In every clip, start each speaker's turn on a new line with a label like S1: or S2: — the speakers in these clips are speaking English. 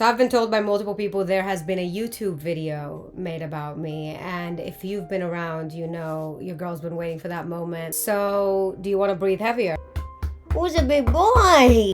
S1: So I've been told by multiple people there has been a YouTube video made about me, and if you've been around, you know your girl's been waiting for that moment. So do you want to breathe heavier? Who's a big boy?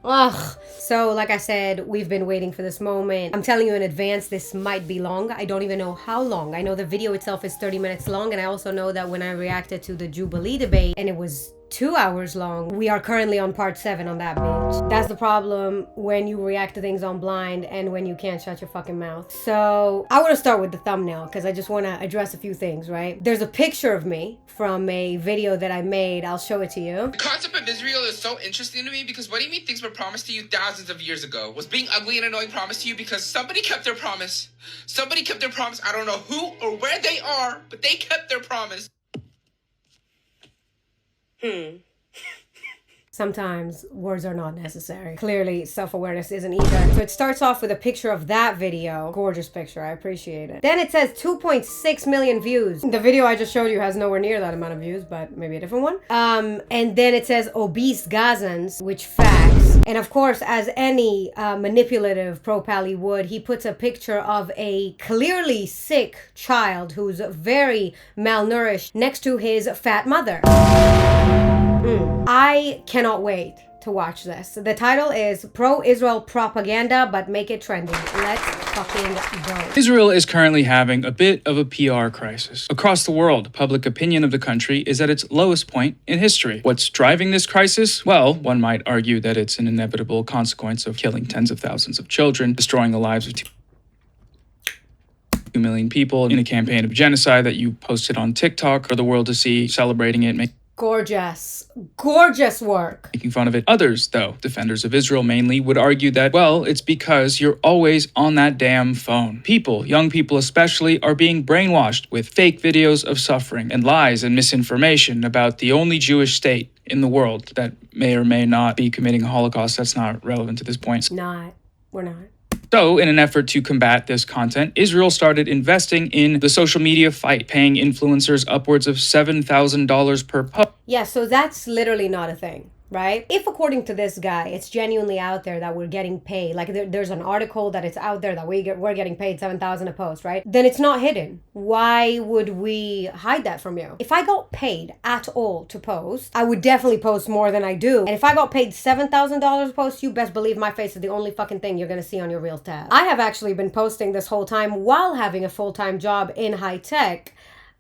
S1: Ugh. So like I said, we've been waiting for this moment. I'm telling you in advance, this might be long. I don't even know how long. I know the video itself is 30 minutes long, and I also know that when I reacted to the Jubilee debate and it was 2 hours long, we are currently on part 7 on that bitch. That's the problem when you react to things on blind and when you can't shut your fucking mouth. So I want to start with the thumbnail because I just want to address a few things, right? There's a picture of me from a video that I made. I'll show it to you.
S2: The concept of Israel is so interesting to me because what do you mean things were promised to you thousands of years ago? Was being ugly and annoying promised to you because somebody kept their promise? Somebody kept their promise. I don't know who or where they are, but they kept their promise.
S1: Sometimes words are not necessary. Clearly, self-awareness isn't either. So it starts off with a picture of that video. Gorgeous picture, I appreciate it. Then it says 2.6 million views. The video I just showed you has nowhere near that amount of views, but maybe a different one. And then it says obese Gazans, which facts. And of course, as any manipulative pro-pally would, he puts a picture of a clearly sick child who's very malnourished next to his fat mother. I cannot wait to watch this. The title is Pro-Israel Propaganda, but make it trendy. Let's fucking go.
S3: Israel is currently having a bit of a PR crisis. Across the world, public opinion of the country is at its lowest point in history. What's driving this crisis? Well, one might argue that it's an inevitable consequence of killing tens of thousands of children, destroying the lives of 2 million people in a campaign of genocide that you posted on TikTok for the world to see, celebrating it,
S1: Gorgeous. Gorgeous work.
S3: making fun of it. Others, though, defenders of Israel mainly, would argue that, well, it's because you're always on that damn phone. People, young people especially, are being brainwashed with fake videos of suffering and lies and misinformation about the only Jewish state in the world that may or may not be committing a Holocaust. That's not relevant to this point.
S1: We're not.
S3: So, in an effort to combat this content, Israel started investing in the social media fight, paying influencers upwards of $7,000 per post.
S1: Yeah, so that's literally not a thing, right? If according to this guy, it's genuinely out there that we're getting paid, like there's an article that it's out there that we're getting paid $7,000 a post, right? Then it's not hidden. Why would we hide that from you? If I got paid at all to post, I would definitely post more than I do. And if I got paid $7,000 a post, you best believe my face is the only fucking thing you're gonna see on your Reels tab. I have actually been posting this whole time while having a full-time job in high tech.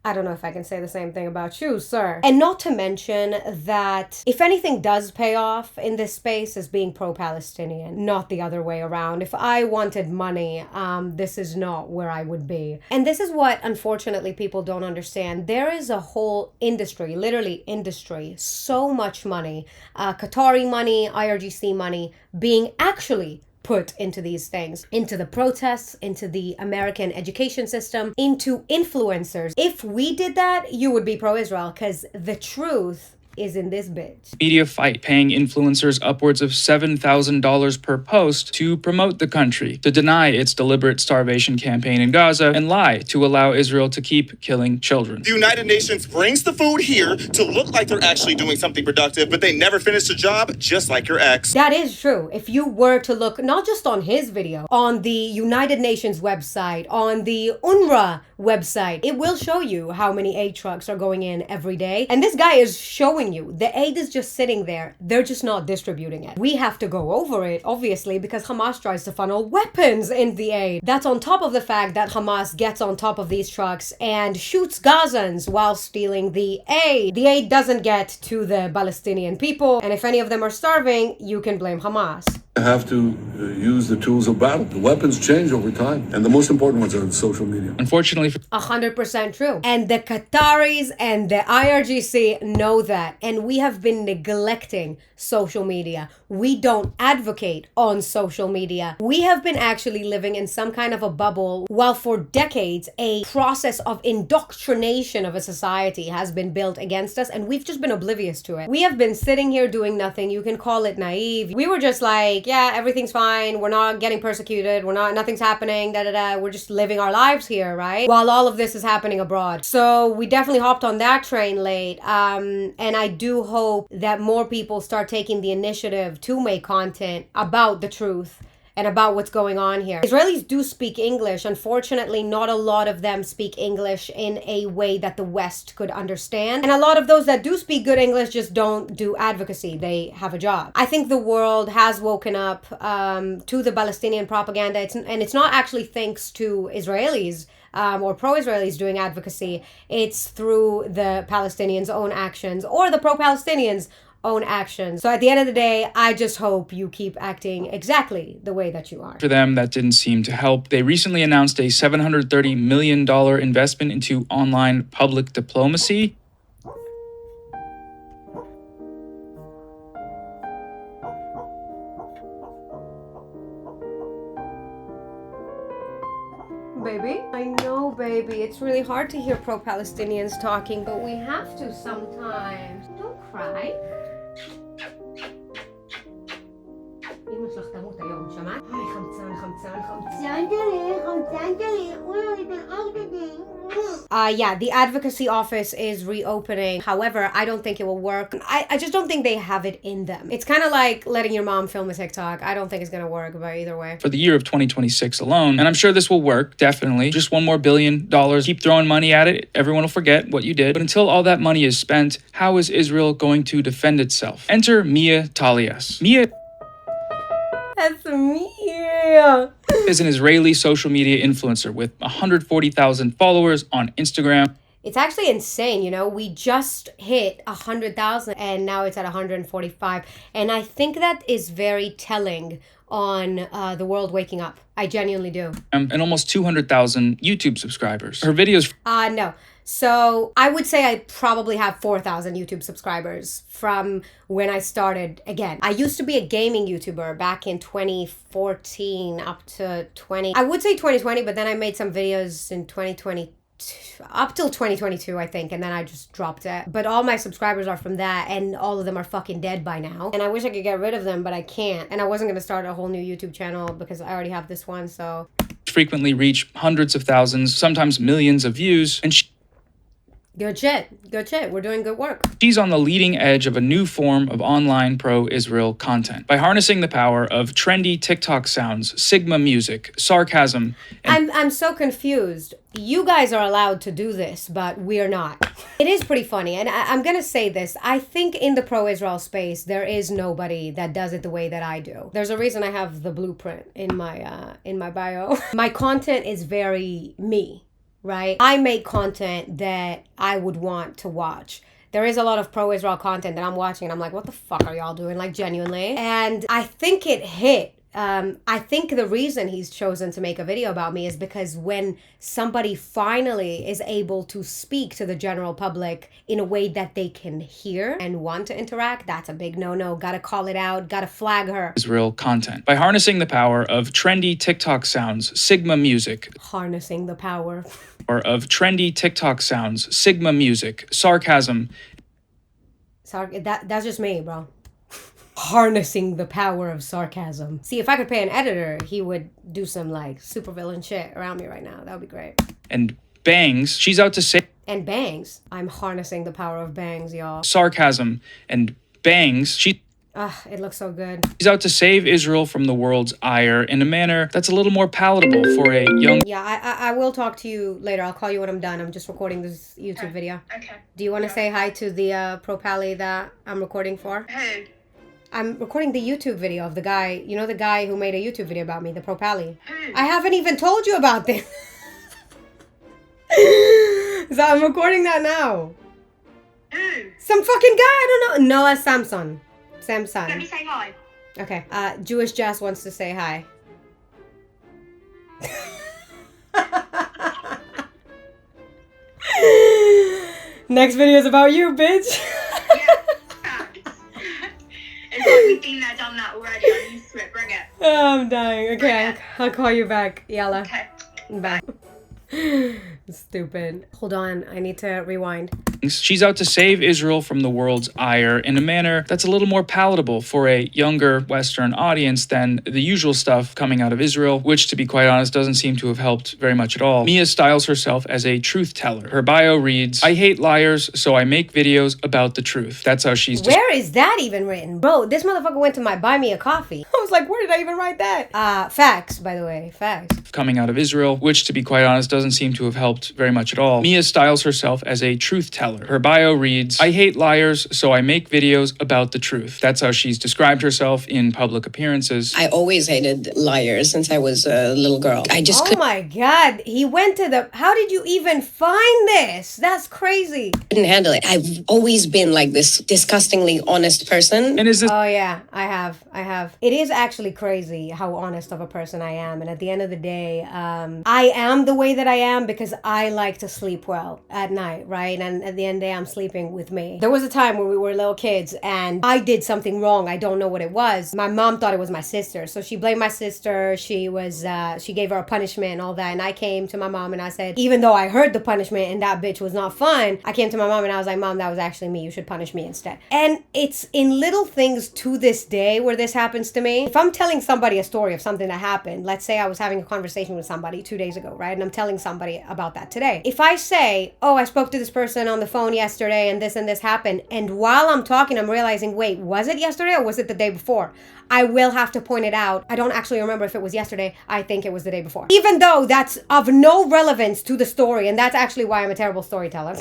S1: I don't know if I can say the same thing about you, sir. And not to mention that if anything does pay off in this space is being pro-Palestinian, not the other way around. If I wanted money, this is not where I would be. And this is what, unfortunately, people don't understand. There is a whole industry, literally industry, so much money, Qatari money, IRGC money, being actually put into these things, into the protests, into the American education system, into influencers. If we did that, you would be pro-Israel, because the truth is in this bitch.
S3: Media fight, paying influencers upwards of $7,000 per post to promote the country, to deny its deliberate starvation campaign in Gaza, and lie to allow Israel to keep killing children.
S4: The United Nations brings the food here to look like they're actually doing something productive, but they never finish the job, just like your ex.
S1: That is true. If you were to look not just on his video, on the United Nations website, on the UNRWA website, it will show you how many aid trucks are going in every day. And this guy is showing you the aid is just sitting there. They're just not distributing it. We have to go over it, obviously, because Hamas tries to funnel weapons in the aid. That's on top of the fact that Hamas gets on top of these trucks and shoots Gazans while stealing the aid. The aid doesn't get to the Palestinian people, and if any of them are starving, you can blame Hamas.
S5: Have to use the tools of battle. The weapons change over time, and the most important ones are on social media.
S3: Unfortunately,
S1: 100% true. And the Qataris and the IRGC know that, and we have been neglecting social media. We don't advocate on social media. We have been actually living in some kind of a bubble while for decades a process of indoctrination of a society has been built against us, and we've just been oblivious to it. We have been sitting here doing nothing. You can call it naive. We were just like, yeah, everything's fine. We're not getting persecuted. Nothing's happening. We're just living our lives here, right? While all of this is happening abroad. So we definitely hopped on that train late. And I do hope that more people start taking the initiative to make content about the truth and about what's going on here. Israelis do speak English. Unfortunately, not a lot of them speak English in a way that the West could understand. And a lot of those that do speak good English just don't do advocacy. They have a job. I think the world has woken up to the Palestinian propaganda. It's not actually thanks to Israelis or pro-Israelis doing advocacy. It's through the Palestinians' own actions or the pro-Palestinians' own actions. So at the end of the day, I just hope you keep acting exactly the way that you are.
S3: For them, that didn't seem to help. They recently announced a $730 million investment into online public diplomacy.
S1: Baby? I know, baby. It's really hard to hear pro-Palestinians talking, but we have to sometimes. Don't cry. אמא שלך תמות היום, שמעת? היי, חמצן, חמצן, חמצן שלי, חמצן שלי, אולי, תלעוק yeah, the advocacy office is reopening. However, I don't think it will work. I just don't think they have it in them. It's kind of like letting your mom film a TikTok. I don't think it's going to work, but either way.
S3: For the year of 2026 alone, and I'm sure this will work, definitely. Just $1 more billion. Keep throwing money at it. Everyone will forget what you did. But until all that money is spent, how is Israel going to defend itself? Enter Mia Talias. Mia...
S1: That's me.
S3: Is an Israeli social media influencer with 140,000 followers on Instagram.
S1: It's actually insane, you know. We just hit 100,000 and now it's at 145. And I think that is very telling on the world waking up. I genuinely do.
S3: And almost 200,000 YouTube subscribers. Her videos...
S1: No. So I would say I probably have 4,000 YouTube subscribers from when I started again. I used to be a gaming YouTuber back in 2014 up to 20... I would say 2020, but then I made some videos in 2020 up till 2022, I think, and then I just dropped it. But all my subscribers are from that, and all of them are fucking dead by now. And I wish I could get rid of them, but I can't. And I wasn't gonna start a whole new YouTube channel because I already have this one, so...
S3: frequently reach hundreds of thousands, sometimes millions of views, and
S1: Good shit. Good shit. We're doing good work.
S3: She's on the leading edge of a new form of online pro-Israel content. By harnessing the power of trendy TikTok sounds, Sigma music, sarcasm, and...
S1: I'm so confused. You guys are allowed to do this, but we're not. It is pretty funny, and I'm gonna say this. I think in the pro-Israel space, there is nobody that does it the way that I do. There's a reason I have the blueprint in my bio. My content is very me. Right? I make content that I would want to watch. There is a lot of pro-Israel content that I'm watching and I'm like, what the fuck are y'all doing? Like, genuinely. And I think it hit. I think the reason he's chosen to make a video about me is because when somebody finally is able to speak to the general public in a way that they can hear and want to interact, that's a big no-no. Gotta call it out, gotta flag her.
S3: Israel content. By harnessing the power of trendy TikTok sounds, Sigma music.
S1: Harnessing the power.
S3: Or of trendy TikTok sounds, Sigma music, sarcasm.
S1: That's just me, bro. Harnessing the power of sarcasm. See, if I could pay an editor, he would do some like supervillain shit around me right now. That would be great.
S3: And bangs, she's out to say...
S1: And bangs. I'm harnessing the power of bangs, y'all.
S3: Sarcasm and bangs,
S1: it looks so good.
S3: She's out to save Israel from the world's ire in a manner that's a little more palatable for a young...
S1: Yeah, I will talk to you later. I'll call you when I'm done. I'm just recording this YouTube video.
S6: Okay.
S1: Do you want to say hi to the pro-pally that I'm recording for?
S6: Who?
S1: I'm recording the YouTube video of the guy, you know, the guy who made a YouTube video about me, the pro-pally.
S6: Who?
S1: I haven't even told you about this. So I'm recording that now.
S6: Who?
S1: Some fucking guy, I don't know. Noah Samson.
S6: Let me say hi.
S1: Okay. Jewish Jess wants to say hi. Next video is about you, bitch.
S6: It's like we've been there, done that already. I'm used to it. Bring it.
S1: Oh, I'm dying. Okay, I'll call you back. Yalla.
S6: Okay.
S1: Bye. Stupid. Hold on. I need to rewind.
S3: She's out to save Israel from the world's ire in a manner that's a little more palatable for a younger Western audience than the usual stuff coming out of Israel, which, to be quite honest, doesn't seem to have helped very much at all. Mia styles herself as a truth teller. Her bio reads, "I hate liars, so I make videos about the truth." That's how she's
S1: Where is that even written? Bro, this motherfucker went to my buy me a coffee. I was like, where did I even write that? Facts, by the way, facts.
S3: Coming out of Israel, which, to be quite honest, doesn't seem to have helped very much at all. Mia styles herself as a truth teller. Her bio reads, "I hate liars, so I make videos about the truth." That's how she's described herself in public appearances.
S7: I always hated liars since I was a little girl. I just
S1: Oh my God, he went to the... How did you even find this? That's crazy.
S7: couldn't handle it. I've always been like this disgustingly honest person.
S3: And is this
S1: Oh yeah, I have. It is actually crazy how honest of a person I am. And at the end of the day, I am the way that I am because I like to sleep well at night, right? And at the end of the day, I'm sleeping with me. There was a time when we were little kids and I did something wrong. I don't know what it was. My mom thought it was my sister. So she blamed my sister. She gave her a punishment and all that. And I came to my mom and I said, even though I heard the punishment and that bitch was not fun, I came to my mom and I was like, Mom, that was actually me. You should punish me instead. And it's in little things to this day where this happens to me. If I'm telling somebody a story of something that happened, let's say I was having a conversation with somebody 2 days ago, right? And I'm telling somebody about that today. If I say, oh, I spoke to this person on the phone yesterday and this happened, and while I'm talking, I'm realizing, wait, was it yesterday or was it the day before? I will have to point it out. I don't actually remember if it was yesterday. I think it was the day before. Even though that's of no relevance to the story, and that's actually why I'm a terrible storyteller.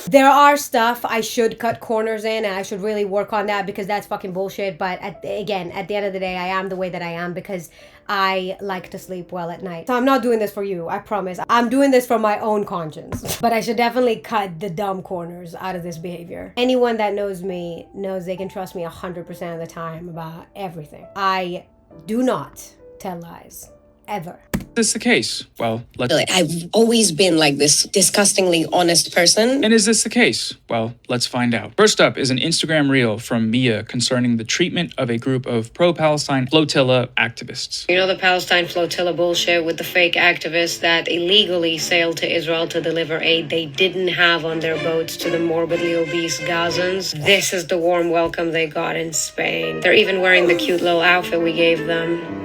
S1: There are stuff I should cut corners in and I should really work on that because that's fucking bullshit. But at the end of the day, I am the way that I am because I like to sleep well at night. So I'm not doing this for you, I promise. I'm doing this for my own conscience. But I should definitely cut the dumb corners out of this behavior. Anyone that knows me knows they can trust me 100% of the time about everything. I do not tell lies. Ever.
S3: Is this the case? Well,
S7: I've always been like this disgustingly honest person.
S3: And is this the case? Well, let's find out. First up is an Instagram reel from Mia concerning the treatment of a group of pro-Palestine flotilla activists.
S8: You know the Palestine flotilla bullshit with the fake activists that illegally sailed to Israel to deliver aid they didn't have on their boats to the morbidly obese Gazans? This is the warm welcome they got in Spain. They're even wearing the cute little outfit we gave them.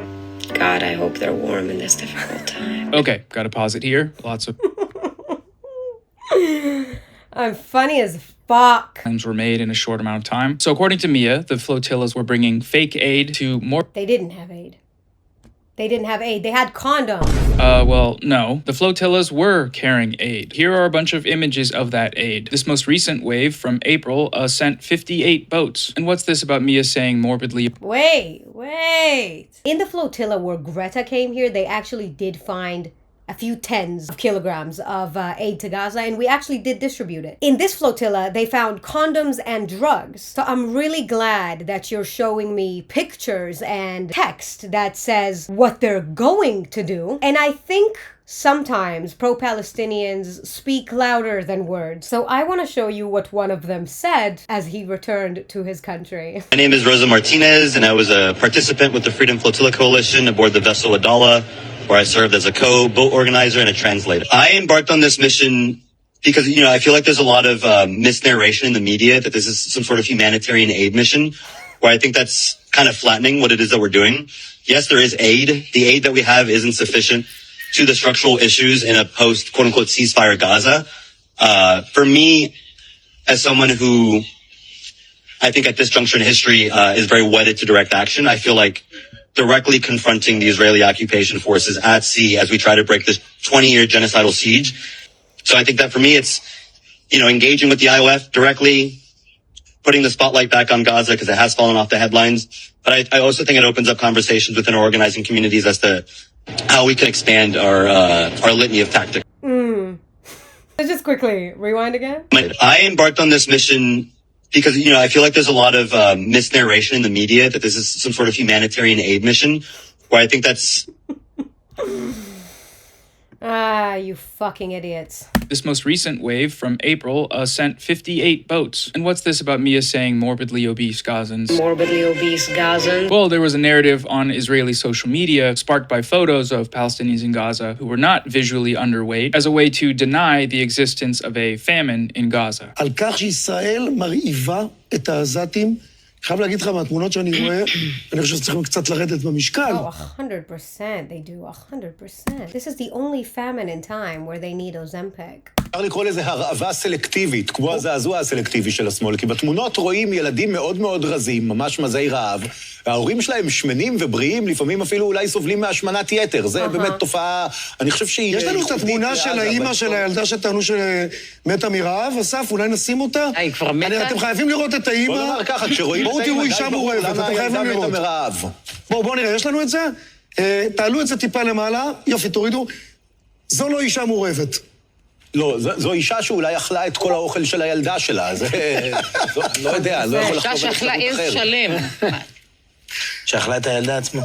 S8: God, I hope they're warm in this difficult time.
S3: Okay, gotta pause it here. Lots of
S1: I'm funny as fuck.
S3: claims were made in a short amount of time. So according to Mia, the flotillas were bringing fake aid to more...
S1: They didn't have aid. They didn't have aid. They had condoms.
S3: Well, no. The flotillas were carrying aid. Here are a bunch of images of that aid. This most recent wave from April sent 58 boats. And what's this about Mia saying morbidly...
S1: Wait. In the flotilla where Greta came here, they actually did find a few tens of kilograms of aid to Gaza, and we actually did distribute it. In this flotilla, they found condoms and drugs. So I'm really glad that you're showing me pictures and text that says what they're going to do. And I think sometimes pro-Palestinians speak louder than words. So I want to show you what one of them said as he returned to his country.
S9: My name is Rosa Martinez, and I was a participant with the Freedom Flotilla Coalition aboard the vessel Adala, where I served as a boat organizer and a translator. I embarked on this mission because, I feel like there's a lot of misnarration in the media that this is some sort of humanitarian aid mission, where I think that's kind of flattening what it is that we're doing. Yes, there is aid. The aid that we have isn't sufficient to the structural issues in a post, quote-unquote, ceasefire Gaza. For me, as someone who I think at this juncture in history is very wedded to direct action, I feel like directly confronting the Israeli occupation forces at sea as we try to break this 20-year genocidal siege. So I think that for me, it's, engaging with the IOF directly, putting the spotlight back on Gaza because it has fallen off the headlines. But I also think it opens up conversations within our organizing communities as to how we can expand our litany of tactics.
S1: Let's just quickly rewind again.
S9: I embarked on this mission because, I feel like there's a lot of misnarration in the media that this is some sort of humanitarian aid mission, where I think that's...
S1: Ah, you fucking idiots.
S3: This most recent wave from April sent 58 boats. And what's this about Mia saying morbidly obese Gazans?
S8: Morbidly obese Gazans.
S3: Well, there was a narrative on Israeli social media sparked by photos of Palestinians in Gaza who were not visually underweight as a way to deny the existence of a famine in Gaza.
S10: על כך שישראל מרעיבה את העזתים. חייב להגיד לך, מהתמונות שאני רואה, אני חושב שצריכים קצת לרדת במשקל.
S1: Oh, 100%. They do, 100%. This is the only famine in time where they need Ozempic.
S11: אפשר לקרוא לזה הרעבה סלקטיבית, כמו הזעזוע הסלקטיבי של השמאל, כי בתמונות רואים ילדים מאוד מאוד רזים, ממש מזי רעב, וההורים שלהם שמנים ובריאים, לפעמים אפילו אולי סובלים מהשמנת יתר. זה באמת תופעה, אני חושב שהיא...
S10: יש לנו את התמונה של האימא של הילדה שטענו שמתה מרעב, אסף, אולי נשים אותה?
S12: היא כבר מתה?
S10: אתם חייבים לראות את האימא.
S11: בוא נאמר ככה, כשרואים
S10: בואו תראו אישה מורעבת, אתם חייבים לראות. בואו נראה, יש לנו את זה? תעלו את זה טיפה למעלה, יופי, תורידו. זו לא אישה מורעבת.
S11: לא, זו אישה שאולי אכלה את כל האוכל של הילדה שלה, זה... לא יודע, לא יכול לחשוב על
S12: שאכלה עז שלם.
S10: שאכלה את הילדה עצמה.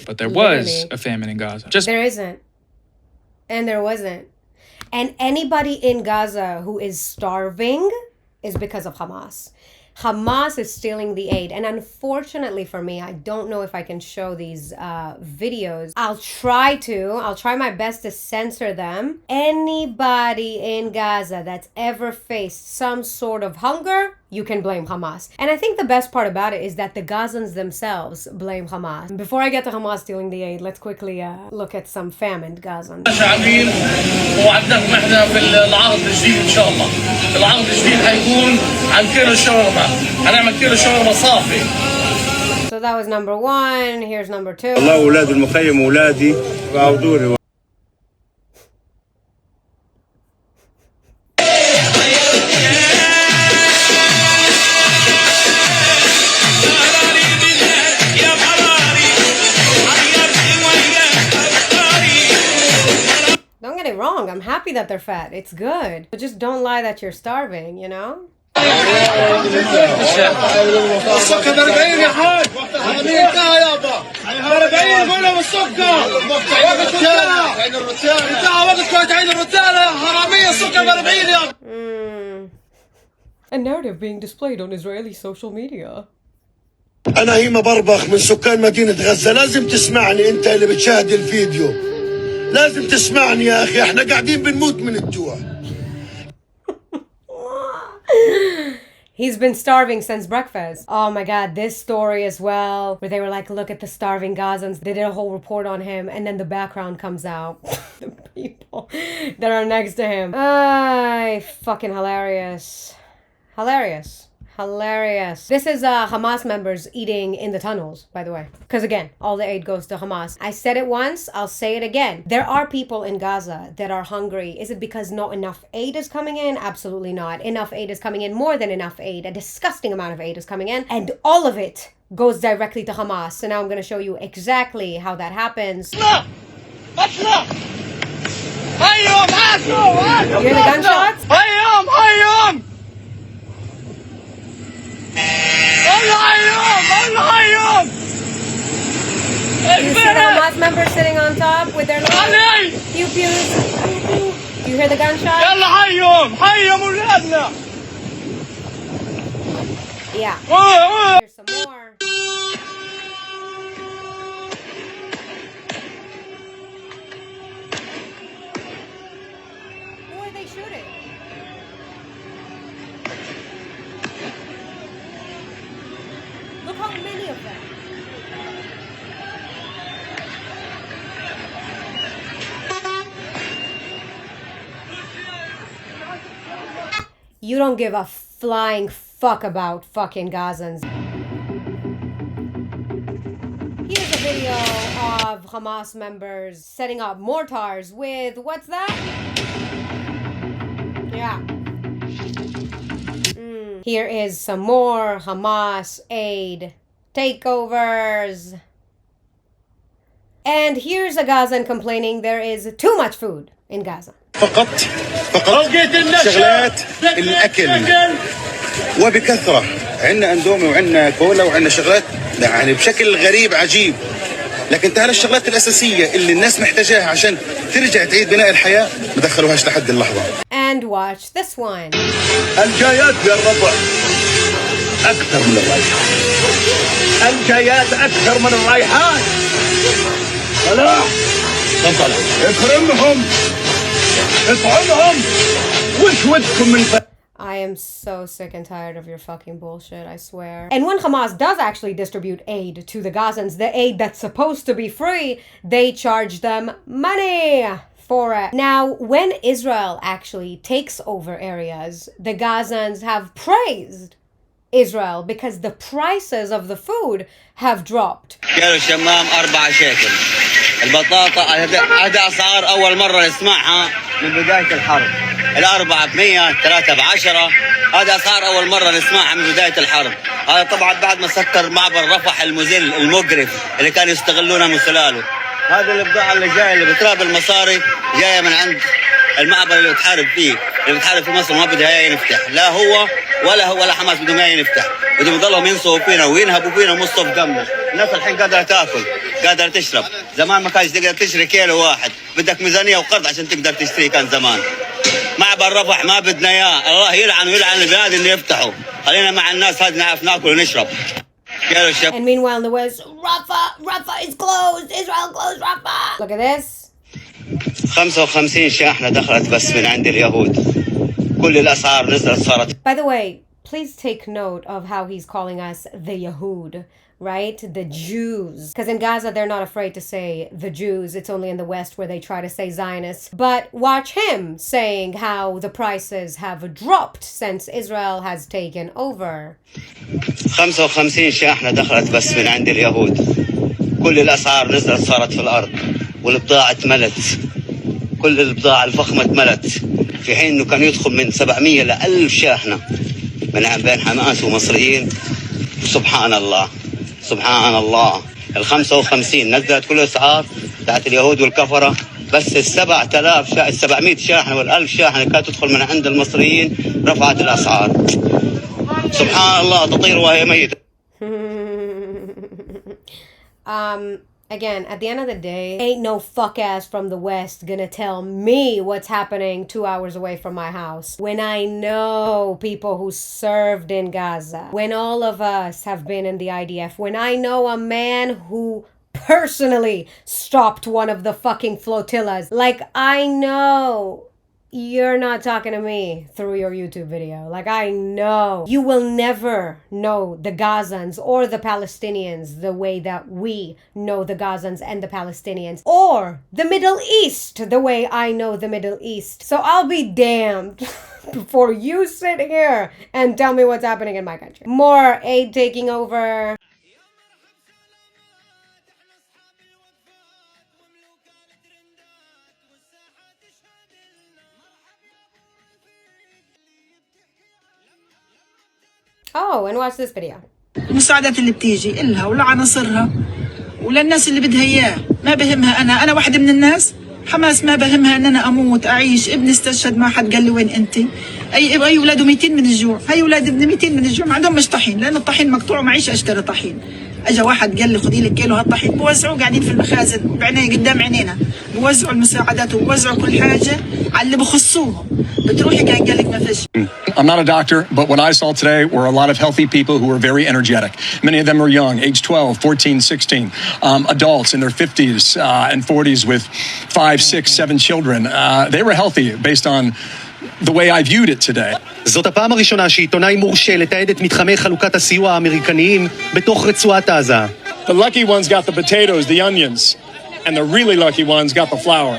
S3: But there was a famine in Gaza.
S1: There isn't. And there wasn't. And anybody in Gaza who is starving is because of Hamas. Hamas is stealing the aid. And unfortunately for me, I don't know if I can show these videos. I'll try my best to censor them. Anybody in Gaza that's ever faced some sort of hunger, you can blame Hamas. And I think the best part about it is that the Gazans themselves blame Hamas. Before I get to Hamas stealing the aid, let's quickly look at some famined Gazans.
S13: شعبين وعندكم احنا في العرض الجديد ان شاء الله. العرض الجديد هيكون عن كيلو شاورما. هنعمل كيلو شاورما صافي.
S1: So that was number 1. Here's number 2.
S14: والله اولاد المخيم اولادي وعودوني.
S1: Don't get it wrong, I'm happy that they're fat. It's good. But just don't lie that you're starving, you know?
S13: السكر ب 40 يا حاج. عاملين انتهى يابا. ب 40 قولوا السكر. انتهى وقت عين الرجاله حراميه السكر ب 40 يابا.
S1: A narrative being displayed on Israeli social media.
S10: أنا هيما بربخ من سكان مدينة غزة. لازم تسمعني أنت اللي بتشاهد الفيديو. لازم تسمعني يا أخي. إحنا قاعدين بنموت من الجوع.
S1: He's been starving since breakfast. Oh my god, this story as well, where they were like, look at the starving Gazans. They did a whole report on him, and then the background comes out. The people that are next to him. Fucking hilarious. Hilarious. This is Hamas members eating in the tunnels, by the way. Because again, all the aid goes to Hamas. I said it once, I'll say it again. There are people in Gaza that are hungry. Is it because not enough aid is coming in? Absolutely not. Enough aid is coming in, more than enough aid. A disgusting amount of aid is coming in. And all of it goes directly to Hamas. So now I'm going to show you exactly how that happens. You hear the gunshots? You see the Hamas members sitting on top with their little pew-pews? Do you hear the gunshot? Yeah. Here's some more. Who are they shooting? Look how many of them. You don't give a flying fuck about fucking Gazans. Here's a video of Hamas members setting up mortars with, what's that? Yeah. Here is some more Hamas aid takeovers. And here's a Gazan complaining there is too much food in Gaza.
S14: فقط شغلات الأكل وبكثرة. عندنا أندومي وعندنا كولا وعندنا شغلات يعني بشكل غريب عجيب.
S4: لكن تعال الشغلات الأساسية اللي الناس محتاجاها عشان ترجع تعيد بناء الحياة ما دخلوهاش لحد اللحظة.
S1: And watch this one.
S10: الجايات يا الربع أكثر من الرايحات. الجايات أكثر من الرايحات. صلاح اكرمهم اطعمهم وش ودكم من
S1: I am so sick and tired of your fucking bullshit, I swear. And when Hamas does actually distribute aid to the Gazans, the aid that's supposed to be free, they charge them money for it. Now, when Israel actually takes over areas, the Gazans have praised Israel because the prices of the food have dropped.
S12: كيلو الشمام 4 شيكل. البطاطا هذا أسعار أول مرة نسمعها من بداية الحرب. الأربعة ب100 3 ب10. هذا أسعار أول مرة نسمعها من بداية الحرب. هذا طبعا بعد ما سكر معبر رفح المذل المقرف اللي كانوا يستغلونه من خلاله. هذا البضاعة اللي جاية اللي بتراب المصاري جاية من عند المعبر اللي بتحارب فيه، اللي بتحارب في مصر ما بدها ينفتح، لا هو ولا حماس بدهم ينفتح، بدهم يضلهم ينصبوا فينا وينهبوا فينا ونصف دمنا. الناس الحين قادرة تاكل، قادرة تشرب، زمان ما كانش تقدر تشتري كيلو واحد، بدك ميزانية وقرض عشان تقدر تشتري كان زمان. معبر رفح ما بدنا اياه، الله يلعن ويلعن البلاد اللي يفتحوا، خلينا مع الناس هذه نعرف ناكل ونشرب.
S1: And meanwhile in the West, Rafah is closed, Israel closed Rafah. Look at this.
S12: 55 شاحنة دخلت بس من عند اليهود. كل الأسعار نزلت صارت.
S1: By the way, please take note of how he's calling us the Yahud, right? The Jews. Because in Gaza, they're not afraid to say the Jews. It's only in the West where they try to say Zionists. But watch him saying how the prices have dropped since Israel has taken over.
S12: 55 شاحنة دخلت بس من عند اليهود. كل الأسعار نزلت صارت في الأرض. والبضاعة اتملت. كل البضاعة الفخمة اتملت. في حين إنه كان يدخل من 700 ل 1000 شاحنة من بين حماس ومصريين. سبحان الله سبحان الله. 55 نزلت كل الأسعار بتاعت اليهود والكفرة. بس 700 شاحنة وال1000 شاحنة كانت تدخل من عند المصريين رفعت الأسعار. سبحان الله تطير وهي ميتة.
S1: Again, at the end of the day, ain't no fuck ass from the West gonna tell me what's happening 2 hours away from my house. When I know people who served in Gaza, when all of us have been in the IDF, when I know a man who personally stopped one of the fucking flotillas, like I know you're not talking to me through your YouTube video. Like, I know you will never know the Gazans or the Palestinians the way that we know the Gazans and the Palestinians, or the Middle East the way I know the Middle East. So I'll be damned before you sit here and tell me what's happening in my country. More aid taking over. Oh, and watch this video.
S15: المساعدات اللي بتيجي إلها ولعناصرها وللناس اللي بدها إياه ما بهمها. أنا واحدة من الناس حماس ما بهمها أن أنا أموت أعيش. ابني استشهد ما حد قال لي وين أنت. أي أولاده 200 من الجوع. هاي أولاد ابني 200 من الجوع ما عندهم مش طحين لأن الطحين مقطوع ومعيش أشتري طحين. اجى واحد قال لي خذي لك كيلو هالطحين بوزعوا قاعدين في المخازن بعيني قدام عينينا بوزعوا المساعدات وبوزعوا كل حاجه على اللي بخصوهم. بتروحي كان قال لك ما فيش.
S16: I'm not a doctor, but what I saw today were a lot of healthy people who were very energetic. Many of them were young, age 12, 14, 16. Adults in their 50s and 40s with 5, 6, 7 children. They were healthy based on the way I viewed it today.
S11: זאת הפעם הראשונה שעיתונאי מורשה לתעד את מתחמי חלוקת הסיוע האמריקניים בתוך רצועת עזה.
S16: The lucky ones got the potatoes, the onions, and the really lucky ones got the flour.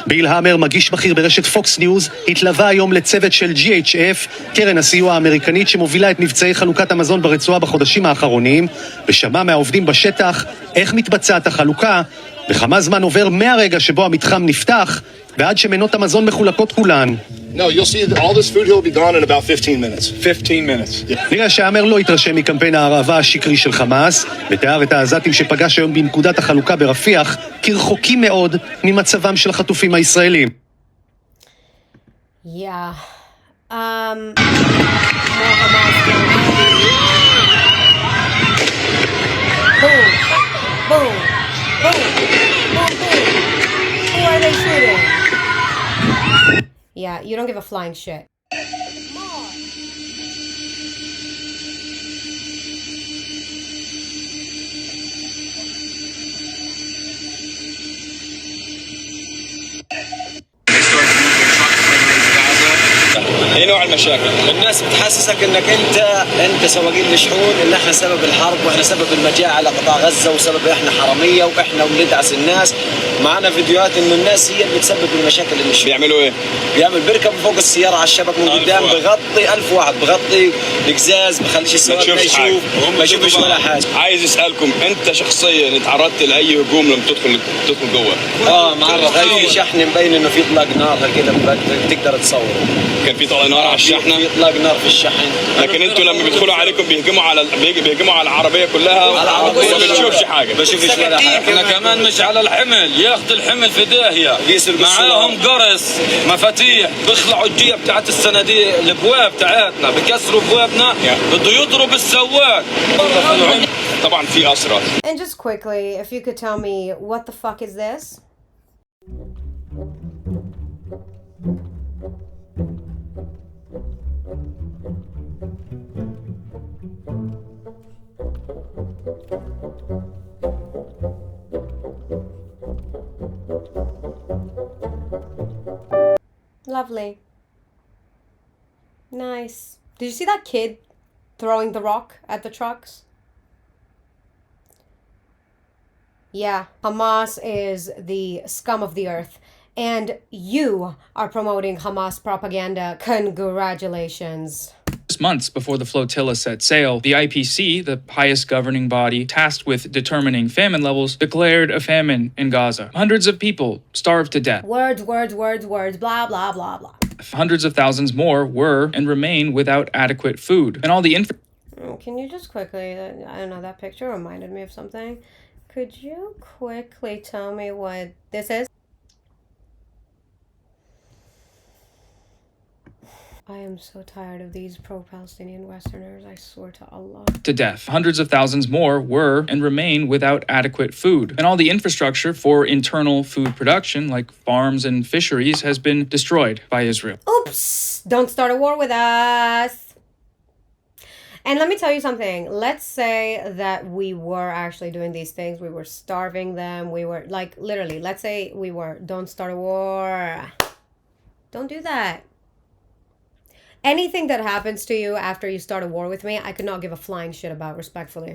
S11: ביל המר, מגיש בכיר ברשת פוקס ניוז, התלווה היום לצוות של GHF, קרן הסיוע האמריקנית שמובילה את מבצעי חלוקת המזון ברצועה בחודשים האחרונים, ושמע מהעובדים בשטח איך מתבצעת החלוקה, וכמה זמן עובר מהרגע שבו המתחם נפתח, ועד שמנות המזון מחולקות כולן.
S17: No, you'll see all this food here will be gone in about 15 minutes.
S16: 15 minutes.
S11: נראה שהאמר לא התרשם מקמפיין הערבה השקרי של חמאס, ותיאר את העזתים שפגש היום בנקודת החלוקה ברפיח כרחוקים מאוד ממצבם של החטופים הישראלים.
S1: Yeah. Boom. Boom. Yeah, you don't give a flying shit.
S18: ايه نوع المشاكل؟ الناس بتحسسك انك انت سواقين الشحون، ان احنا سبب الحرب واحنا سبب المجاعه على قطاع غزه وسبب احنا حراميه واحنا وندعس الناس. معنا فيديوهات انه الناس هي اللي بتسبب المشاكل اللي بيعملوا ايه؟ بيركبوا فوق السياره على الشبك من قدام، بغطي 1000 واحد، بغطي القزاز، بخليش السواق ما يشوفش ولا حاجه.
S14: عايز اسالكم انت شخصيا اتعرضت لاي هجوم لما تدخل جوه؟
S18: مره في شحن مبين انه في اطلاق نار كده بتقدر تصور.
S14: كان في طلق نار على الشحنه؟
S18: في اطلاق نار في الشحن.
S14: لكن انتوا لما بيدخلوا عليكم بيهجموا على العربيه كلها وما بتشوفش حاجه.
S18: بشوفش ولا حاجه.
S19: احنا كمان مش على الحمل، ياخذ الحمل في داهيه. معاهم قرص مفاتيح، بيخلعوا الجيه بتاعت الصناديق، الابواب بتاعتنا بكسروا ابوابنا، بده يضرب السواق.
S14: طبعا في اسرى.
S1: And just quickly, if you could tell me what the fuck is this? Lovely. Nice. Did you see that kid throwing the rock at the trucks? Yeah, Hamas is the scum of the earth. And you are promoting Hamas propaganda. Congratulations.
S3: Months before the flotilla set sail, the IPC, the highest governing body tasked with determining famine levels, declared a famine in Gaza. Hundreds of people starved to death.
S1: Words, blah, blah, blah, blah.
S3: Hundreds of thousands more were and remain without adequate food. And all the
S1: Can you just quickly, I don't know, that picture reminded me of something. Could you quickly tell me what this is? I am so tired of these pro-Palestinian Westerners, I swear to Allah.
S3: To death. Hundreds of thousands more were and remain without adequate food. And all the infrastructure for internal food production, like farms and fisheries, has been destroyed by Israel.
S1: Oops! Don't start a war with us! And let me tell you something. Let's say that we were actually doing these things. We were starving them. We were, like, literally, let's say we were. Don't start a war. Don't do that. Anything that happens to you after you start a war with me, I could not give a flying shit about, respectfully.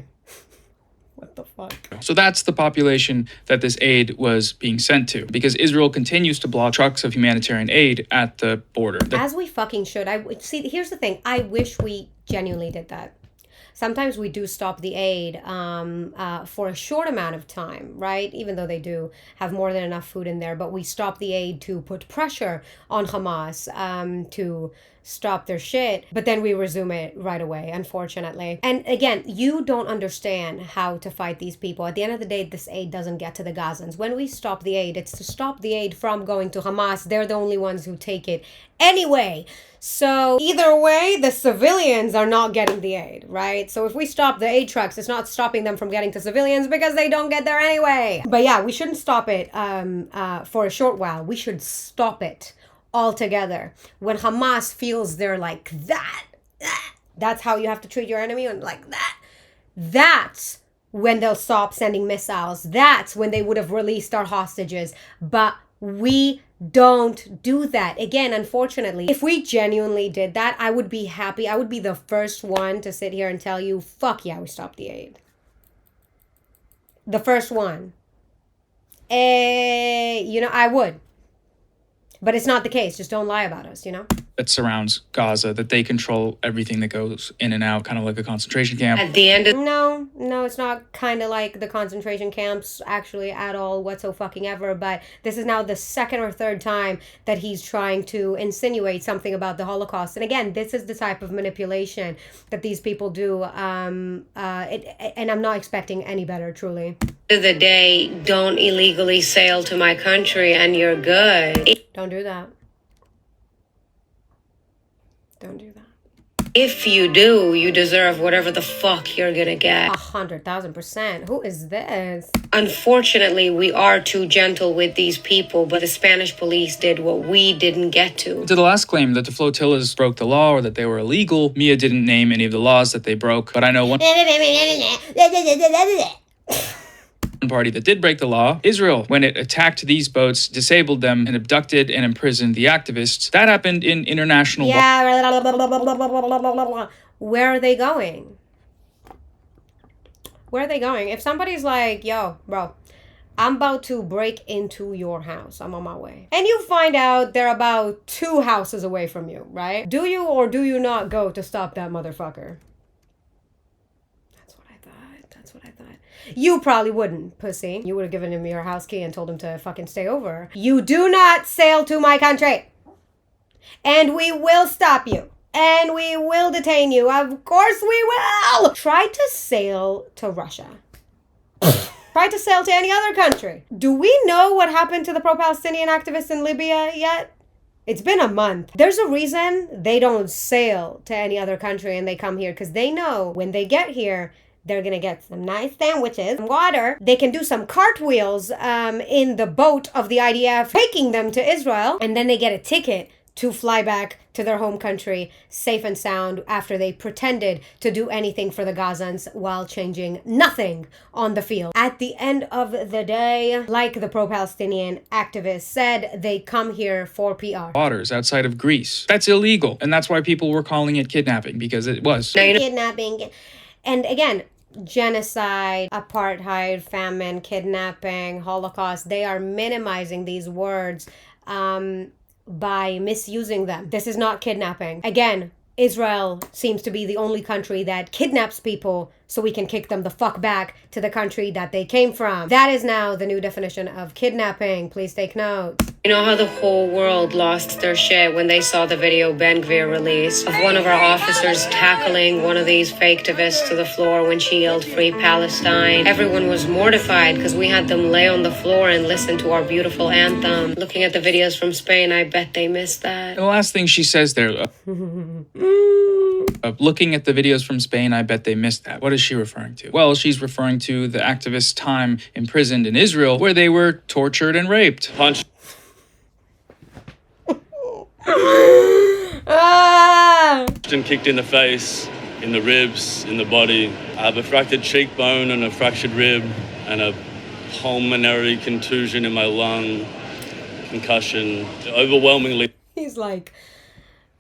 S1: What the fuck?
S3: So that's the population that this aid was being sent to, because Israel continues to block trucks of humanitarian aid at the border.
S1: As we fucking should. See, here's the thing. I wish we genuinely did that. Sometimes we do stop the aid for a short amount of time, right? Even though they do have more than enough food in there, but we stop the aid to put pressure on Hamas to stop their shit, but then we resume it right away, unfortunately. And again, you don't understand how to fight these people. At the end of the day, this aid doesn't get to the Gazans. When we stop the aid, it's to stop the aid from going to Hamas. They're the only ones who take it anyway. So either way, the civilians are not getting the aid, right? So if we stop the aid trucks, it's not stopping them from getting to civilians because they don't get there anyway. But yeah, we shouldn't stop it for a short while. We should stop it altogether. When Hamas feels they're like that, that's how you have to treat your enemy, and like that. That's when they'll stop sending missiles. That's when they would have released our hostages. But we don't do that. Again, unfortunately, if we genuinely did that, I would be happy. I would be the first one to sit here and tell you, fuck yeah, we stopped the aid. The first one. I would. But it's not the case. Just don't lie about us,
S3: That surrounds Gaza, that they control everything that goes in and out, kind of like a concentration camp.
S8: At the end of...
S1: No, it's not kind of like the concentration camps actually at all whatsoever, but this is now the second or third time that he's trying to insinuate something about the Holocaust. And again, this is the type of manipulation that these people do, and I'm not expecting any better, truly.
S8: Of the day, don't illegally sail to my country and you're good.
S1: Don't do that. Don't do that.
S8: If you do, you deserve whatever the fuck you're gonna get.
S1: 100,000%. Who is this?
S8: Unfortunately, we are too gentle with these people, but the Spanish police did what we didn't get to.
S3: To the last claim that the flotillas broke the law or that they were illegal, Mia didn't name any of the laws that they broke, but I know one party that did break the law, Israel, when it attacked these boats, disabled them, and abducted and imprisoned the activists. That happened in international waters.
S1: Yeah. Where are they going? Where are they going? If somebody's like, yo, bro, I'm about to break into your house. I'm on my way. And you find out they're about 2 houses away from you, right? Do you or do you not go to stop that motherfucker? That's what I thought. That's what I thought. You probably wouldn't, pussy. You would have given him your house key and told him to fucking stay over. You do not sail to my country. And we will stop you. And we will detain you. Of course we will. Try to sail to Russia. Try to sail to any other country. Do we know what happened to the pro-Palestinian activists in Libya yet? It's been a month. There's a reason they don't sail to any other country and they come here, because they know when they get here, they're gonna get some nice sandwiches, some water. They can do some cartwheels in the boat of the IDF, taking them to Israel, and then they get a ticket to fly back to their home country safe and sound after they pretended to do anything for the Gazans while changing nothing on the field. At the end of the day, like the pro-Palestinian activists said, they come here for PR.
S3: Waters outside of Greece. That's illegal. And that's why people were calling it kidnapping, because it was.
S1: Kidnapping. And again, genocide, apartheid, famine, kidnapping, Holocaust, they are minimizing these words by misusing them. This is not kidnapping. Again, Israel seems to be the only country that kidnaps people so we can kick them the fuck back to the country that they came from. That is now the new definition of kidnapping. Please take note.
S8: You know how the whole world lost their shit when they saw the video Ben Gvir released of one of our officers tackling one of these fake activists to the floor when she yelled "Free Palestine"? Everyone was mortified because we had them lay on the floor and listen to our beautiful anthem. Looking at the videos from Spain, I bet they missed that.
S3: The last thing she says there, looking at the videos from Spain, I bet they missed that. What is she referring to? Well, she's referring to the activists' time imprisoned in Israel, where they were tortured and raped.
S14: Punch. And kicked in the face, in the ribs, in the body. I have a fractured cheekbone and a fractured rib and a pulmonary contusion in my lung, concussion, overwhelmingly.
S1: He's like,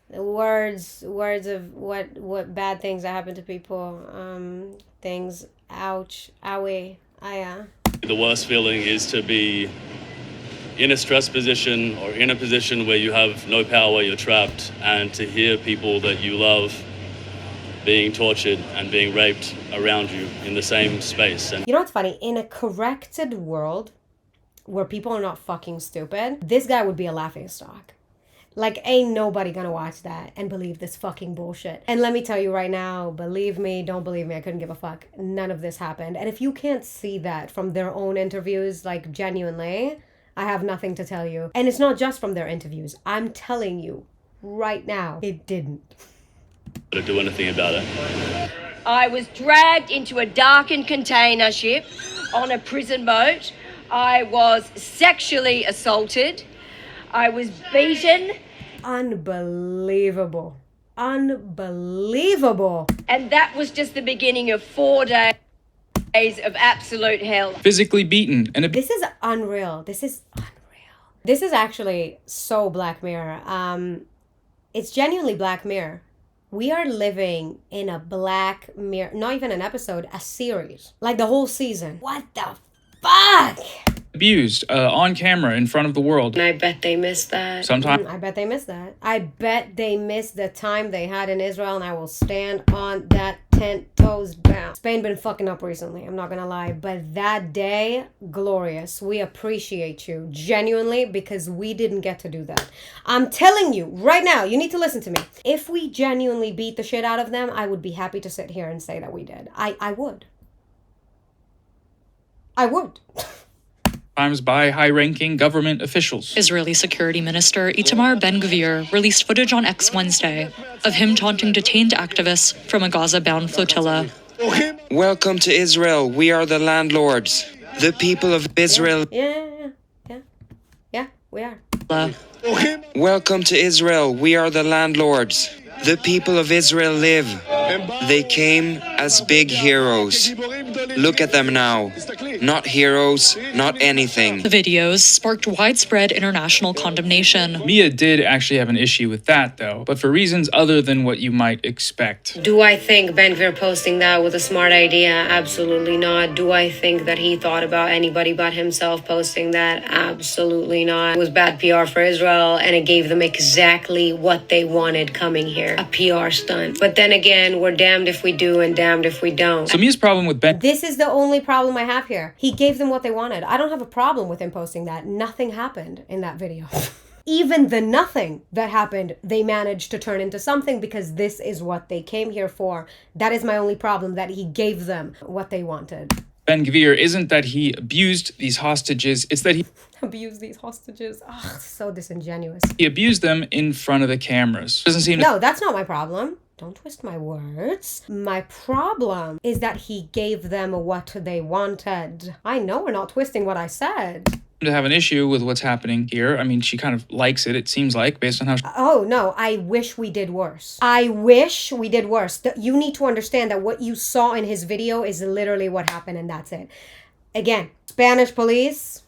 S1: words of what bad things that happen to people, things, ouch, owie, aya.
S14: The worst feeling is to be in a stress position or in a position where you have no power, you're trapped, and to hear people that you love being tortured and being raped around you in the same space. And
S1: you know what's funny? In a corrected world where people are not fucking stupid, this guy would be a laughingstock. Like, ain't nobody gonna watch that and believe this fucking bullshit. And let me tell you right now, believe me, don't believe me, I couldn't give a fuck. None of this happened. And if you can't see that from their own interviews, like, genuinely, I have nothing to tell you. And it's not just from their interviews. I'm telling you right now, it didn't.
S14: To do anything about it.
S20: I was dragged into a darkened container ship on a prison boat. I was sexually assaulted. I was beaten.
S1: Unbelievable. Unbelievable.
S20: And that was just the beginning of 4 days of absolute hell.
S3: Physically beaten. And
S1: this is unreal. This is unreal. This is actually so Black Mirror. It's genuinely Black Mirror. We are living in a Black Mirror, not even an episode, a series. Like the whole season. What the fuck?
S3: Abused on camera in front of the world.
S8: And I bet they missed that.
S3: Sometimes.
S1: I bet they missed that. I bet they missed the time they had in Israel, and I will stand on that 10 toes down. Spain been fucking up recently, I'm not gonna lie, but that day, glorious. We appreciate you, genuinely, because we didn't get to do that. I'm telling you, right now, you need to listen to me. If we genuinely beat the shit out of them, I would be happy to sit here and say that we did. I would. I would.
S3: times by high-ranking government officials.
S21: Israeli Security Minister Itamar Ben-Gvir released footage on X Wednesday of him taunting detained activists from a Gaza-bound flotilla.
S22: Welcome to Israel. We are the landlords. The people of Israel.
S1: Yeah, we are.
S22: Welcome to Israel. We are the landlords. The people of Israel live. They came as big heroes. Look at them now. Not heroes, not anything.
S21: The videos sparked widespread international condemnation.
S3: Mia did actually have an issue with that, though, but for reasons other than what you might expect.
S8: Do I think Ben-Gvir posting that was a smart idea? Absolutely not. Do I think that he thought about anybody but himself posting that? Absolutely not. It was bad PR for Israel, and it gave them exactly what they wanted coming here. A PR stunt. But then again, we're damned if we do and damned if we don't.
S3: So Mia's problem with Ben...
S1: This is the only problem I have here. He gave them what they wanted. I don't have a problem with him posting that. Nothing happened in that video. Even the nothing that happened, they managed to turn into something because this is what they came here for. That is my only problem, that he gave them what they wanted.
S3: Ben-Gvir isn't that he abused these hostages, it's that he
S1: abused these hostages. Ugh, so disingenuous.
S3: He abused them in front of the cameras. Doesn't seem
S1: No, that's not my problem. Don't twist my words. My problem is that he gave them what they wanted. I know we're not twisting what I said.
S3: To have an issue with what's happening here. I mean, she kind of likes it seems like, based on how
S1: Oh, no, I wish we did worse. I wish we did worse. You need to understand that what you saw in his video is literally what happened, and that's it. Again, Spanish police,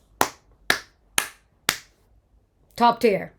S1: top tier.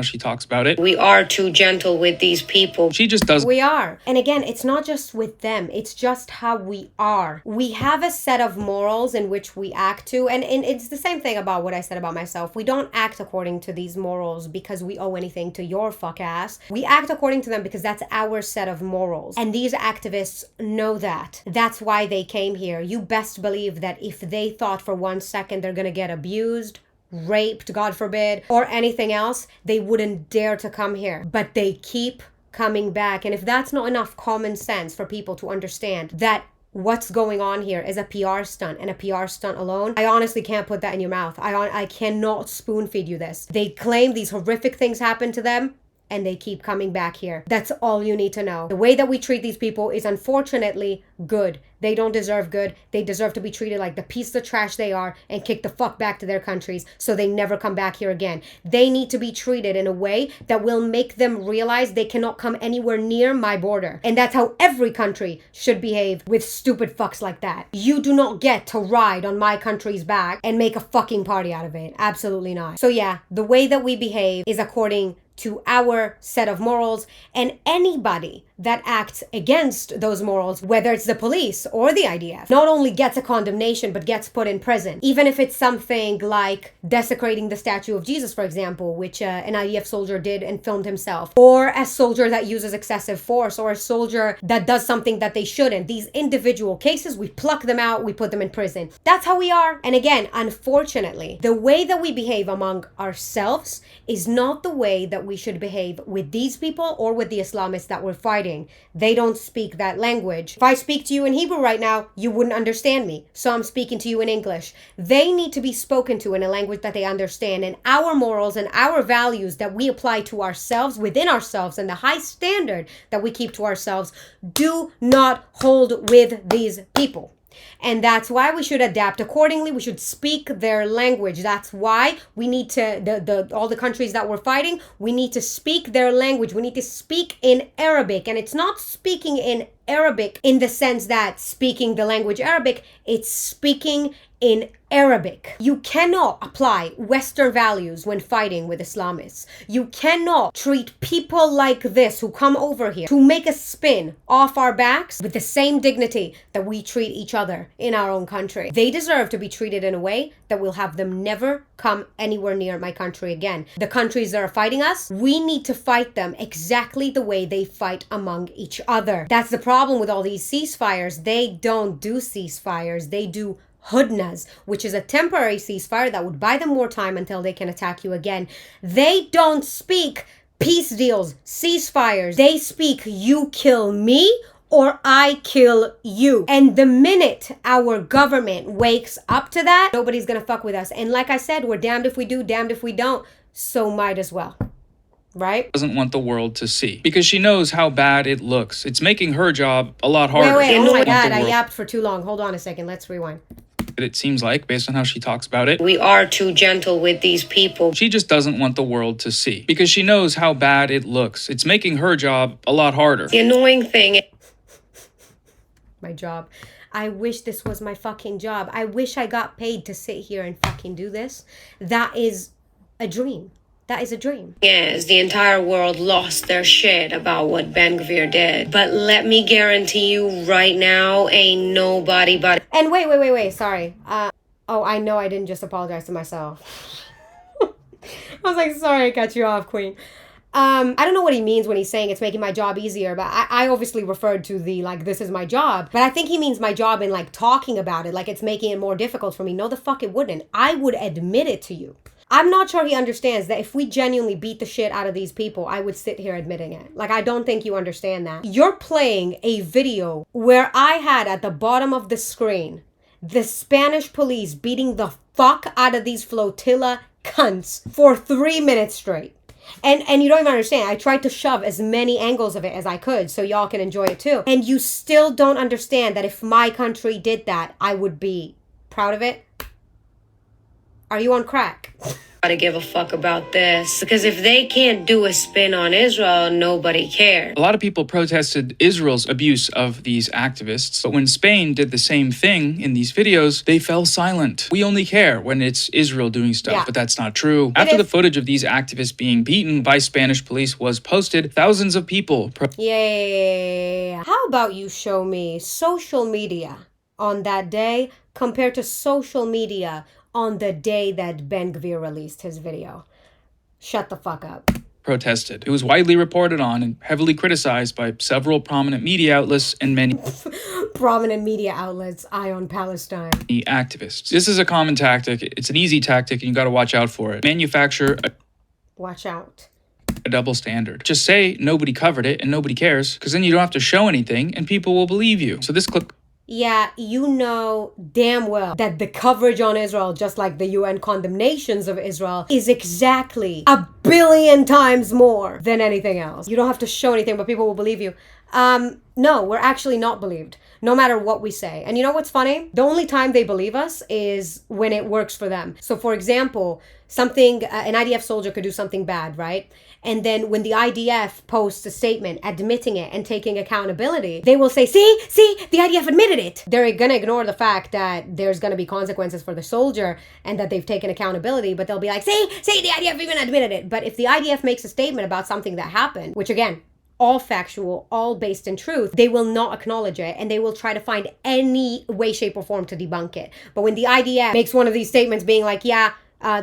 S3: She talks about it.
S8: We are too gentle with these people.
S3: She just does.
S1: We are. And again, it's not just with them. It's just how we are. We have a set of morals in which we act to. And it's the same thing about what I said about myself. We don't act according to these morals because we owe anything to your fuck ass. We act according to them because that's our set of morals. And these activists know that. That's why they came here. You best believe that if they thought for 1 second they're gonna get abused, raped, God forbid, or anything else, they wouldn't dare to come here. But they keep coming back. And if that's not enough common sense for people to understand that what's going on here is a PR stunt and a PR stunt alone, I honestly can't put that in your mouth. I cannot spoon feed you this. They claim these horrific things happen to them, and they keep coming back here. That's all you need to know. The way that we treat these people is unfortunately good. They don't deserve good. They deserve to be treated like the piece of trash they are and kicked the fuck back to their countries so they never come back here again. They need to be treated in a way that will make them realize they cannot come anywhere near my border. And that's how every country should behave with stupid fucks like that. You do not get to ride on my country's back and make a fucking party out of it. Absolutely not. So yeah, the way that we behave is according to our set of morals, and anybody that acts against those morals, whether it's the police or the IDF, not only gets a condemnation but gets put in prison. Even if it's something like desecrating the statue of Jesus, for example, which an IDF soldier did and filmed himself, or a soldier that uses excessive force, or a soldier that does something that they shouldn't. These individual cases, we pluck them out, we put them in prison. That's how we are. And again, unfortunately, the way that we behave among ourselves is not the way that we should behave with these people or with the Islamists that we're fighting. They don't speak that language. If I speak to you in Hebrew right now, you wouldn't understand me. So I'm speaking to you in English. They need to be spoken to in a language that they understand. And our morals and our values that we apply to ourselves, within ourselves, and the high standard that we keep to ourselves do not hold with these people. And that's why we should adapt accordingly. We should speak their language. That's why we need to, all the countries that we're fighting, we need to speak their language. We need to speak in Arabic. And it's not speaking in Arabic in the sense that speaking the language Arabic, it's speaking in Arabic. You cannot apply Western values when fighting with Islamists. You cannot treat people like this who come over here to make a spin off our backs with the same dignity that we treat each other in our own country. They deserve to be treated in a way that will have them never come anywhere near my country again. The countries that are fighting us, we need to fight them exactly the way they fight among each other. That's the problem with all these ceasefires. They don't do ceasefires. They do hudnas, which is a temporary ceasefire that would buy them more time until they can attack you again. They don't speak peace deals, ceasefires. They speak you kill me or I kill you. And the minute our government wakes up to that, nobody's gonna fuck with us. And like I said, we're damned if we do, damned if we don't. So might as well. Right?
S3: Doesn't want the world to see because she knows how bad it looks. It's making her job a lot harder.
S1: Wait, oh my God, I yapped for too long. Hold on a second, let's rewind.
S3: It seems like, based on how she talks about it.
S8: We are too gentle with these people.
S3: She just doesn't want the world to see because she knows how bad it looks. It's making her job a lot harder.
S8: The annoying thing.
S1: My job. I wish this was my fucking job. I wish I got paid to sit here and fucking do this. That is a dream. That is a dream.
S8: Yes, the entire world lost their shit about what Ben Gvir did. But let me guarantee you right now, ain't nobody but...
S1: And wait, sorry. Oh, I know I didn't just apologize to myself. I was like, sorry I cut you off, Queen. I don't know what he means when he's saying it's making my job easier, but I obviously referred to the, like, this is my job. But I think he means my job in, like, talking about it, like it's making it more difficult for me. No, the fuck it wouldn't. I would admit it to you. I'm not sure he understands that if we genuinely beat the shit out of these people, I would sit here admitting it. Like, I don't think you understand that. You're playing a video where I had at the bottom of the screen the Spanish police beating the fuck out of these flotilla cunts for 3 minutes straight. And you don't even understand. I tried to shove as many angles of it as I could so y'all can enjoy it too. And you still don't understand that if my country did that, I would be proud of it. Are you on crack?
S8: To give a fuck about this, because if they can't do a spin on Israel, nobody cares.
S3: A lot of people protested Israel's abuse of these activists, but when Spain did the same thing in these videos, they fell silent. We only care when it's Israel doing stuff, but that's not true. After the footage of these activists being beaten by Spanish police was posted, thousands of people...
S1: Yeah. How about you show me social media on that day compared to social media on the day that Ben Gvir released his video? Shut the fuck up.
S3: Protested. It was widely reported on and heavily criticized by several prominent media outlets and many
S1: prominent media outlets. Eye on Palestine.
S3: Activists. This is a common tactic. It's an easy tactic and you gotta watch out for it. Manufacture
S1: watch out.
S3: A double standard. Just say nobody covered it and nobody cares, because then you don't have to show anything and people will believe you. So this clip...
S1: Yeah, you know damn well that the coverage on Israel, just like the UN condemnations of Israel, is exactly 1 billion times more than anything else. You don't have to show anything, but people will believe you. No, we're actually not believed, no matter what we say. And you know what's funny? The only time they believe us is when it works for them. So for example, something, an IDF soldier could do something bad, right? And then when the IDF posts a statement admitting it and taking accountability, they will say, see, the IDF admitted it. They're gonna ignore the fact that there's gonna be consequences for the soldier and that they've taken accountability, but they'll be like, see, the IDF even admitted it. But if the IDF makes a statement about something that happened, which again, all factual, all based in truth, they will not acknowledge it and they will try to find any way, shape, or form to debunk it. But when the IDF makes one of these statements being like, yeah,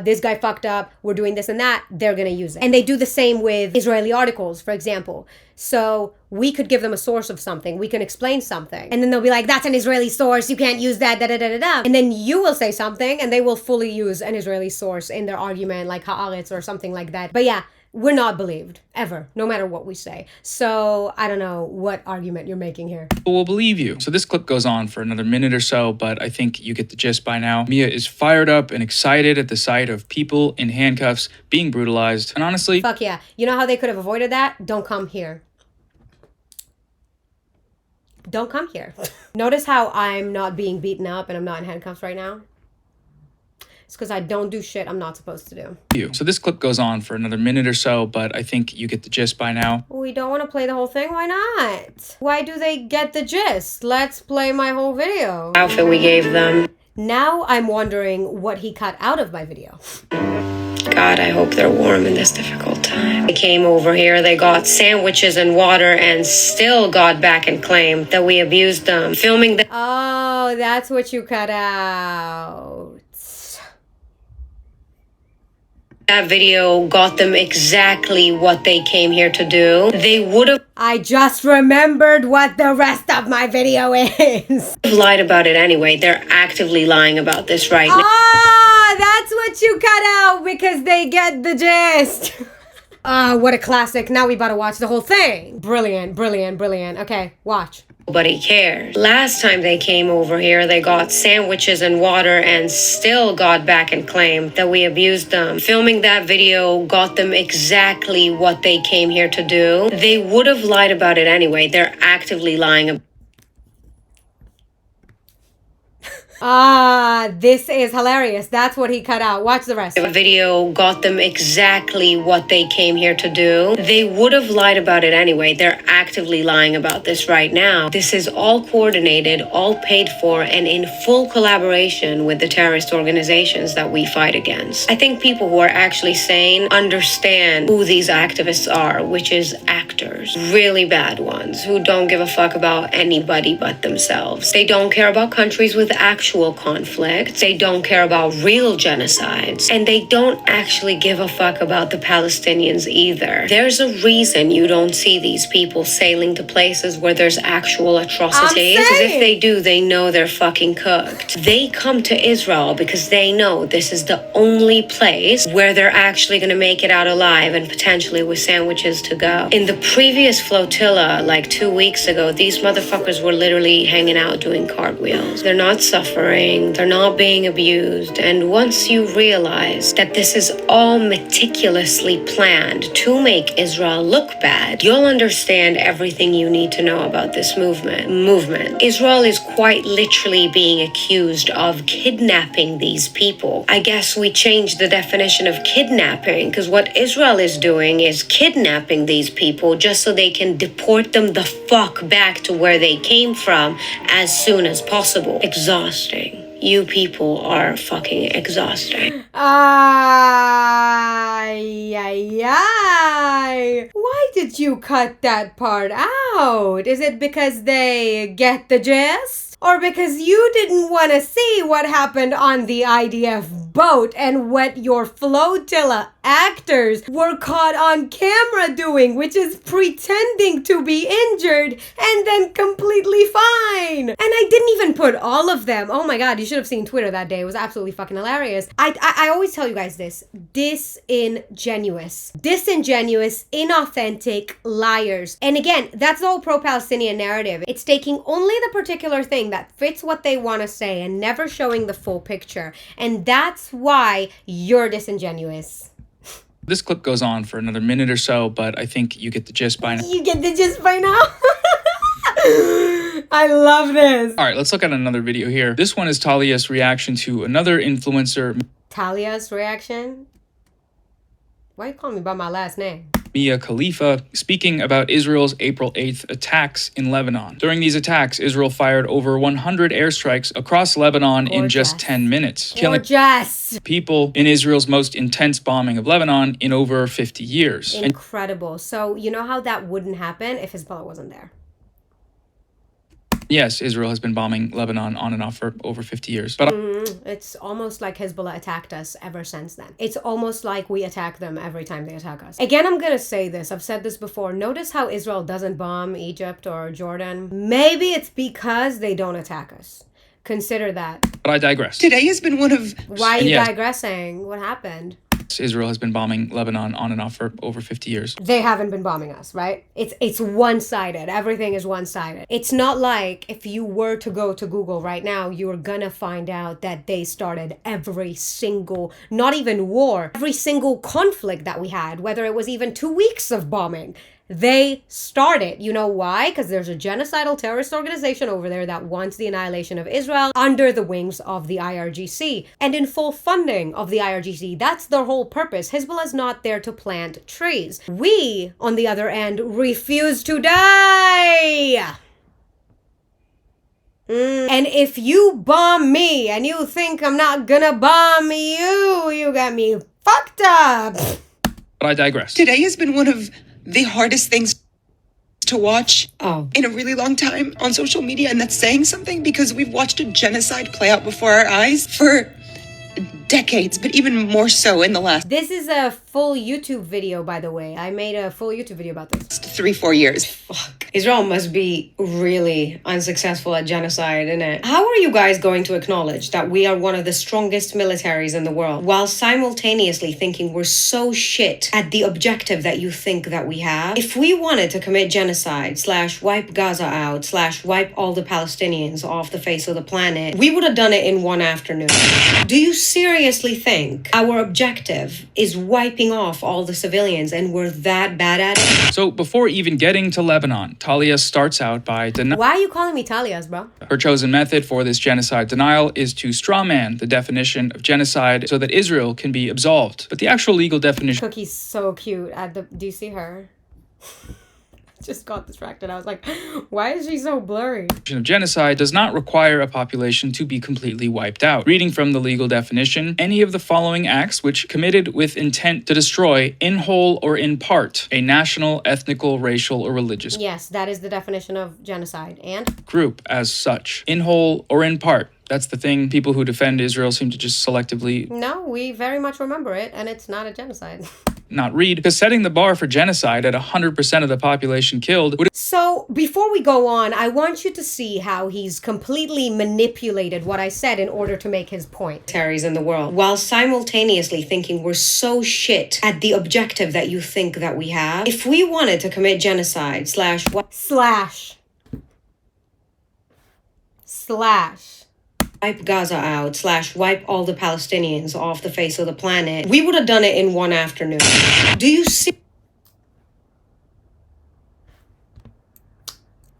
S1: this guy fucked up, we're doing this and that, they're gonna use it. And they do the same with Israeli articles, for example. So we could give them a source of something, we can explain something, and then they'll be like, that's an Israeli source, you can't use that, da-da-da-da-da. And then you will say something and they will fully use an Israeli source in their argument, like Haaretz or something like that. But yeah, we're not believed, ever, no matter what we say. So I don't know what argument you're making here.
S3: People will believe you. So this clip goes on for another minute or so, but I think you get the gist by now. Mia is fired up and excited at the sight of people in handcuffs being brutalized. And honestly...
S1: Fuck yeah. You know how they could have avoided that? Don't come here. Don't come here. Notice how I'm not being beaten up and I'm not in handcuffs right now? It's because I don't do shit I'm not supposed to do.
S3: So this clip goes on for another minute or so, but I think you get the gist by now.
S1: We don't want to play the whole thing? Why not? Why do they get the gist? Let's play my whole video.
S8: Outfit we gave them.
S1: Now I'm wondering what he cut out of my video.
S8: God, I hope they're warm in this difficult time. They came over here, they got sandwiches and water and still got back and claimed that we abused them. Filming the...
S1: Oh, that's what you cut out.
S8: That video got them exactly what they came here to do. They would have...
S1: I just remembered what the rest of my video is.
S8: Lied about it anyway. They're actively lying about this right now.
S1: Ah, that's what you cut out because they get the gist. Ah, what a classic. Now we about to watch the whole thing. Brilliant, brilliant, brilliant. Okay, watch.
S8: Nobody cares. Last time they came over here, they got sandwiches and water and still got back and claimed that we abused them. Filming that video got them exactly what they came here to do. They would have lied about it anyway. They're actively lying about
S1: This is hilarious. That's what he cut out. Watch the rest.
S8: The video got them exactly what they came here to do. They would have lied about it anyway. They're actively lying about this right now. This is all coordinated, all paid for, and in full collaboration with the terrorist organizations that we fight against. I think people who are actually sane understand who these activists are, which is actors. Really bad ones who don't give a fuck about anybody but themselves. They don't care about countries with actual conflicts. They don't care about real genocides. And they don't actually give a fuck about the Palestinians either. There's a reason you don't see these people sailing to places where there's actual atrocities. Because if they do, they know they're fucking cooked. They come to Israel because they know this is the only place where they're actually going to make it out alive and potentially with sandwiches to go. In the previous flotilla, like 2 weeks ago, these motherfuckers were literally hanging out doing cartwheels. They're not suffering. They're not being abused. And once you realize that this is all meticulously planned to make Israel look bad, you'll understand everything you need to know about this movement. Israel is quite literally being accused of kidnapping these people. I guess we changed the definition of kidnapping, because what Israel is doing is kidnapping these people just so they can deport them the fuck back to where they came from as soon as possible. Exhausting. You people are fucking exhausting.
S1: Why did you cut that part out? Is it because they get the gist? Or because you didn't want to see what happened on the IDF boat and what your flotilla actors were caught on camera doing, which is pretending to be injured and then completely fine. And I didn't even put all of them. Oh my god, you should have seen Twitter that day. It was absolutely fucking hilarious. I always tell you guys this. Disingenuous, inauthentic liars. And again, that's the whole pro-Palestinian narrative. It's taking only the particular thing that fits what they want to say and never showing the full picture. And that's why you're disingenuous.
S3: This clip goes on for another minute or so, but I think you get the gist by now.
S1: You get the gist by now? I love this.
S3: All right, let's look at another video here. This one is Talia's reaction to another influencer.
S1: Talia's reaction? Why you calling me by my last name?
S3: Mia Khalifa, speaking about Israel's April 8th attacks in Lebanon. During these attacks, Israel fired over 100 airstrikes across Lebanon in just 10 minutes, killing people in Israel's most intense bombing of Lebanon in over 50 years.
S1: Incredible. So you know how that wouldn't happen if Hezbollah wasn't there?
S3: Yes, Israel has been bombing Lebanon on and off for over 50 years. But
S1: it's almost like Hezbollah attacked us ever since then. It's almost like we attack them every time they attack us. Again, I'm gonna say this. I've said this before. Notice how Israel doesn't bomb Egypt or Jordan. Maybe it's because they don't attack us. Consider that.
S3: But I digress.
S2: Today has been one of...
S1: Why are you digressing? What happened?
S3: Israel has been bombing Lebanon on and off for over 50 years.
S1: They haven't been bombing us, right? It's one-sided. Everything is one-sided. It's not like if you were to go to Google right now, you're gonna find out that they started every single, not even war, every single conflict that we had, whether it was even 2 weeks of bombing. They started. You know why? Because there's a genocidal terrorist organization over there that wants the annihilation of Israel under the wings of the IRGC and in full funding of the IRGC. That's their whole purpose. Hezbollah's not there to plant trees. We, on the other end, refuse to die. And if you bomb me and you think I'm not gonna bomb you, you got me fucked up.
S3: But I digress.
S2: Today has been one of the hardest things to watch in a really long time on social media, and that's saying something because we've watched a genocide play out before our eyes for decades, but even more so in the last
S1: This is a full YouTube video, by the way. I made a full YouTube video about this.
S2: 3-4 years.
S1: Fuck. Israel must be really unsuccessful at genocide, innit? How are you guys going to acknowledge that we are one of the strongest militaries in the world while simultaneously thinking we're so shit at the objective that you think that we have? If we wanted to commit genocide / wipe Gaza out / wipe all the Palestinians off the face of the planet, we would have done it in one afternoon. Do you seriously think our objective is wiping off all the civilians and we're that bad at it?
S3: So before even getting to Lebanon, Talia starts out by denying.
S1: Why are you calling me Talias, bro?
S3: Her chosen method for this genocide denial is to strawman the definition of genocide so that Israel can be absolved. But the actual legal definition
S1: Cookie's so cute at the... Do you see her? Just got distracted. I was like, why is she so blurry?
S3: of genocide does not require a population to be completely wiped out. Reading from the legal definition, any of the following acts which committed with intent to destroy, in whole or in part, a national, ethnical, racial, or religious
S1: Yes, that is the definition of genocide. And?
S3: group as such, in whole or in part. That's the thing people who defend Israel seem to just selectively
S1: No, we very much remember it, and it's not a genocide.
S3: not read, because setting the bar for genocide at 100% of the population killed would...
S1: So, before we go on, I want you to see how he's completely manipulated what I said in order to make his point. Terrorists in the world, while simultaneously thinking we're so shit at the objective that you think that we have. If we wanted to commit genocide wipe Gaza out / wipe all the Palestinians off the face of the planet, we would have done it in one afternoon. Do you see?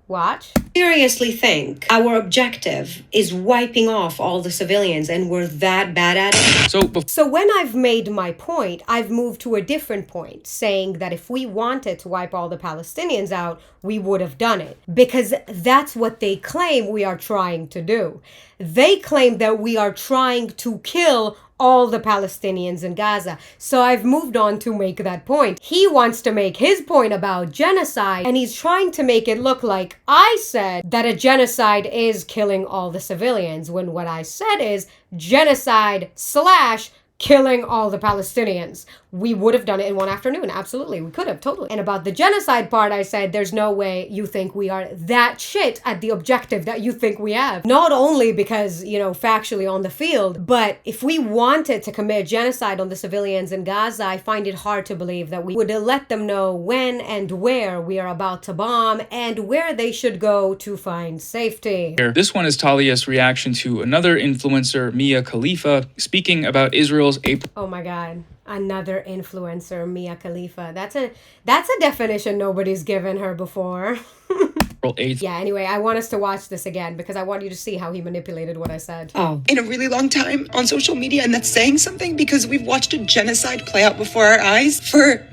S1: Watch. Seriously think our objective is wiping off all the civilians and we're that bad at it? So when I've made my point, I've moved to a different point, saying that if we wanted to wipe all the Palestinians out, we would have done it. Because that's what they claim we are trying to do. They claim that we are trying to kill all the Palestinians in Gaza. So I've moved on to make that point. He wants to make his point about genocide, and he's trying to make it look like I said that a genocide is killing all the civilians, when what I said is genocide / killing all the Palestinians. We would have done it in one afternoon. Absolutely. We could have. Totally. And about the genocide part, I said, there's no way you think we are that shit at the objective that you think we have. Not only because, factually on the field, but if we wanted to commit genocide on the civilians in Gaza, I find it hard to believe that we would let them know when and where we are about to bomb and where they should go to find safety.
S3: This one is Talia's reaction to another influencer, Mia Khalifa, speaking about Israel's April.
S1: Oh my God. Another influencer, Mia Khalifa. That's a definition nobody's given her before.
S3: April 8th.
S1: Yeah, anyway, I want us to watch this again because I want you to see how he manipulated what I said.
S2: In a really long time on social media, and that's saying something because we've watched a genocide play out before our eyes for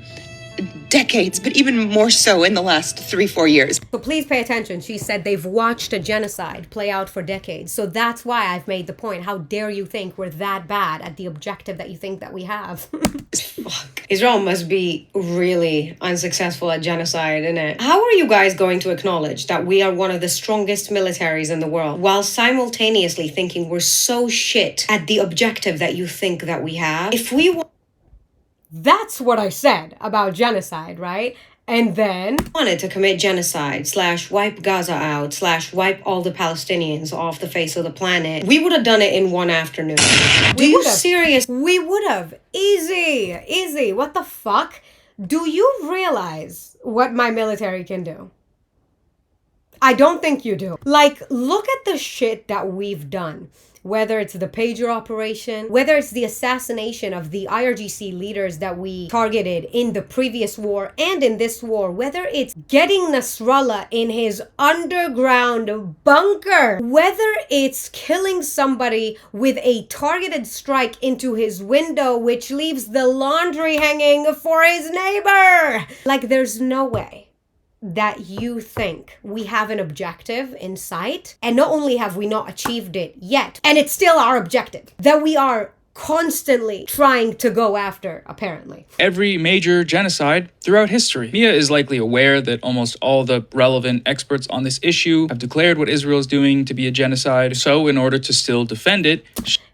S2: decades, but even more so in the last 3-4 years.
S1: So please pay attention. She said they've watched a genocide play out for decades. So that's why I've made the point. How dare you think we're that bad at the objective that you think that we have? Fuck. Israel must be really unsuccessful at genocide, innit? How are you guys going to acknowledge that we are one of the strongest militaries in the world while simultaneously thinking we're so shit at the objective that you think that we have? If we That's what I said about genocide, right? And then wanted to commit genocide / wipe Gaza out / wipe all the Palestinians off the face of the planet, we would have done it in one afternoon. We would have. Easy. What the fuck? Do you realize what my military can do? I don't think you do. Like, look at the shit that we've done. Whether it's the pager operation, whether it's the assassination of the IRGC leaders that we targeted in the previous war and in this war, whether it's getting Nasrallah in his underground bunker, whether it's killing somebody with a targeted strike into his window, which leaves the laundry hanging for his neighbor. Like, there's no way that you think we have an objective in sight, and not only have we not achieved it yet, and it's still our objective that we are constantly trying to go after, apparently.
S3: Every major genocide throughout history. Mia is likely aware that almost all the relevant experts on this issue have declared what Israel is doing to be a genocide, so in order to still defend it...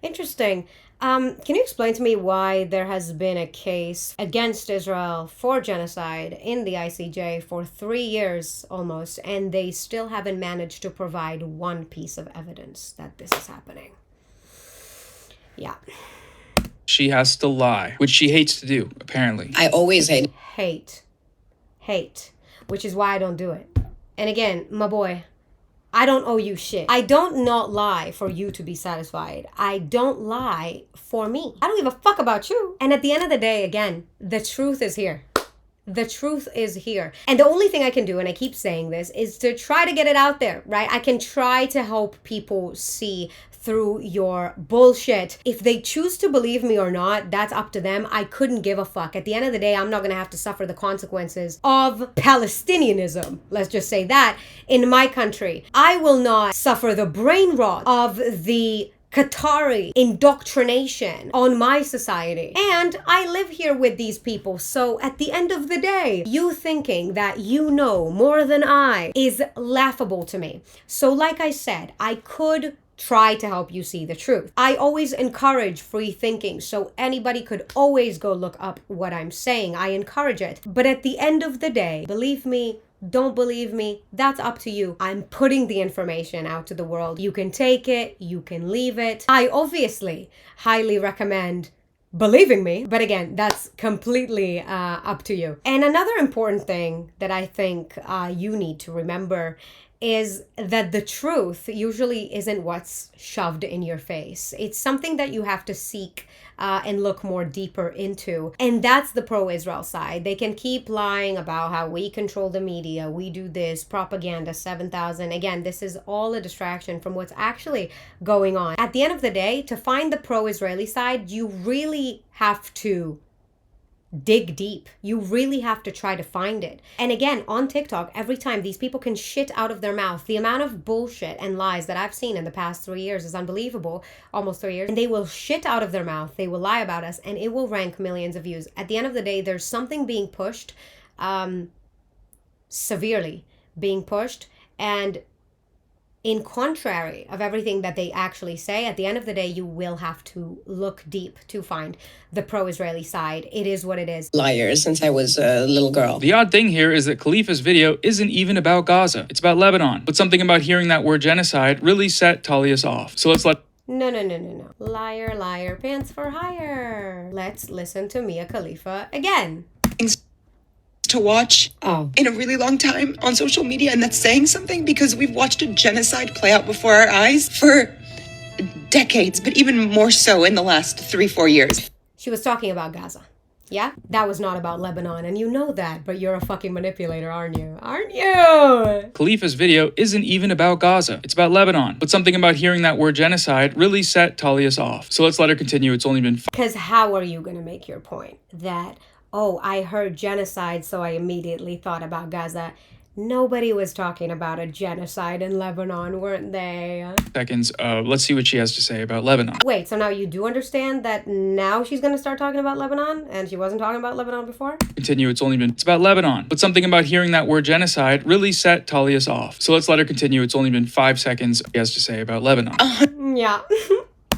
S1: Interesting. Can you explain to me why there has been a case against Israel for genocide in the ICJ for 3 years almost, and they still haven't managed to provide one piece of evidence that this is happening? Yeah.
S3: She has to lie, which she hates to do, apparently.
S7: I always hate.
S1: Hate. Which is why I don't do it. And again, my boy, I don't owe you shit. I don't not lie for you to be satisfied. I don't lie for me. I don't give a fuck about you. And at the end of the day, again, the truth is here. The truth is here. And the only thing I can do, and I keep saying this, is to try to get it out there, right? I can try to help people see through your bullshit. If they choose to believe me or not, that's up to them. I couldn't give a fuck. At the end of the day, I'm not gonna have to suffer the consequences of Palestinianism, let's just say that, in my country. I will not suffer the brain rot of the Qatari indoctrination on my society. And I live here with these people, so at the end of the day, you thinking that you know more than I is laughable to me. So like I said, I could try to help you see the truth. I always encourage free thinking, so anybody could always go look up what I'm saying. I encourage it. But at the end of the day, believe me, don't believe me, that's up to you. I'm putting the information out to the world. You can take it, you can leave it. I obviously highly recommend believing me, but again, that's completely up to you. And another important thing that I think you need to remember is that the truth usually isn't what's shoved in your face. It's something that you have to seek and look more deeper into. And that's the pro-Israel side. They can keep lying about how we control the media, we do this, propaganda, 7,000. Again, this is all a distraction from what's actually going on. At the end of the day, to find the pro-Israeli side, you really have to dig deep. You really have to try to find it. And again, on TikTok, every time these people can shit out of their mouth, the amount of bullshit and lies that I've seen in the past 3 years is unbelievable. Almost 3 years. And they will shit out of their mouth. They will lie about us and it will rank millions of views. At the end of the day, there's something being pushed, severely being pushed, and in contrary of everything that they actually say, at the end of the day, you will have to look deep to find the pro-Israeli side. It is what it is.
S7: Liars since I was a little girl.
S3: The odd thing here is that Khalifa's video isn't even about Gaza. It's about Lebanon. But something about hearing that word genocide really set Talias off. So let's let...
S1: No. Liar, liar, pants for hire. Let's listen to Mia Khalifa again.
S2: To watch in a really long time on social media, and that's saying something because we've watched a genocide play out before our eyes for decades, but even more so in the last 3-4 years.
S1: She was talking about Gaza. Yeah? That was not about Lebanon, and you know that, but you're a fucking manipulator, aren't you? Aren't you?
S3: Khalifa's video isn't even about Gaza. It's about Lebanon. But something about hearing that word genocide really set Talias off. So let's let her continue. It's only been...
S1: Because how are you going to make your point that, oh, I heard genocide, so I immediately thought about Gaza? Nobody was talking about a genocide in Lebanon, weren't they?
S3: Seconds. Let's see what she has to say about Lebanon.
S1: Wait, so now you do understand that now she's going to start talking about Lebanon, and she wasn't talking about Lebanon before?
S3: Continue. It's only been... It's about Lebanon. But something about hearing that word genocide really set Talias off. So let's let her continue. It's only been 5 seconds. She has to say about Lebanon.
S1: Yeah.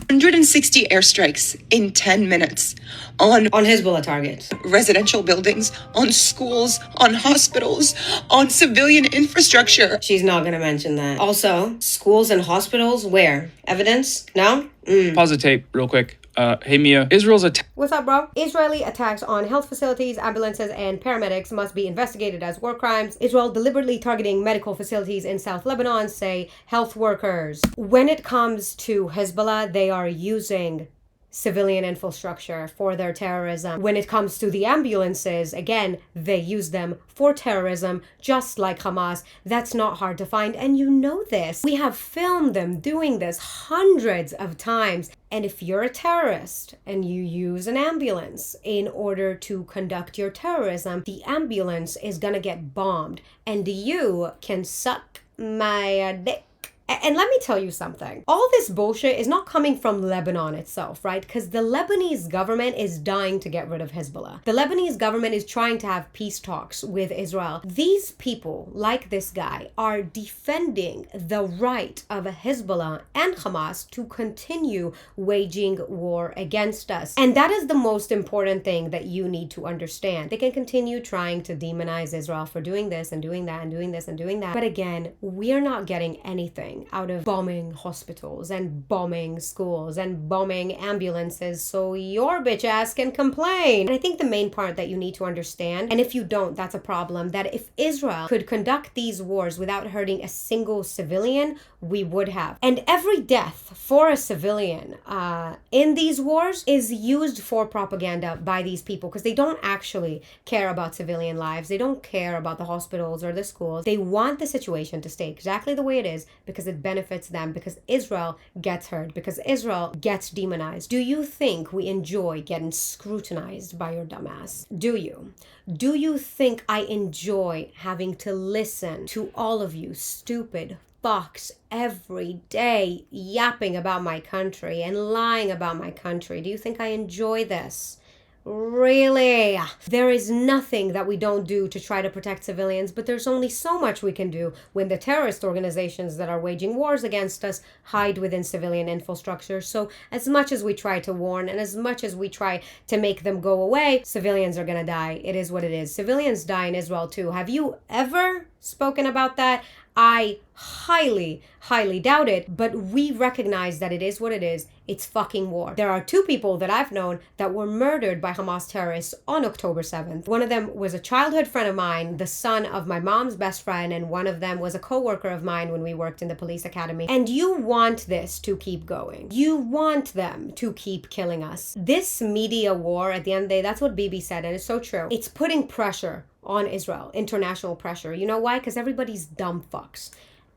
S2: 160 airstrikes in 10 minutes on
S7: Hezbollah targets,
S2: residential buildings, on schools, on hospitals, on civilian infrastructure.
S7: She's not going to mention that. Also, schools and hospitals, where? Evidence? No?
S3: Pause the tape real quick. Hey Mia, Israel's attack.
S1: What's up, bro? Israeli attacks on health facilities, ambulances, and paramedics must be investigated as war crimes. Israel deliberately targeting medical facilities in South Lebanon, say health workers. When it comes to Hezbollah, they are using civilian infrastructure for their terrorism. When it comes to the ambulances, again, they use them for terrorism, just like Hamas. That's not hard to find, and you know this. We have filmed them doing this hundreds of times. And if you're a terrorist and you use an ambulance in order to conduct your terrorism, the ambulance is gonna get bombed, and you can suck my dick And let me tell you something. All this bullshit is not coming from Lebanon itself, right? Because the Lebanese government is dying to get rid of Hezbollah. The Lebanese government is trying to have peace talks with Israel. These people, like this guy, are defending the right of Hezbollah and Hamas to continue waging war against us. And that is the most important thing that you need to understand. They can continue trying to demonize Israel for doing this and doing that and doing this and doing that. But again, we're not getting anything out of bombing hospitals and bombing schools and bombing ambulances, so your bitch ass can complain. And I think the main part that you need to understand, and if you don't, that's a problem, that if Israel could conduct these wars without hurting a single civilian, we would have. And every death for a civilian in these wars is used for propaganda by these people, because they don't actually care about civilian lives. They don't care about the hospitals or the schools. They want the situation to stay exactly the way it is because it benefits them, because Israel gets hurt, because Israel gets demonized. Do you think we enjoy getting scrutinized by your dumbass? Do you? Do you think I enjoy having to listen to all of you stupid fucks every day yapping about my country and lying about my country? Do you think I enjoy this? Really? There is nothing that we don't do to try to protect civilians, but there's only so much we can do when the terrorist organizations that are waging wars against us hide within civilian infrastructure. So as much as we try to warn and as much as we try to make them go away, civilians are gonna die. It is what it is. Civilians die in Israel too. Have you ever spoken about that? I highly doubt it, but we recognize that it is what it is. It's fucking war. There are two people that I've known that were murdered by Hamas terrorists on October 7th. One of them was a childhood friend of mine, the son of my mom's best friend, and one of them was a co-worker of mine when we worked in the police academy. And you want this to keep going. You want them to keep killing us. This media war, at the end of the day, that's what Bibi said, and it's so true. It's putting pressure on Israel, international pressure. You know why? Because everybody's dumb fucks.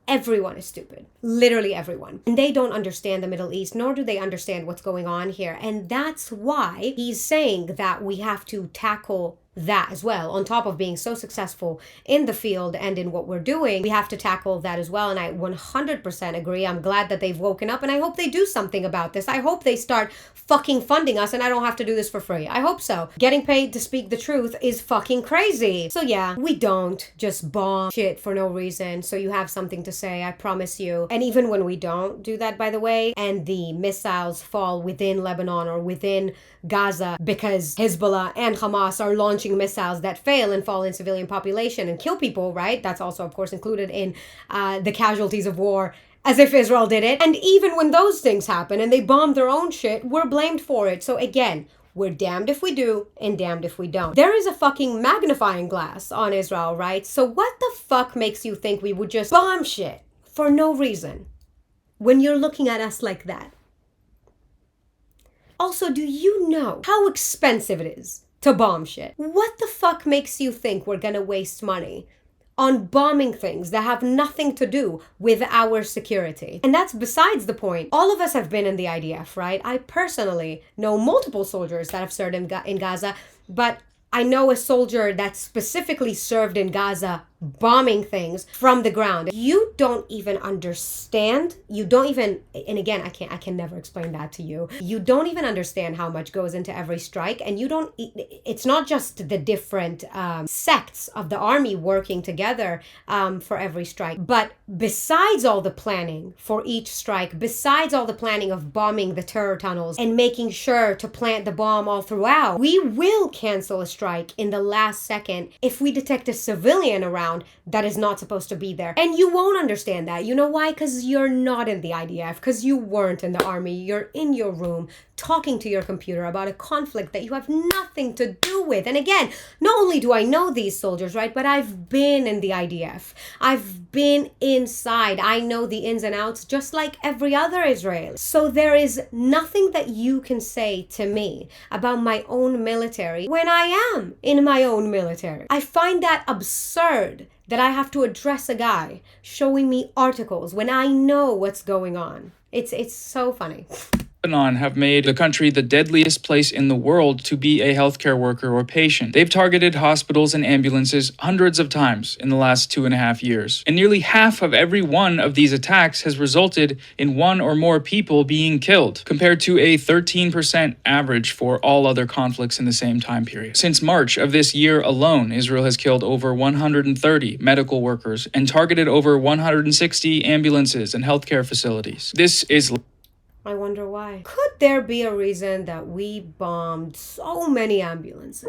S1: Everyone is stupid. Literally everyone. And they don't understand the Middle East, nor do they understand what's going on here. And that's why he's saying that we have to tackle that as well. On top of being so successful in the field and in what we're doing, we have to tackle that as well. And I 100% agree. I'm glad that they've woken up, and I hope they do something about this. I hope they start fucking funding us and I don't have to do this for free. I hope so. Getting paid to speak the truth is fucking crazy. So yeah, we don't just bomb shit for no reason. So you have something to say, I promise you. And even when we don't do that, by the way, and the missiles fall within Lebanon or within Gaza because Hezbollah and Hamas are launching missiles that fail and fall in civilian population and kill people, right? That's also, of course, included in the casualties of war, as if Israel did it. And even when those things happen and they bomb their own shit, we're blamed for it. So again, we're damned if we do and damned if we don't. There is a fucking magnifying glass on Israel, right? So what the fuck makes you think we would just bomb shit for no reason when you're looking at us like that? Also, do you know how expensive it is to bomb shit? What the fuck makes you think we're gonna waste money on bombing things that have nothing to do with our security? And that's besides the point. All of us have been in the IDF, right? I personally know multiple soldiers that have served in Gaza, but I know a soldier that specifically served in Gaza bombing things from the ground. You don't even understand. You don't even, and again, I can never explain that to you. You don't even understand how much goes into every strike. And you don't, it's not just the different sects of the army working together for every strike. But besides all the planning for each strike, besides all the planning of bombing the terror tunnels and making sure to plant the bomb all throughout, we will cancel a strike in the last second if we detect a civilian around that is not supposed to be there. And you won't understand that. You know why? Because you're not in the IDF, because you weren't in the army. You're in your room talking to your computer about a conflict that you have nothing to do with. And again, not only do I know these soldiers, right, but I've been in the IDF. I've been inside. I know the ins and outs just like every other Israeli. So there is nothing that you can say to me about my own military when I am in my own military. I find that absurd that I have to address a guy showing me articles when I know what's going on. It's so funny.
S3: Lebanon have made the country the deadliest place in the world to be a healthcare worker or patient. They've targeted hospitals and ambulances hundreds of times in the last 2.5 years. And nearly half of every one of these attacks has resulted in one or more people being killed, compared to a 13% average for all other conflicts in the same time period. Since March of this year alone, Israel has killed over 130 medical workers and targeted over 160 ambulances and healthcare facilities. This is...
S1: I wonder why. Could there be a reason that we bombed so many ambulances?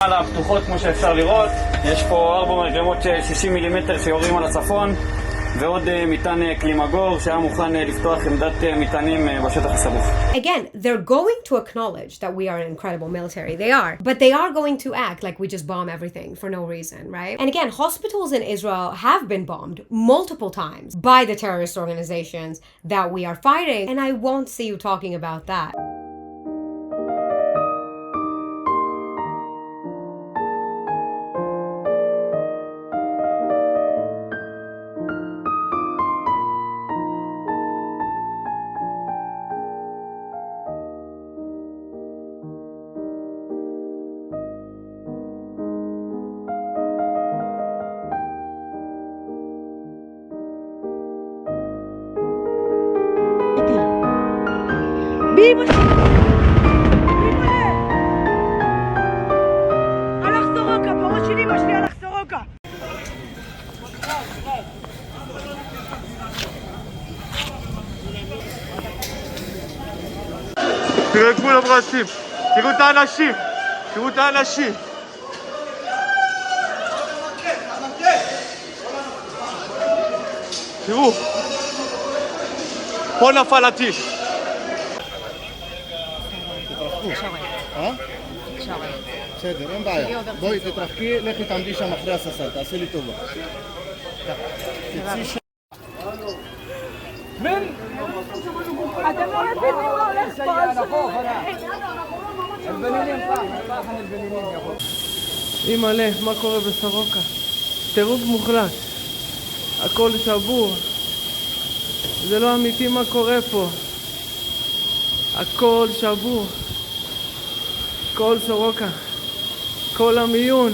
S5: על הפתוחות כמו שאפשר לראות, יש פה 4 מרגמות 60 מילימטר שיורים על הצפון ועוד מטען קלימגור שהיה מוכן לפתוח עמדת מטענים בשטח הסמוך.
S1: Again, they're going to acknowledge that we are an incredible military. They are. But they are going to act like we just bomb everything for no reason, right? And again, hospitals in Israel have been bombed multiple times by the terrorist organizations that we are fighting, and I won't see you talking about that.
S6: Viva! הלך סורוקה, בראש שלי אמא שלי הלך סורוקה.
S4: תראו את גבול הברסים, תראו את האנשים, תראו את האנשים. תראו, פה נפל הטיל.
S17: בסדר, אין בעיה. בואי תתרחקי, לכי תעמדי שם אחרי הססל, תעשי לי טובה. תצאי שם.
S6: אתם לא מבינים מה הולך
S9: אימא'לה, מה קורה בסורוקה? טירוף מוחלט. הכל שבור. זה לא אמיתי מה קורה פה. הכל שבור. כל סורוקה. כל המיון.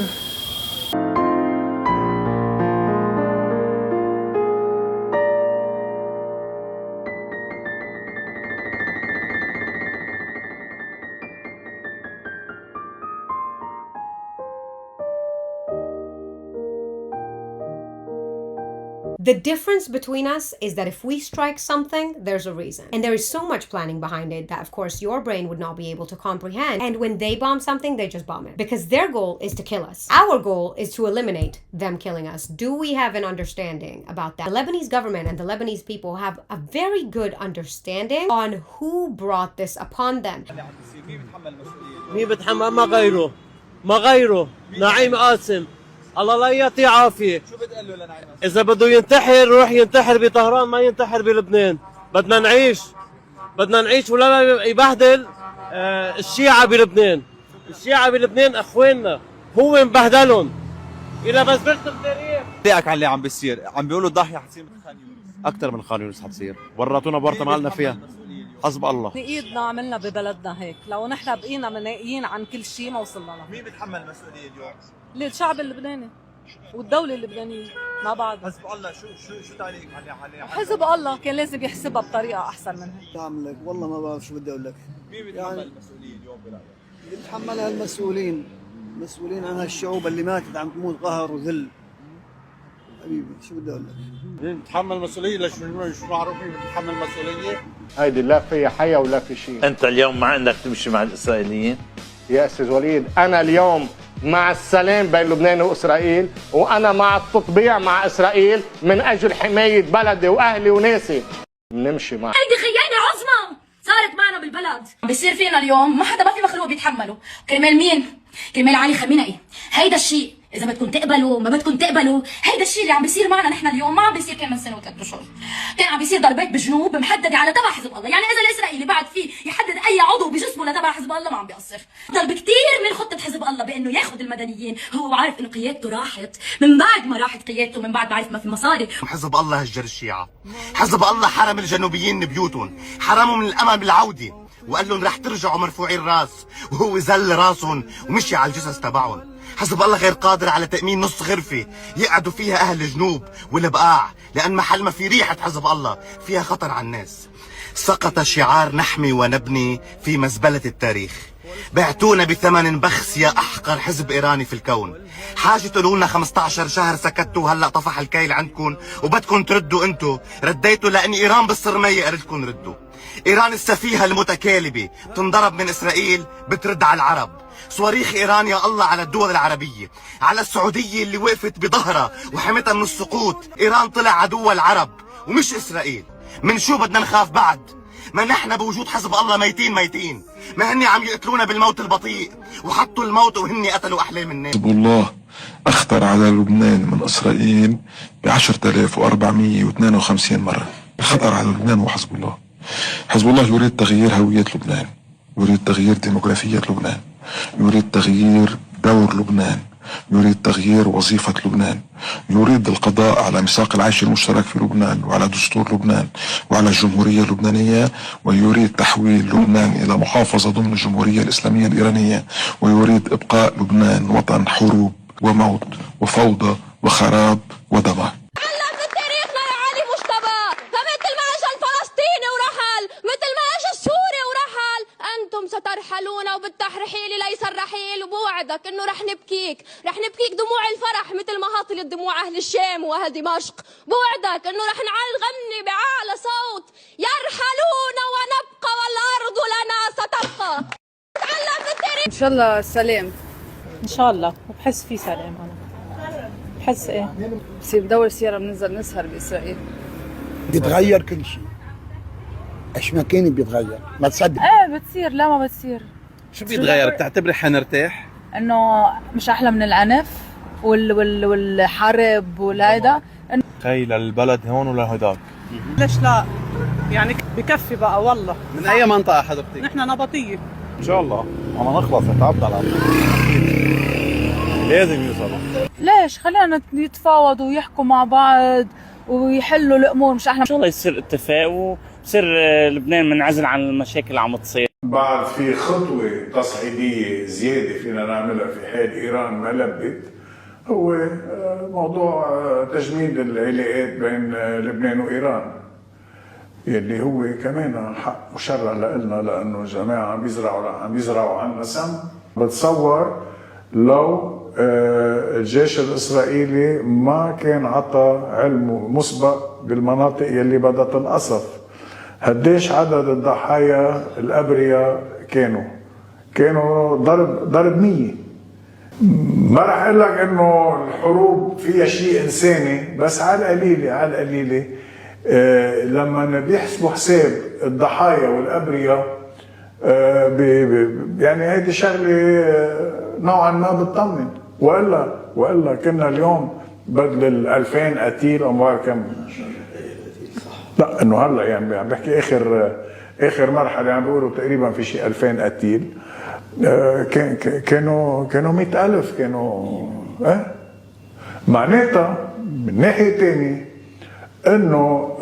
S1: The difference between us is that if we strike something, there's a reason. And there is so much planning behind it that, of course, your brain would not be able to comprehend. And when they bomb something, they just bomb it. Because their goal is to kill us. Our goal is to eliminate them killing us. Do we have an understanding about that? The Lebanese government and the Lebanese people have a very good understanding on who brought this upon them.
S9: مين بتحمل؟ ما غيره نعيم قاسم. الله لا يعطيه عافية.
S4: شو بتقول له لنعيم؟
S9: إذا بده ينتحر يروح ينتحر بطهران، ما ينتحر بلبنان. بدنا نعيش ولا يبهدل الشيعة بلبنان. الشيعة بلبنان أخواننا، هو مبهدلهم. إلى مزبلة التاريخ.
S4: رأيك على اللي عم بيصير؟ عم بيقولوا الضاحية حتصير مثل خان يونس. أكثر من خان يونس حتصير. ورطونا بورطة ما لنا فيها. حسب الله.
S13: ايدنا عملنا ببلدنا هيك، لو نحن بقينا مناقيين عن كل شيء ما وصلنا له.
S4: مين بيتحمل المسؤولية اليوم؟
S13: الشعب اللبناني والدولة اللبنانية مع بعض.
S4: حسب الله. شو تعليقك عليه؟
S13: حزب الله كان لازم يحسبها بطريقة أحسن من هيك.
S9: تعملك والله ما بعرف شو بدي أقول لك.
S4: مين بيتحمل المسؤولية اليوم برأيك؟
S9: بيتحملها المسؤولين عن هالشعوب اللي ماتت عم تموت قهر وذل. حبيبي شو بدي أقول لك؟
S17: مين بتحمل المسؤولية؟ ليش مش معروف مين بتحمل المسؤولية؟
S23: هيدي لا في حياة ولا في شيء.
S24: أنت اليوم مع إنك تمشي مع الإسرائيليين؟
S23: يا أستاذ وليد، أنا اليوم مع السلام بين لبنان وإسرائيل، وأنا مع التطبيع مع إسرائيل من أجل حماية بلدي وأهلي وناسي. بنمشي مع
S25: هيدي خيانة عظمى صارت معنا بالبلد. عم بيصير فينا اليوم، ما في مخلوق بيتحمله. كرمال مين؟ كرمال علي خامنئي. هيدا الشيء إذا بدكم تقبلوا ما بدكم تقبلوا، هيدا الشيء اللي عم بيصير معنا نحن اليوم ما عم بيصير كان من سنة وثلاث أشهر. كان عم بيصير ضربات بجنوب محددة على تبع حزب الله، يعني إذا الإسرائيلي بعد فيه يحدد أي عضو بجسمه لتبع حزب الله ما عم بيقصر. ضل بكتير من خطة حزب الله بإنه ياخذ المدنيين، هو عارف إنه قيادته راحت، من بعد ما راحت قيادته من بعد ما عرف ما في مصاري.
S10: حزب الله هجر الشيعة، حزب الله حرم الجنوبيين من بيوتهم، حرمهم من الأمل بالعودة، وقال لهم رح ترجعوا مرفوعي الراس، وهو زل راسهم ومشي على الجثث تبعهم. حزب الله غير قادر على تأمين نص غرفة يقعدوا فيها أهل الجنوب والبقاع، لأن محل ما في ريحة حزب الله فيها خطر على الناس. سقط شعار نحمي ونبني في مزبلة التاريخ. بعتونا بثمن بخس يا أحقر حزب إيراني في الكون. حاجة تقولوا لنا 15 شهر سكتوا هلا طفح الكيل عندكم وبدكم تردوا انتو. رديتوا لأن إيران بالصرمية قالت لكم ردوا. إيران السفيهة المتكالبة بتنضرب من إسرائيل بترد على العرب. صواريخ إيران يا الله على الدول العربية، على السعودية اللي وقفت بظهرها وحمتها من السقوط. إيران طلع عدو العرب ومش إسرائيل. من شو بدنا نخاف بعد؟ ما نحن بوجود حزب الله ميتين، ما هني عم يقتلونا بالموت البطيء وحطوا الموت وهني قتلوا أحلام الناس.
S26: حزب الله أخطر على لبنان من إسرائيل ب10,452 مرة. الخطر على لبنان هو حزب الله. حزب الله يريد تغيير هوية لبنان، يريد تغيير ديموغرافية لبنان، يريد تغيير دور لبنان، يريد تغيير وظيفة لبنان، يريد القضاء على ميثاق العيش المشترك في لبنان وعلى دستور لبنان وعلى الجمهورية اللبنانية، ويريد تحويل لبنان إلى محافظة ضمن الجمهورية الإسلامية الإيرانية، ويريد إبقاء لبنان وطن حروب وموت وفوضى وخراب ودمار.
S27: سترحلون وبالترحيل ليس الرحيل، وبوعدك انه رح نبكيك دموع الفرح مثل ما هاطل الدموع اهل الشام واهل دمشق. بوعدك انه رح نغني باعلى صوت يرحلون ونبقى والارض لنا ستبقى. تعلم التاريخ.
S13: ان شاء الله سلام، ان شاء الله، وبحس في سلام. انا بحس ايه بصير بدور سيارة بننزل نسهر باسرائيل.
S28: بيتغير كل شيء، ايش ما كان بيتغير، ما تصدق.
S13: ايه بتصير، لا ما بتصير.
S4: شو بيتغير؟ بتعتبري حنرتاح؟
S13: انه مش احلى من العنف والحرب والهيدا.
S4: خي للبلد هون ولا هداك؟
S13: ليش لا؟ يعني بكفي بقى والله.
S17: من اي منطقه حضرتك؟
S13: نحن نبطيه.
S17: ان شاء الله اما نخلص تعبنا على لازم يوصلوا.
S13: ليش خلينا يتفاوضوا ويحكوا مع بعض ويحلوا الامور، مش احنا
S5: ان شاء الله يصير اتفاق ويصير لبنان منعزل عن المشاكل اللي عم تصير.
S11: بعد في خطوة تصعيدية زيادة فينا نعملها في حال إيران ما لبت، هو موضوع تجميد العلاقات بين لبنان وإيران، يلي هو كمان حق وشرع لنا، لأنه الجماعة عم بيزرعوا عنا سم. بتصور لو الجيش الإسرائيلي ما كان عطى علم مسبق بالمناطق يلي بدها تنقصف، قديش عدد الضحايا الأبرياء كانوا ضرب 100. ما رح اقول لك انه الحروب فيها شيء انساني، بس على القليله لما بيحسبوا حساب الضحايا والابرياء يعني هيدي شغله نوعا ما بتطمن. والا كنا اليوم بدل 2000 قتيل او ما بعرف كم. لا انه هلا يعني عم بحكي اخر مرحله عم بيقولوا تقريبا في شيء 2000 قتيل. كانوا 100,000 كانوا معناتها من ناحيه ثانيه انه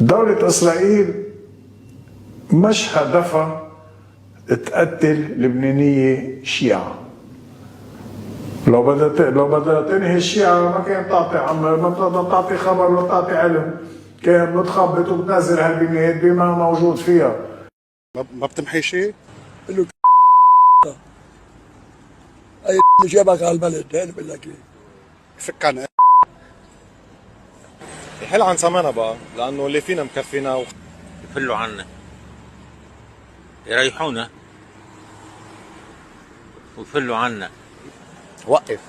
S11: دولة اسرائيل مش هدفها تقتل لبنانية شيعة. لو بدها تنهي الشيعة ما كانت تعطي خبر ولا تعطي علم، كانت بتخبط وبتنزل هالبنيات بما موجود فيها.
S28: ما بتمحي شيء؟ قل له اي جابك على البلد، هين بقول لك ايه؟ فك عن
S12: يحل عن سمانا بقى، لانه اللي فينا مكفينا
S14: يفلوا عنا، يريحونا ويفلوا عنا.
S12: وقف،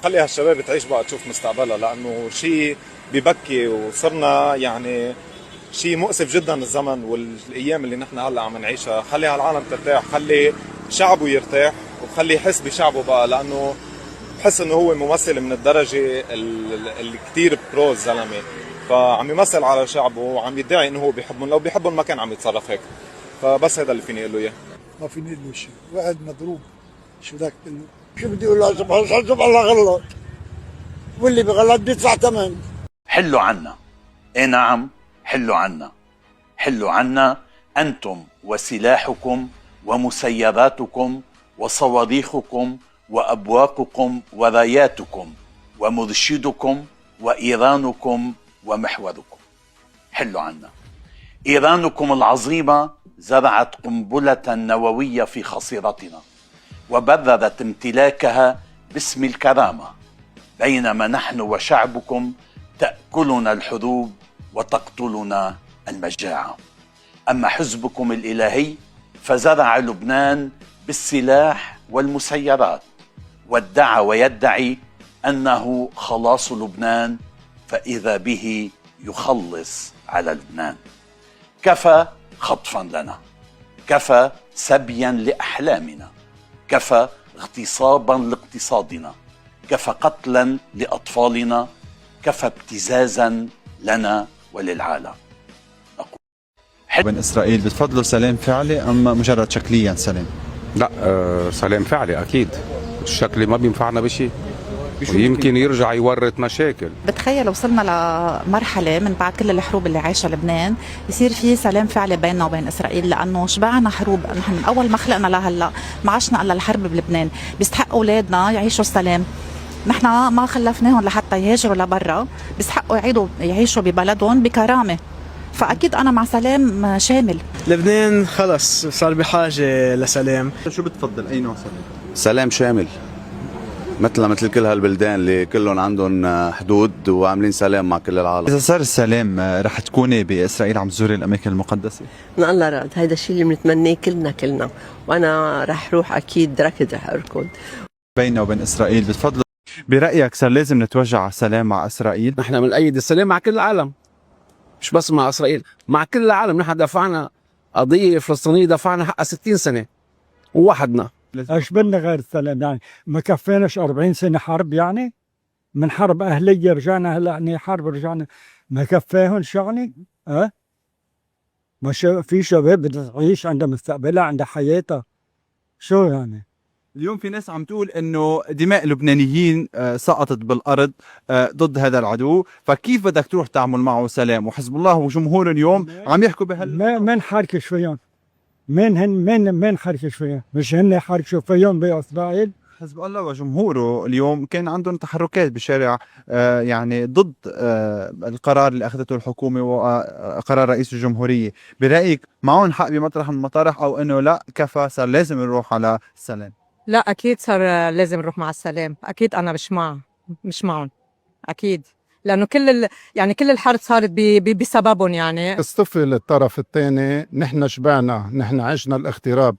S12: خلي هالشباب تعيش بقى تشوف مستقبلها، لانه شيء ببكي وصرنا يعني شيء مؤسف جدا الزمن والايام اللي نحن هلا عم نعيشها. خلي هالعالم ترتاح، خلي شعبه يرتاح، وخلي يحس بشعبه بقى، لانه بحس انه هو ممثل من الدرجه اللي كثير برو الزلمه، فعم يمثل على شعبه وعم يدعي انه هو بيحبهم. لو بيحبهم ما كان عم يتصرف هيك. فبس هذا اللي فيني اقول له اياه.
S28: ما فيني اقول له شيء، واحد مضروب، شو بدك تقول له؟ شو بدي اقول له؟ سبحان الله غلط، واللي بغلط بيدفع ثمن.
S15: حلوا عنا، ايه نعم، حلوا عنا، حلوا عنا انتم وسلاحكم ومسيراتكم وصواريخكم وابواقكم وراياتكم ومرشدكم وايرانكم ومحوركم. حلوا عنا. ايرانكم العظيمه زرعت قنبله نوويه في خصيرتنا وبررت امتلاكها باسم الكرامه، بينما نحن وشعبكم تأكلنا الحروب وتقتلنا المجاعة. أما حزبكم الإلهي فزرع لبنان بالسلاح والمسيرات، وادعى ويدعي أنه خلاص لبنان، فإذا به يخلص على لبنان. كفى خطفا لنا، كفى سبيا لأحلامنا، كفى اغتصابا لاقتصادنا، كفى قتلا لأطفالنا، كفى ابتزازا لنا وللعالم.
S16: بين إسرائيل بتفضلوا سلام فعلي أم مجرد شكليا سلام؟
S18: لا سلام فعلي أكيد. الشكل ما بينفعنا بشيء، ويمكن يرجع يورط مشاكل.
S19: بتخيل وصلنا لمرحلة من بعد كل الحروب اللي عايشها لبنان يصير في سلام فعلي بيننا وبين إسرائيل، لأنه شبعنا حروب. نحن من أول ما خلقنا لهلا ما عشنا إلا الحرب بلبنان. بيستحق أولادنا يعيشوا السلام، نحن ما خلفناهم لحتى يهاجروا لبرا، بيستحقوا يعيشوا ببلدهم بكرامة. فأكيد أنا مع سلام شامل.
S20: لبنان خلص صار بحاجة لسلام.
S16: شو بتفضل، أي نوع سلام؟
S29: سلام شامل، مثل كل هالبلدان اللي كلهم عندهم حدود وعاملين سلام مع كل العالم.
S16: إذا صار السلام رح تكوني بإسرائيل عم تزوري الأماكن المقدسة؟
S30: من الله راد، هيدا الشيء اللي بنتمناه كلنا، وأنا رح روح أكيد ركض رح أركض.
S16: بيننا وبين إسرائيل بتفضل برأيك صار لازم نتوجه على سلام مع إسرائيل؟
S31: نحن بنأيد السلام مع كل العالم، مش بس مع إسرائيل، مع كل العالم. نحن دفعنا قضية فلسطينية، دفعنا حقها 60 سنة ووحدنا.
S32: ايش بدنا غير السلام؟ يعني ما كفيناش 40 سنة حرب، يعني من حرب أهلية رجعنا هلا يعني حرب، رجعنا ما كفاهم شغلي؟ ما في شباب بدها تعيش عندها مستقبلها عندها حياتها، شو يعني؟
S16: اليوم في ناس عم تقول انه دماء لبنانيين سقطت بالارض ضد هذا العدو، فكيف بدك تروح تعمل معه سلام؟ وحزب الله وجمهوره اليوم عم يحكوا
S32: من حركش فيهم؟ من حركش فيهم؟ مش هن حركشوا فيهم بإسرائيل؟
S16: حزب الله وجمهوره اليوم كان عندهم تحركات بالشارع يعني ضد القرار اللي اخذته الحكومه وقرار رئيس الجمهوريه، برايك معهم حق بمطرح من المطارح او انه لا كفى صار لازم نروح على السلام؟
S1: لا اكيد صار لازم نروح مع السلام، اكيد انا مش معهم اكيد، لانه يعني كل الحرب صارت بسببهم. يعني
S2: اصطفل الطرف الثاني، نحن شبعنا، نحن عشنا الاغتراب،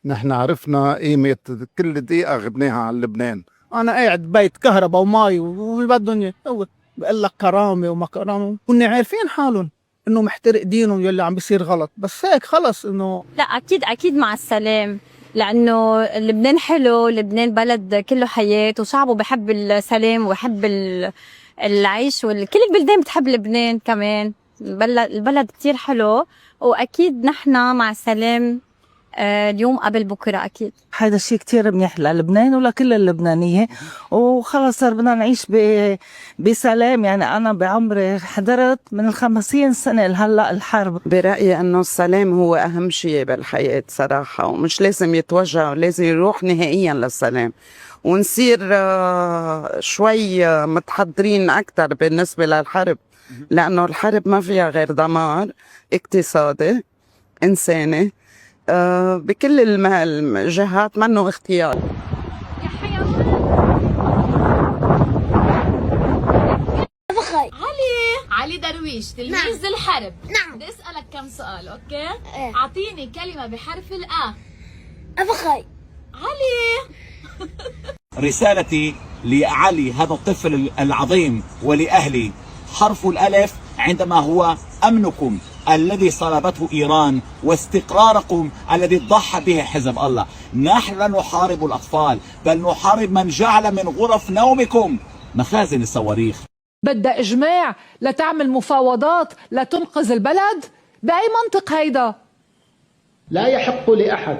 S2: نحن عرفنا قيمة كل دقيقة غبناها عن لبنان.
S3: أنا قاعد بيت كهرباء ومي وبدهم هو بقول لك كرامة وما كرامة، كنا عارفين حالهم إنه محترق دينهم يلي عم بيصير غلط، بس هيك خلص إنه
S6: لا أكيد مع السلام، لأنه لبنان حلو، لبنان بلد كله حياة وشعبه بحب السلام وبحب العيش، وكل البلدان بتحب لبنان كمان، البلد كتير حلو، وأكيد نحن مع السلام اليوم قبل بكره اكيد.
S7: هذا الشيء كتير منيح للبنان ولكل اللبنانيه، وخلص صار بدنا نعيش بسلام. يعني انا بعمري حضرت من 50 سنه لهلا الحرب.
S8: برايي انه السلام هو اهم شيء بالحياه صراحه، ومش لازم يتوجه، لازم يروح نهائيا للسلام، ونصير شوي متحضرين اكثر بالنسبه للحرب، لانه الحرب ما فيها غير دمار اقتصادي انساني بكل الجهات، منه اختيار.
S27: علي درويش تلميذ الحرب. نعم. بدي اسالك كم سؤال، اوكي؟ اعطيني كلمه بحرف الآ. افخي. علي.
S9: رسالتي لعلي هذا الطفل العظيم ولأهلي، حرف الألف عندما هو أمنكم الذي صلبته إيران واستقراركم الذي ضحى به حزب الله. نحن لا نحارب الأطفال، بل نحارب من جعل من غرف نومكم مخازن الصواريخ.
S21: بدها إجماع لتعمل مفاوضات لتنقذ البلد؟ بأي منطق هيدا؟
S22: لا يحق لأحد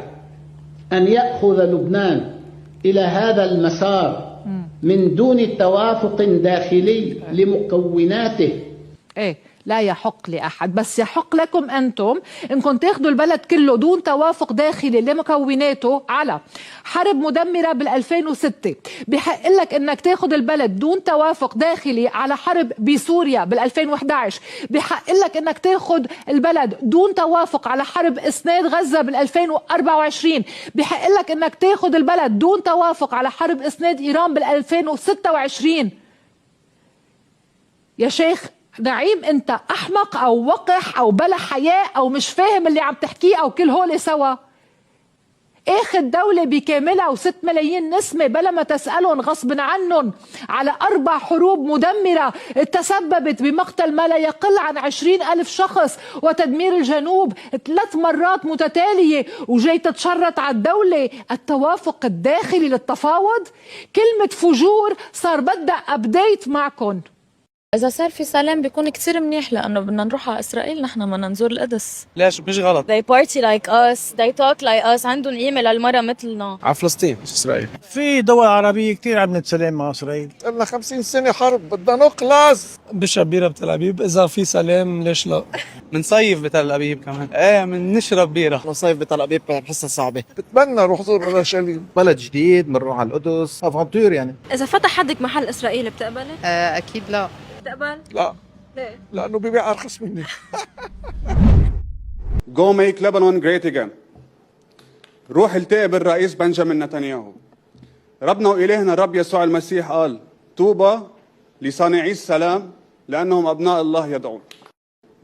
S22: أن يأخذ لبنان إلى هذا المسار من دون توافق داخلي لمكوناته.
S21: ايه لا يحق لأحد، بس يحق لكم أنتم إنكم تاخدوا البلد كله دون توافق داخلي لمكوناته على حرب مدمرة بال2006. بحق لك إنك تاخد البلد دون توافق داخلي على حرب بسوريا بال2011. بحق لك إنك تاخد البلد دون توافق على حرب إسناد غزة بال2024. بحق لك إنك تاخد البلد دون توافق على حرب إسناد إيران بال2026. يا شيخ نعيم، انت احمق او وقح او بلا حياء او مش فاهم اللي عم تحكيه او كل هول سوا. اخذ دولة بكاملها و6 ملايين نسمة بلا ما تسألهم غصب عنهم على 4 حروب مدمرة تسببت بمقتل ما لا يقل عن 20,000 شخص وتدمير الجنوب 3 مرات متتالية، وجاي تتشرط على الدولة التوافق الداخلي للتفاوض؟ كلمة فجور صار بدها ابديت معكم.
S23: إذا صار في سلام بيكون كتير منيح، لأنه بدنا نروح على إسرائيل، نحن بدنا نزور القدس.
S24: ليش مش غلط؟
S23: They party like us, they talk like us، عندهم قيمة للمرة مثلنا.
S24: على فلسطين مش إسرائيل.
S3: في دول عربية كتير عملت سلام مع إسرائيل.
S8: لنا 50 سنة حرب بدنا نخلص.
S24: بشرب بتل أبيب، إذا في سلام ليش لا؟ منصيف بتل أبيب كمان. إيه منشرب بيرة.
S3: نصيف بتل أبيب بحسها صعبة.
S8: بتمنى روح زور اورشليم.
S3: بلد جديد، بنروح على القدس، افونتور يعني.
S23: إذا فتح حدك محل إسرائيلي بتقبلي؟
S21: أكيد لا.
S23: بتقبل؟
S8: لا.
S23: ليه؟
S8: لأنه بيبيع أرخص مني.
S25: Go make Lebanon great again. روح التقي بالرئيس بنجامين نتنياهو. ربنا وإلهنا الرب يسوع المسيح قال: طوبى لصانعي السلام لأنهم أبناء الله يدعون.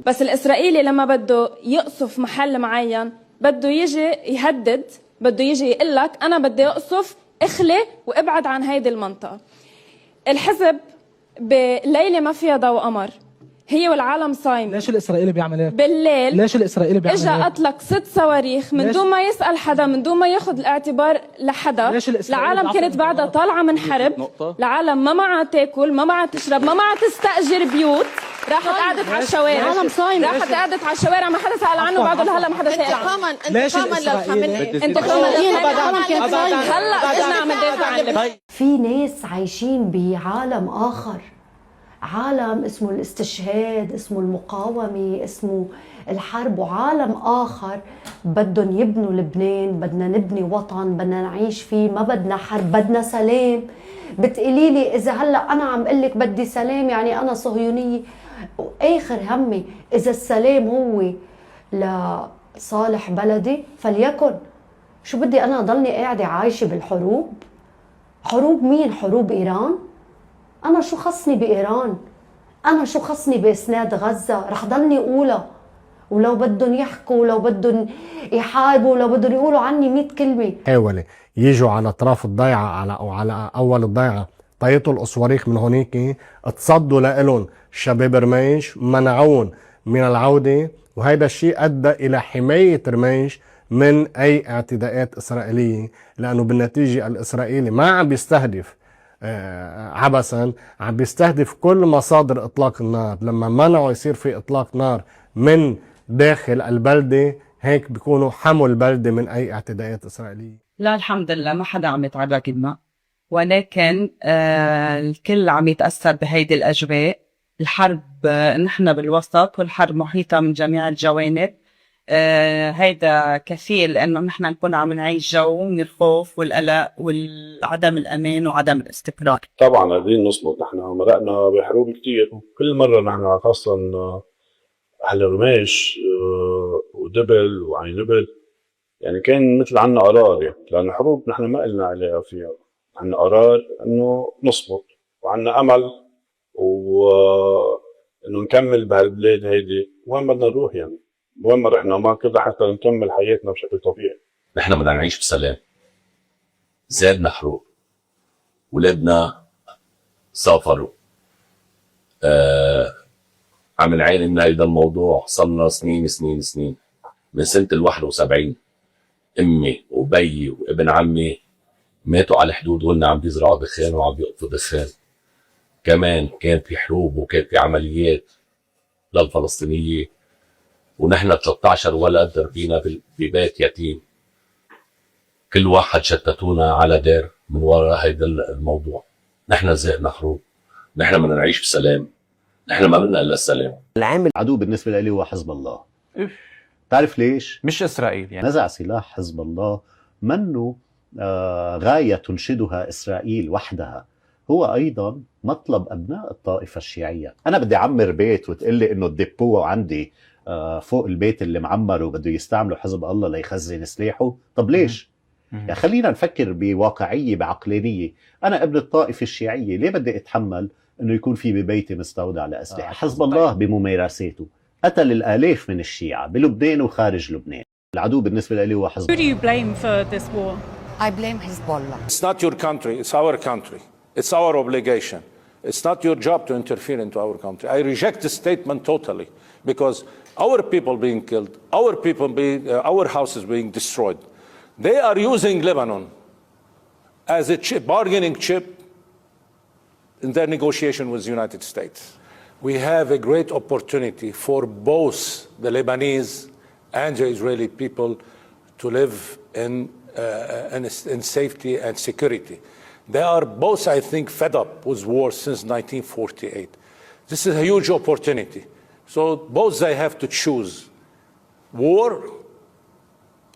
S27: بس الإسرائيلي لما بده يقصف محل معين بده يجي يهدد، بده يجي يقول لك أنا بدي أقصف، اخلي وابعد عن هيدي المنطقة. الحزب بليلة ما فيها ضوء قمر، هي والعالم صايمة.
S3: ليش الإسرائيلي بيعمل هيك؟
S27: بالليل
S3: ليش الإسرائيلي بيعمل هيك؟
S27: اجى أطلق 6 صواريخ من دون ما يسأل حدا، من دون ما ياخذ الاعتبار لحدا. العالم كانت بعدها طالعة من حرب، العالم ما معها تاكل، ما معها تشرب، ما معها تستأجر بيوت. راحت قعدت على الشوارع، راحت قعدت على الشوارع، ما حدا سأل عنه بعده لهلا ما حدا سأل عنه.
S21: انتقاما للخامنئي،
S27: انتقاما للخامنئي، هلا بدنا عم ندافع عن لبنان.
S4: في ناس عايشين بعالم آخر، عالم اسمه الاستشهاد، اسمه المقاومة، اسمه الحرب، وعالم آخر بدهم يبنوا لبنان. بدنا نبني وطن، بدنا نعيش فيه، ما بدنا حرب، بدنا سلام. بتقولي لي إذا هلأ أنا عم قلك بدي سلام يعني أنا صهيونية؟ وآخر همي إذا السلام هو لصالح بلدي فليكن. شو بدي أنا ضلني قاعدة عايشة بالحروب؟ حروب مين؟ حروب إيران؟ أنا شو خصني بإيران؟ أنا شو خصني بإسناد غزة؟ رح ضلني أقولها، ولو بدهم يحكوا، ولو بدهم يحاربوا، ولو بدهم يقولوا عني 100 كلمة.
S5: حاولوا يجوا على أطراف الضيعة على أول الضيعة، طيطوا الأصواريخ من هونيك، تصدوا لإلهم شباب رميش، منعون من العودة، وهذا الشيء أدى إلى حماية رميش من أي اعتداءات إسرائيلية، لأنه بالنتيجة الإسرائيلي ما عم بيستهدف عبثا، عم بيستهدف كل مصادر إطلاق النار. لما منعوا يصير في إطلاق نار من داخل البلدة، هيك بيكونوا حموا البلدة من أي اعتداءات إسرائيلية.
S7: لا الحمد لله ما حدا عم يتعرض لنا، ولكن الكل عم يتأثر بهيدي الأجواء. الحرب نحن بالوسط، والحرب محيطة من جميع الجوانب. هيدا كفيل انه نحن نكون عم نعيش جو من الخوف والقلق والعدم الامان وعدم الاستقرار.
S10: طبعا قاعدين نصمت، نحن مرقنا بحروب كتير، وكل مره نحن خاصه اهل رميش ودبل وعين نبل يعني كان مثل عنا قرار، يعني لان الحروب نحن ما قلنا عليها فيها، عنا قرار انه نصمت وعنا امل وانه نكمل بهالبلاد هيدي. وين بدنا نروح يعني؟ وين ما رحنا ما كده حتى نكمل حياتنا بشكل طبيعي.
S11: نحن بدنا نعيش بسلام. زادنا حروب، ولادنا سافروا، عم نعاني من هيدا الموضوع صلنا سنين سنين سنين. من سنة 71 امي وبيي وابن عمي ماتوا على الحدود وهن عم بيزرعوا دخان وعم بيقطفوا دخان. كمان كان في حروب وكان في عمليات للفلسطينية، ونحن 13 ولد ربينا ببيت يتيم، كل واحد شتتونا على دار من وراء هيدا الموضوع. نحن زهقنا حروب، نحن بدنا نعيش بسلام، نحن ما بدنا الا السلام.
S12: العامل العدو بالنسبه لي هو حزب الله. تعرف ليش؟
S16: مش اسرائيل يعني.
S12: نزع سلاح حزب الله منه غايه تنشدها اسرائيل وحدها، هو ايضا مطلب ابناء الطائفه الشيعيه. انا بدي اعمر بيت وتقول لي انه الدبوه عندي فوق البيت اللي معمر وبده يستعملوا حزب الله ليخزن سلاحه؟ طب ليش؟ يعني خلينا نفكر بواقعيه بعقلانيه. انا ابن الطائفه الشيعيه، ليه بدي اتحمل انه يكون في ببيتي مستودع لاسلحه؟ حزب الله بممارساته قتل الالاف من الشيعة بلبنان وخارج لبنان. العدو بالنسبه لي هو حزب الله.
S13: Who do you blame for this war?
S14: I blame Hezbollah.
S15: It's not your country, it's our country. It's our obligation. It's not your job to interfere into our country. I reject this statement totally because our people being killed, our houses being destroyed. They are using Lebanon as a bargaining chip in their negotiation with the United States. We have a great opportunity for both the Lebanese and the Israeli people to live in safety and security. They are both, I think, fed up with war since 1948. This is a huge opportunity. So both they have to choose war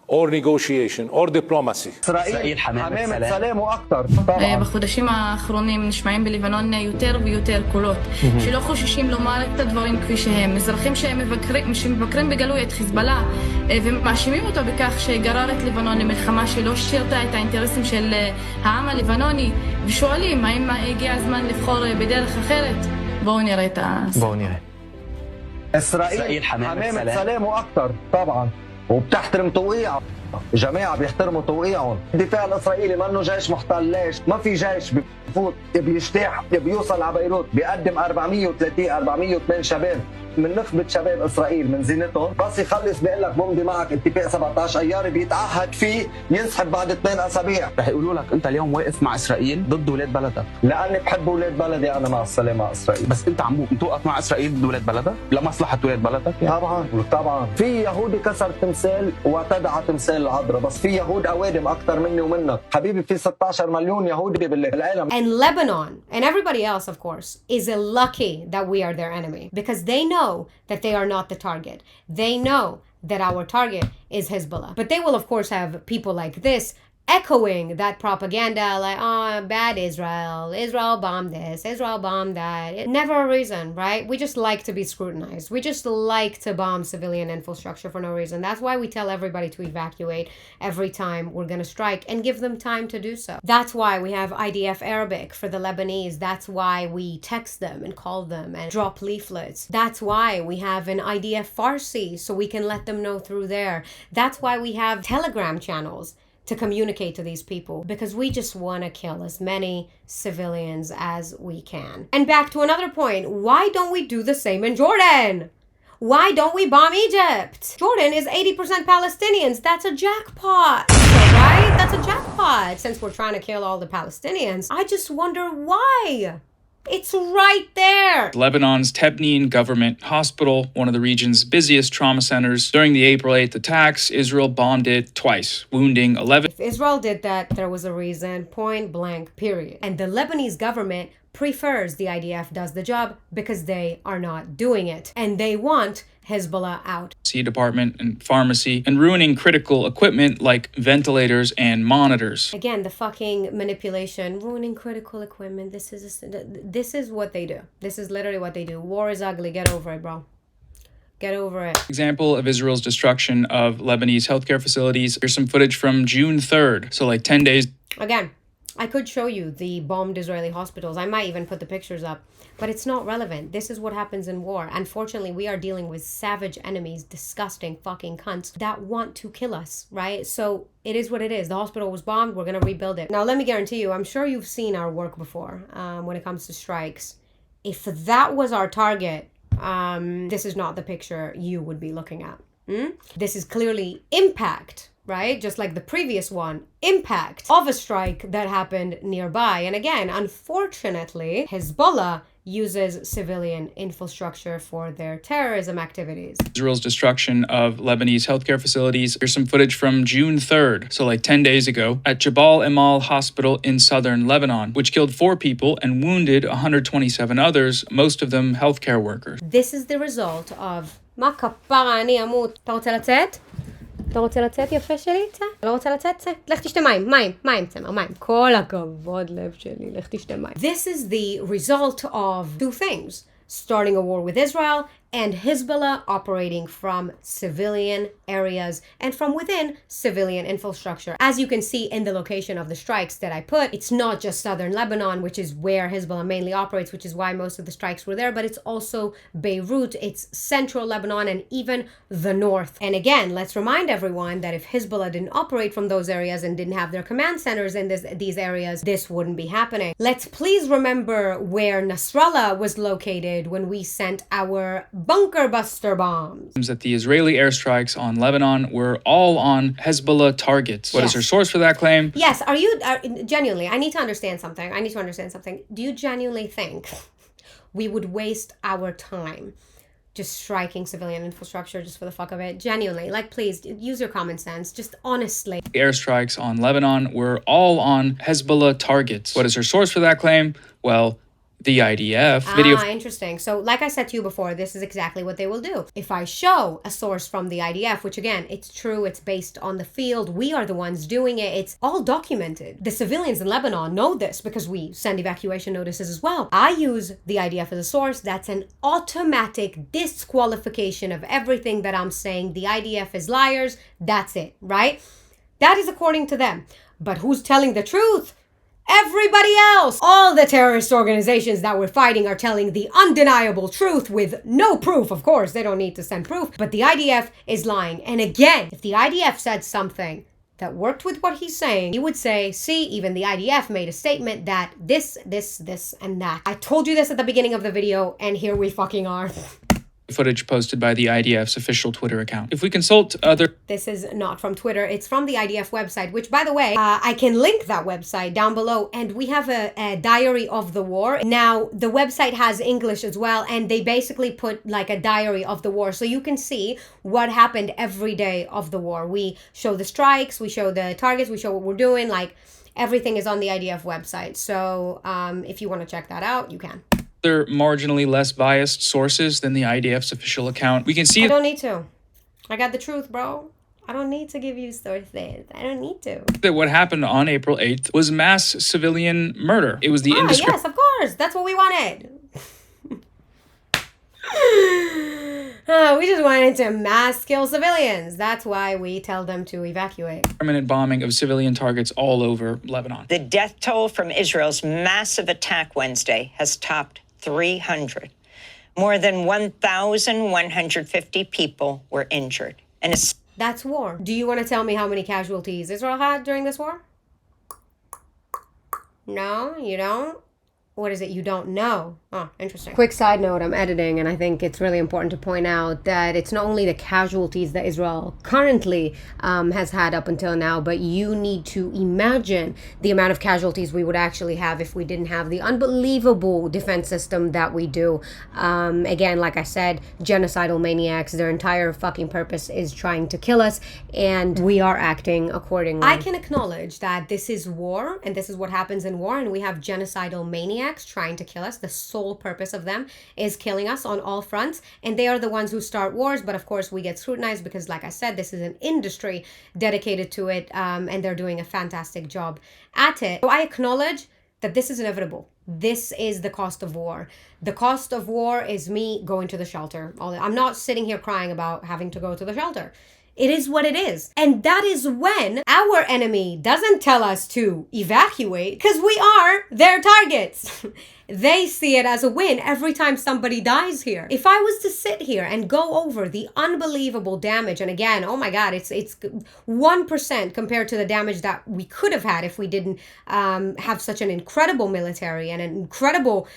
S15: or negotiation or diplomacy.
S17: إسرائيل حمامة سلام وأكثر طبعا.
S18: בחודשים האחרונים נשמעים בלבנון יותר ויותר קולות שלא חוששים לומר את הדברים כפי שהם. אזרחים שמבקרים בגלוי את חיזבאללה ומאשימים אותו בכך שגרר את לבנון למלחמה שלא שירתה את האינטרסים של העם הלבנוני, ושואלים האם הגיע הזמן לבחור בדרך אחרת. בואו נראה את הסרט.
S17: בואו נראה. إسرائيل حمامة سلام وأكثر طبعا، وبتحترم توقيعها. جماعة بيحترموا توقيعهم. الدفاع الإسرائيلي منه جيش محتل. ليش؟ ما في جيش بيفوت بيجتاح بيوصل على بيروت بيقدم 408 شباب من نخبة شباب اسرائيل من زينتهم، بس يخلص بيقول لك بمضي معك اتفاق 17 ايار بيتعهد فيه ينسحب بعد 2 اسابيع.
S1: رح يقولوا لك انت اليوم واقف مع اسرائيل ضد ولاد بلدك.
S17: لاني بحب ولاد بلدي انا مع السلامه مع اسرائيل.
S1: بس انت عم توقف مع اسرائيل ضد ولاد بلدك لمصلحه ولاد بلدك يعني.
S17: طبعا في يهودي كسر تمثال واعتدى على تمثال العذراء، بس في يهود اوادم اكثر مني ومنك حبيبي. في 16 مليون يهودي بالعالم.
S2: And Lebanon and everybody else, of course, is lucky that we are their enemy because they know that they are not the target. They know that our target is Hezbollah. But they will, of course, have people like this echoing that propaganda like, oh, bad Israel bombed this, Israel bombed that. Never a reason, right? We just like to be scrutinized. We just like to bomb civilian infrastructure for no reason. That's why we tell everybody to evacuate every time we're going to strike and give them time to do so. That's why we have IDF Arabic for the Lebanese. That's why we text them and call them and drop leaflets. That's why we have an IDF Farsi so we can let them know through there. That's why we have Telegram channels to communicate to these people, because we just want to kill as many civilians as we can. And back to another point, why don't we do the same in Jordan? Why don't we bomb Egypt? Jordan is 80% Palestinians. That's a jackpot, right? That's a jackpot. Since we're trying to kill all the Palestinians, I just wonder why. It's right there.
S13: Lebanon's Tebneen Government Hospital, one of the region's busiest trauma centers. During the April 8th attacks, Israel bombed it twice, wounding 11.
S2: If Israel did that, there was a reason, point blank, period. And the Lebanese government prefers the IDF does the job because they are not doing it. And they want Hezbollah out.
S13: Department and pharmacy, and ruining critical equipment like ventilators and monitors.
S2: Again, the fucking manipulation, ruining critical equipment. This is what they do. This is literally what they do. War is ugly. Get over it, bro. Get over it.
S13: Example of Israel's destruction of Lebanese healthcare facilities. Here's some footage from June 3rd, so like 10 days.
S2: Again, I could show you the bombed Israeli hospitals. I might even put the pictures up, but it's not relevant. This is what happens in war. Unfortunately, we are dealing with savage enemies, disgusting fucking cunts that want to kill us, right? So it is what it is. The hospital was bombed. We're going to rebuild it. Now, let me guarantee you, I'm sure you've seen our work before when it comes to strikes. If that was our target, this is not the picture you would be looking at. This is clearly impact, right? Just like the previous one, impact of a strike that happened nearby. And again, unfortunately, Hezbollah uses civilian infrastructure for their terrorism activities.
S13: Israel's destruction of Lebanese healthcare facilities. Here's some footage from June 3rd, so like 10 days ago, at Jabal Emal Hospital in southern Lebanon, which killed 4 people and wounded 127 others, most of them healthcare workers.
S2: This is the result of ما كبر אני אמות. אתה רוצה לצאת? אתה רוצה לצאת יפה שלי? צא. לא רוצה לצאת? צא. לך תשתה מים, צמר, מים. כל הכבוד לב שלי, לך תשתה מים. This is the result of 2 things. Starting a war with Israel and Hezbollah operating from civilian areas and from within civilian infrastructure. As you can see in the location of the strikes that I put, it's not just southern Lebanon, which is where Hezbollah mainly operates, which is why most of the strikes were there, but it's also Beirut, it's central Lebanon, and even the north. And again, let's remind everyone that if Hezbollah didn't operate from those areas and didn't have their command centers in these areas, this wouldn't be happening. Let's please remember where Nasrallah was located when we sent our bunker buster bombs.
S13: That the Israeli airstrikes on Lebanon were all on Hezbollah targets. What is her source for that claim?
S2: Yes, genuinely, I need to understand something. Do you genuinely think we would waste our time just striking civilian infrastructure just for the fuck of it? Genuinely, like, please use your common sense, just honestly.
S13: Airstrikes on Lebanon were all on Hezbollah targets. What is her source for that claim? Well, the IDF video.
S2: Interesting. So like I said to you before, this is exactly what they will do. If I show a source from the IDF, which again, it's true, it's based on the field, we are the ones doing it, it's all documented. The civilians in Lebanon know this because we send evacuation notices as well. I use the IDF as a source. That's an automatic disqualification of everything that I'm saying. The IDF is liars. That's it, right? That is according to them. But who's telling the truth? Everybody else! All the terrorist organizations that we're fighting are telling the undeniable truth with no proof. Of course, they don't need to send proof, but the IDF is lying. And again, if the IDF said something that worked with what he's saying, he would say, see, even the IDF made a statement that this, and that. I told you this at the beginning of the video, and here we fucking are.
S13: footage posted by the IDF's official Twitter account. If we consult other...
S2: This is not from Twitter. It's from the IDF website, which, by the way, I can link that website down below. And we have a diary of the war. Now, the website has English as well, and they basically put like a diary of the war. So you can see what happened every day of the war. We show the strikes, we show the targets, we show what we're doing. Like, everything is on the IDF website. So if you want to check that out, you can.
S13: Marginally less biased sources than the IDF's official account, we can see...
S2: I don't need to. I got the truth, bro. I don't need to give you sources. I don't need to.
S13: That what happened on April 8th was mass civilian murder. It was the
S2: Yes, of course. That's what we wanted. We just wanted to mass kill civilians. That's why we tell them to evacuate.
S13: Permanent bombing of civilian targets all over Lebanon.
S6: The death toll from Israel's massive attack Wednesday has topped 300. More than 1,150 people were injured. And
S2: that's war. Do you want to tell me how many casualties Israel had during this war? No, you don't? What is it you don't know? Oh, interesting. Quick side note, I'm editing, and I think it's really important to point out that it's not only the casualties that Israel currently has had up until now, but you need to imagine the amount of casualties we would actually have if we didn't have the unbelievable defense system that we do. Again, like I said, genocidal maniacs, their entire fucking purpose is trying to kill us, and we are acting accordingly. I can acknowledge that this is war, and this is what happens in war, and we have genocidal maniacs trying to kill us. The sole purpose of them is killing us on all fronts, and they are the ones who start wars. But of course we get scrutinized because, like I said, this is an industry dedicated to it, and they're doing a fantastic job at it. So I acknowledge that this is inevitable. This is the cost of war. The cost of war is me going to the shelter. I'm not sitting here crying about having to go to the shelter. It is what it is. And that is when our enemy doesn't tell us to evacuate, because we are their targets. They see it as a win every time somebody dies here. If I was to sit here and go over the unbelievable damage, and again, oh my God, it's 1% compared to the damage that we could have had if we didn't have such an incredible military and an incredible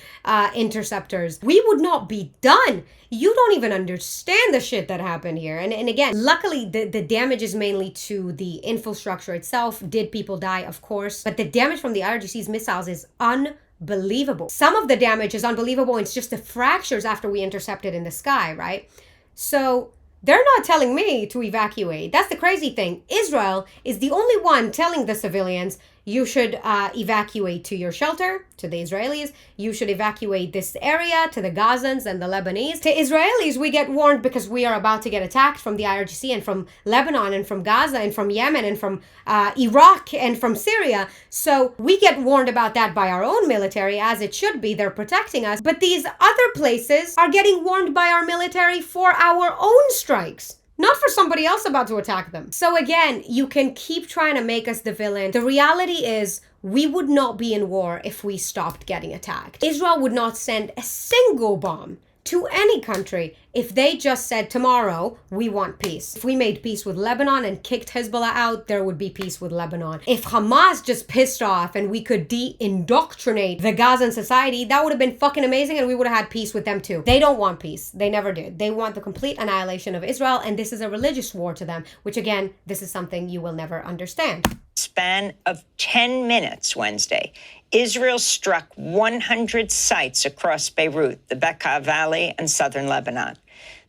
S2: interceptors, we would not be done. You don't even understand the shit that happened here. And again, luckily the damage is mainly to the infrastructure itself. Did people die? Of course. But the damage from the IRGC's missiles is unbelievable. Some of the damage is unbelievable. It's just the fractures after we intercepted in the sky, right? So they're not telling me to evacuate. That's the crazy thing. Israel is the only one telling the civilians, you should evacuate to your shelter, to the Israelis. You should evacuate this area to the Gazans and the Lebanese. To Israelis, we get warned because we are about to get attacked from the IRGC and from Lebanon and from Gaza and from Yemen and from Iraq and from Syria. So we get warned about that by our own military, as it should be. They're protecting us. But these other places are getting warned by our military for our own strikes, not for somebody else about to attack them. So again, you can keep trying to make us the villain. The reality is, we would not be in war if we stopped getting attacked. Israel would not send a single bomb to any country if they just said tomorrow, we want peace. If we made peace with Lebanon and kicked Hezbollah out, there would be peace with Lebanon. If Hamas just pissed off and we could de-indoctrinate the Gazan society, that would have been fucking amazing, and we would have had peace with them too. They don't want peace. They never did. They want the complete annihilation of Israel, and this is a religious war to them, which again, this is something you will never understand.
S6: Span of 10 minutes Wednesday, Israel struck 100 sites across Beirut, the Bekaa Valley, and southern Lebanon.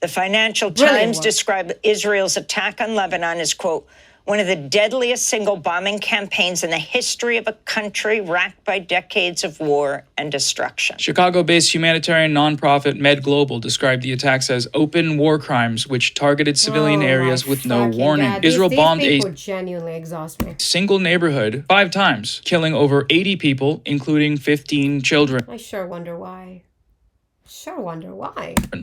S6: The Financial Times described Israel's attack on Lebanon as, quote, one of the deadliest single bombing campaigns in the history of a country racked by decades of war and destruction.
S13: Chicago-based humanitarian nonprofit Med Global described the attacks as open war crimes, which targeted civilian areas with no warning.
S2: God.
S13: Israel
S2: these
S13: bombed
S2: people genuinely exhaust me.
S13: single neighborhood 5 times, killing over 80 people, including 15 children.
S2: I sure wonder why.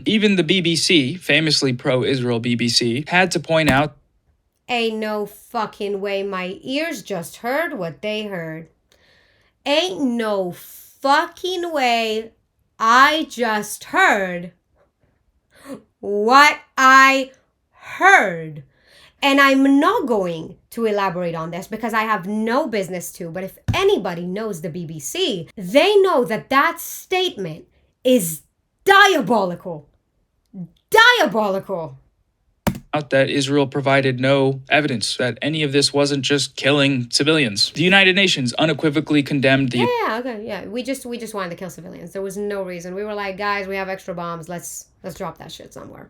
S13: Even the BBC, famously pro-Israel BBC, had to point out,
S2: ain't no fucking way my ears just heard what they heard. Ain't no fucking way I just heard what I heard. And I'm not going to elaborate on this because I have no business to, but if anybody knows the BBC, they know that that statement is diabolical. diabolical.
S13: That Israel provided no evidence that any of this wasn't just killing civilians. The United Nations unequivocally condemned the
S2: We just wanted to kill civilians. There was no reason. We were like, guys, we have extra bombs. Let's drop that shit somewhere.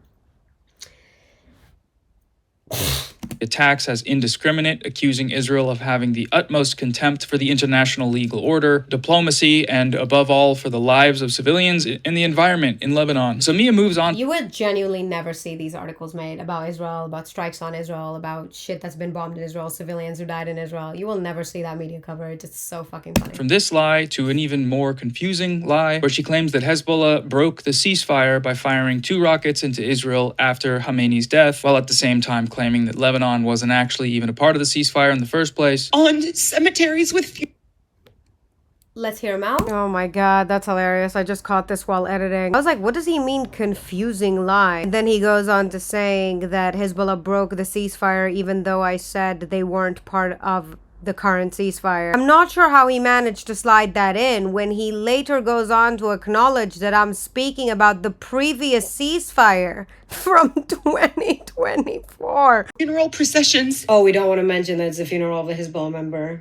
S13: attacks as indiscriminate, accusing Israel of having the utmost contempt for the international legal order, diplomacy, and above all, for the lives of civilians and the environment in Lebanon. So Mia moves on.
S2: You would genuinely never see these articles made about Israel, about strikes on Israel, about shit that's been bombed in Israel, civilians who died in Israel. You will never see that media coverage. It's so fucking funny.
S13: From this lie to an even more confusing lie, where she claims that Hezbollah broke the ceasefire by firing 2 rockets into Israel after Khamenei's death, while at the same time claiming that Lebanon wasn't actually even a part of the ceasefire in the first place.
S9: On cemeteries with...
S2: Let's hear him out. Oh my god, that's hilarious. I just caught this while editing. I was like, what does he mean confusing lie? And then he goes on to saying that Hezbollah broke the ceasefire even though I said they weren't part of the current ceasefire. I'm not sure how he managed to slide that in when he later goes on to acknowledge that I'm speaking about the previous ceasefire from 2024.
S9: Funeral processions.
S2: Oh, we don't want to mention that it's a funeral of a Hezbollah member.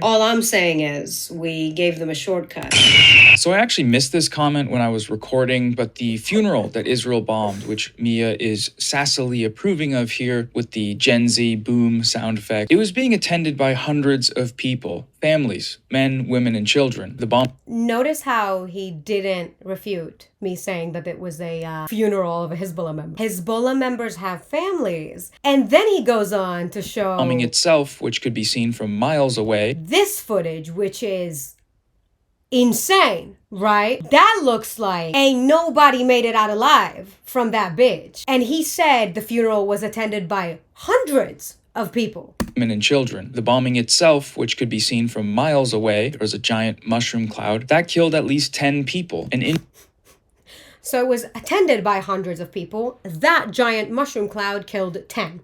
S2: All I'm saying is we gave them a shortcut.
S13: So I actually missed this comment when I was recording, but the funeral that Israel bombed, which Mia is sassily approving of here with the Gen Z boom sound effect, it was being attended by hundreds of people, families, men, women, and children. The bomb...
S2: Notice how he didn't refute me saying that it was a funeral of a Hezbollah member. Hezbollah members have families. And then he goes on to show...
S13: bombing itself, which could be seen from miles away.
S2: This footage, which is insane, right? That looks like ain't nobody made it out alive from that bitch. And he said the funeral was attended by hundreds of people.
S13: Women and children. The bombing itself, which could be seen from miles away, there was a giant mushroom cloud, that killed at least 10 people.
S2: So it was attended by hundreds of people. That giant mushroom cloud killed 10.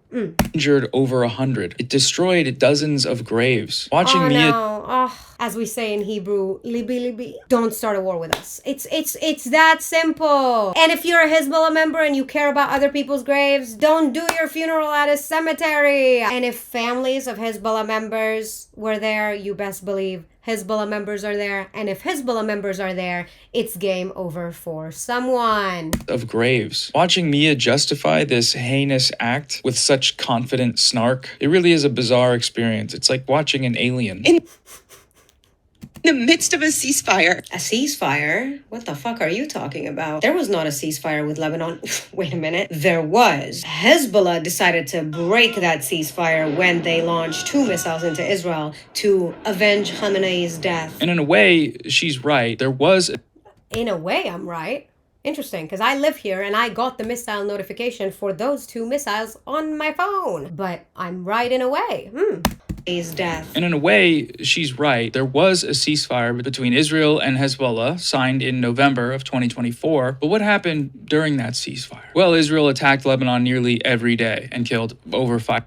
S13: Injured over 100. It destroyed dozens of graves. Watching Mia...
S2: As we say in Hebrew, libi libi. Don't start a war with us. It's that simple. And if you're a Hezbollah member and you care about other people's graves, don't do your funeral at a cemetery. And if families of Hezbollah members were there, you best believe Hezbollah members are there. And if Hezbollah members are there, it's game over for someone.
S13: Of graves. Watching Mia justify this heinous act with such confident snark, it really is a bizarre experience. It's like watching an alien.
S9: In the midst of a ceasefire.
S2: A ceasefire? What the fuck are you talking about? There was not a ceasefire with Lebanon. Wait a minute. There was. Hezbollah decided to break that ceasefire when they launched 2 missiles into Israel to avenge Khamenei's death.
S13: And in a way, she's right. There was...
S2: In a way, I'm right. Interesting, because I live here and I got the missile notification for those 2 missiles on my phone. But I'm right in a way. His death.
S13: And in a way, she's right. There was a ceasefire between Israel and Hezbollah signed in November of 2024. But what happened during that ceasefire? Well, Israel attacked Lebanon nearly every day and killed over 5.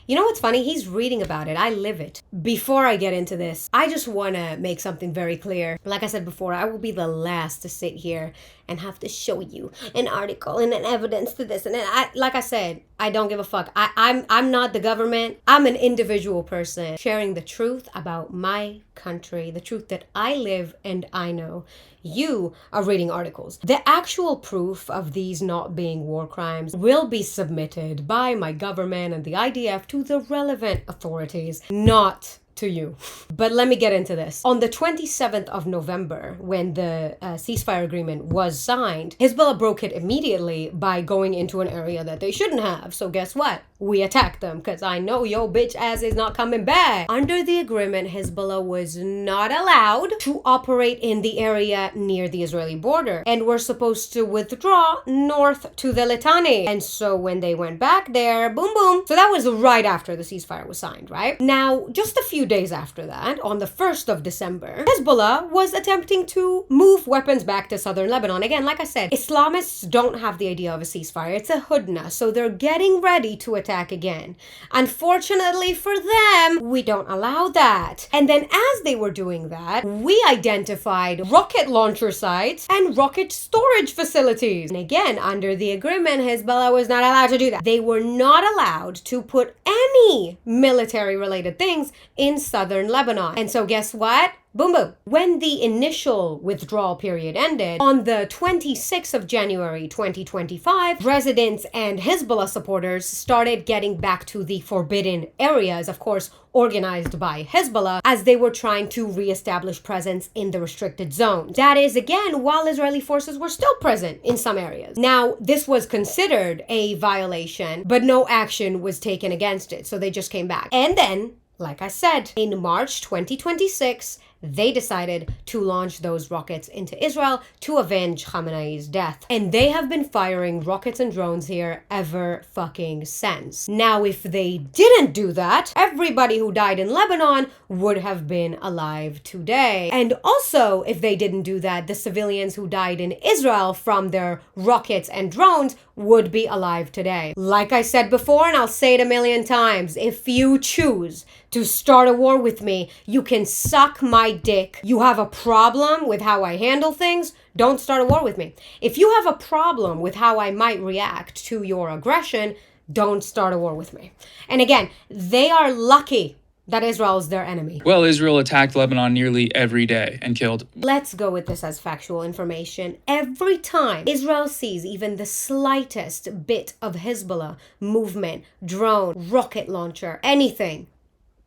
S2: You know what's funny? He's reading about it. I live it. Before I get into this, I just want to make something very clear. Like I said before, I will be the last to sit here and have to show you an article and an evidence to this. And then like I said, I don't give a fuck. I'm not the government. I'm an individual person sharing the truth about my country, the truth that I live and I know. You are reading articles. The actual proof of these not being war crimes will be submitted by my government and the IDF to the relevant authorities, not to you. But let me get into this. On the 27th of November, when the ceasefire agreement was signed, Hezbollah broke it immediately by going into an area that they shouldn't have. So guess what? We attacked them because I know yo bitch ass is not coming back. Under the agreement, Hezbollah was not allowed to operate in the area near the Israeli border and were supposed to withdraw north to the Litani. And so when they went back there, boom boom. So that was right after the ceasefire was signed, right? Now, just a few days after that, on the 1st of December, Hezbollah was attempting to move weapons back to southern Lebanon. Again, like I said, Islamists don't have the idea of a ceasefire. It's a hudna, so they're getting ready to attack again. Unfortunately for them, we don't allow that. And then as they were doing that, we identified rocket launcher sites and rocket storage facilities. And again, under the agreement, Hezbollah was not allowed to do that. They were not allowed to put any military-related things in southern Lebanon. And so guess what? Boom, boom. When the initial withdrawal period ended, on the 26th of January 2025, residents and Hezbollah supporters started getting back to the forbidden areas, of course, organized by Hezbollah, as they were trying to reestablish presence in the restricted zone. That is, again, while Israeli forces were still present in some areas. Now, this was considered a violation, but no action was taken against it, so they just came back. And then, like I said, in March 2026, they decided to launch those rockets into Israel to avenge Khamenei's death. And they have been firing rockets and drones here ever fucking since. Now, if they didn't do that, everybody who died in Lebanon would have been alive today. And also, if they didn't do that, the civilians who died in Israel from their rockets and drones would be alive today. Like I said before, and I'll say it a million times, if you choose to start a war with me, you can suck my dick. You have a problem with how I handle things, don't start a war with me. If you have a problem with how I might react to your aggression, don't start a war with me. And again, they are lucky that Israel is their enemy.
S13: Well, Israel attacked Lebanon nearly every day and killed.
S2: Let's go with this as factual information. Every time Israel sees even the slightest bit of Hezbollah movement, drone, rocket launcher, anything,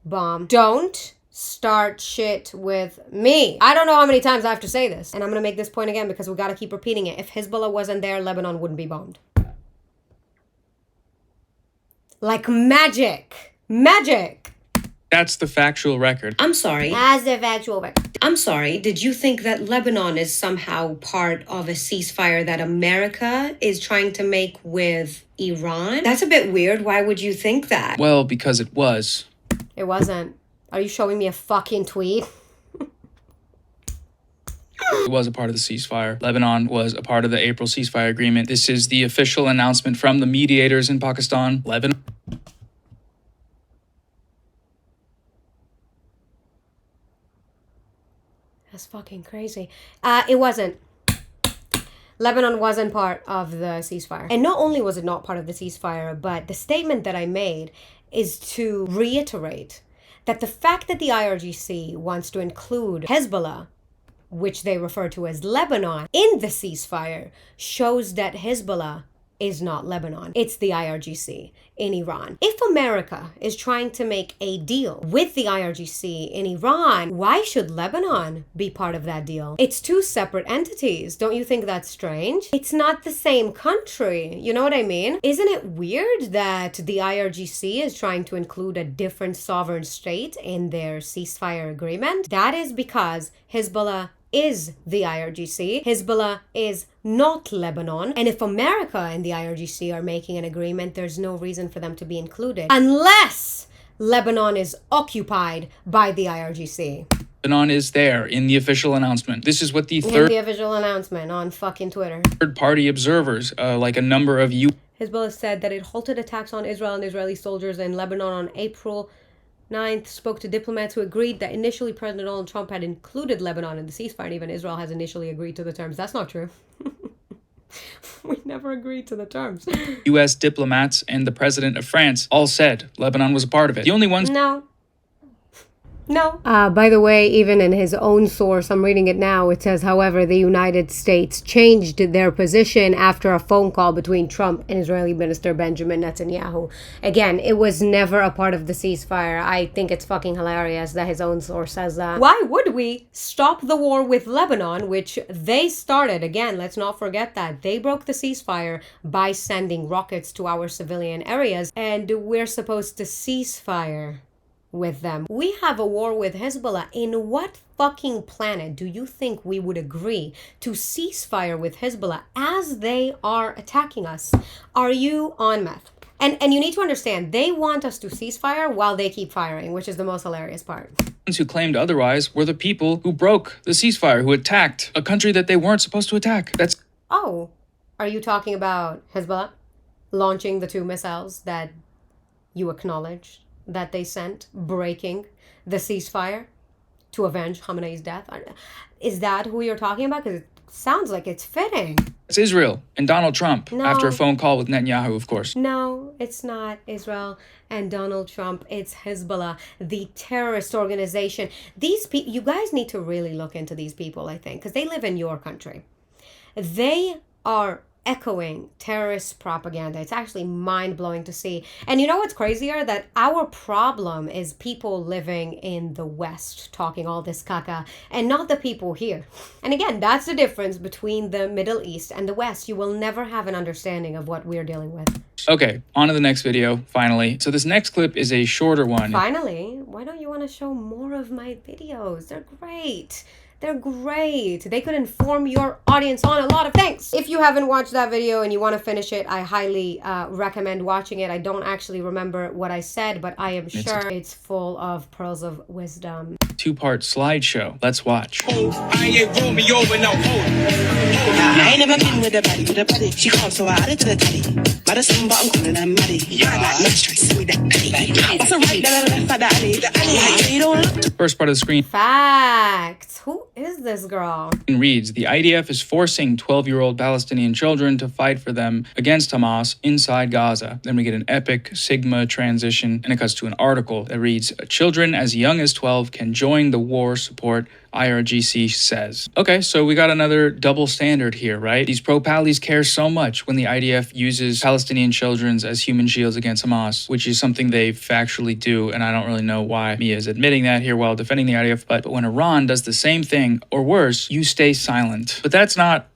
S2: bomb. Don't start shit with me. I don't know how many times I have to say this, and I'm gonna make this point again because we gotta keep repeating it. If Hezbollah wasn't there, Lebanon wouldn't be bombed. Like magic. Magic.
S13: That's the factual record.
S2: I'm sorry. As the factual record. I'm sorry. Did you think that Lebanon is somehow part of a ceasefire that America is trying to make with Iran? That's a bit weird. Why would you think that?
S13: Well, because it was.
S2: It wasn't. Are you showing me a fucking tweet?
S13: It was a part of the ceasefire. Lebanon was a part of the April ceasefire agreement. This is the official announcement from the mediators in Pakistan. Lebanon.
S2: That's fucking crazy. It wasn't. Lebanon wasn't part of the ceasefire. And not only was it not part of the ceasefire, but the statement that I made is to reiterate that the fact that the IRGC wants to include Hezbollah, which they refer to as Lebanon, in the ceasefire shows that Hezbollah is not Lebanon. It's the IRGC in Iran. If America is trying to make a deal with the IRGC in Iran, why should Lebanon be part of that deal? It's two separate entities. Don't you think that's strange? It's not the same country. You know what I mean? Isn't it weird that the IRGC is trying to include a different sovereign state in their ceasefire agreement? That is because Hezbollah is the IRGC. Hezbollah is not Lebanon. And if America and the IRGC are making an agreement, there's no reason for them to be included. Unless Lebanon is occupied by the IRGC.
S13: Lebanon is there in the official announcement. This is what the
S2: In the official announcement on fucking Twitter.
S13: third-party observers, like a number of
S2: Hezbollah said that it halted attacks on Israel and Israeli soldiers in Lebanon on April 9th, spoke to diplomats who agreed that initially President Donald Trump had included Lebanon in the ceasefire, and even Israel has initially agreed to the terms. That's not true. We never agreed to the terms.
S13: U.S. diplomats and the president of France all said Lebanon was a part of it. The only ones...
S2: No. No. By the way, even in his own source, I'm reading it now, it says, however, the United States changed their position after a phone call between Trump and Israeli Minister Benjamin Netanyahu. Again, it was never a part of the ceasefire. I think it's fucking hilarious that his own source says that. Why would we stop the war with Lebanon, which they started? Again, let's not forget that. They broke the ceasefire by sending rockets to our civilian areas, and we're supposed to ceasefire with them. We have a war with Hezbollah. In what fucking planet do you think we would agree to ceasefire with Hezbollah as they are attacking us? Are you on meth? And you need to understand, they want us to cease fire while they keep firing, which is the most hilarious part.
S13: Who claimed otherwise were the people who broke the ceasefire, who attacked a country that they weren't supposed to attack. That's...
S2: Oh, are you talking about Hezbollah launching the 2 missiles that you acknowledged that they sent, breaking the ceasefire to avenge Khamenei's death? Is that who you're talking about? Because it sounds like it's fitting.
S13: It's Israel and Donald Trump,
S2: No.
S13: after a phone call with Netanyahu, of course.
S2: No, it's not Israel and Donald Trump. It's Hezbollah, the terrorist organization. These people, you guys need to really look into these people, I think, because they live in your country. They are echoing terrorist propaganda. It's actually mind-blowing to see. And you know what's crazier? That our problem is people living in the West talking all this caca and not the people here. And again, that's the difference between the Middle East and the West. You will never have an understanding of what we're dealing with.
S13: Okay, on to the next video, finally. So this next clip is a shorter one.
S2: Finally? Why don't you want to show more of my videos? They're great. They're great. They could inform your audience on a lot of things. If you haven't watched that video and you want to finish it, I highly recommend watching it. I don't actually remember what I said, but I am sure it's full of pearls of wisdom.
S13: 2-part slideshow. Let's watch.
S14: I ain't Romeo with no I ain't never been with a buddy, She calls so I added to the teddy. Madison, but I'm calling her Maddie. Yeah, like let's try to see that daddy. What's a right that I left for the alley?
S13: First part of the screen
S2: Facts. Who is this girl?
S13: reads, the IDF is forcing 12-year-old Palestinian children to fight for them against Hamas inside Gaza. Then we get an epic Sigma transition, and it cuts to an article that reads, children as young as 12 can join the war support, IRGC says. Okay, so we got another double standard here, right? These pro-Palis care so much when the IDF uses Palestinian children as human shields against Hamas, which is something they factually do, and I don't really know why Mia is admitting that here while defending the IDF, but when Iran does the same thing, or worse, you stay silent. But that's not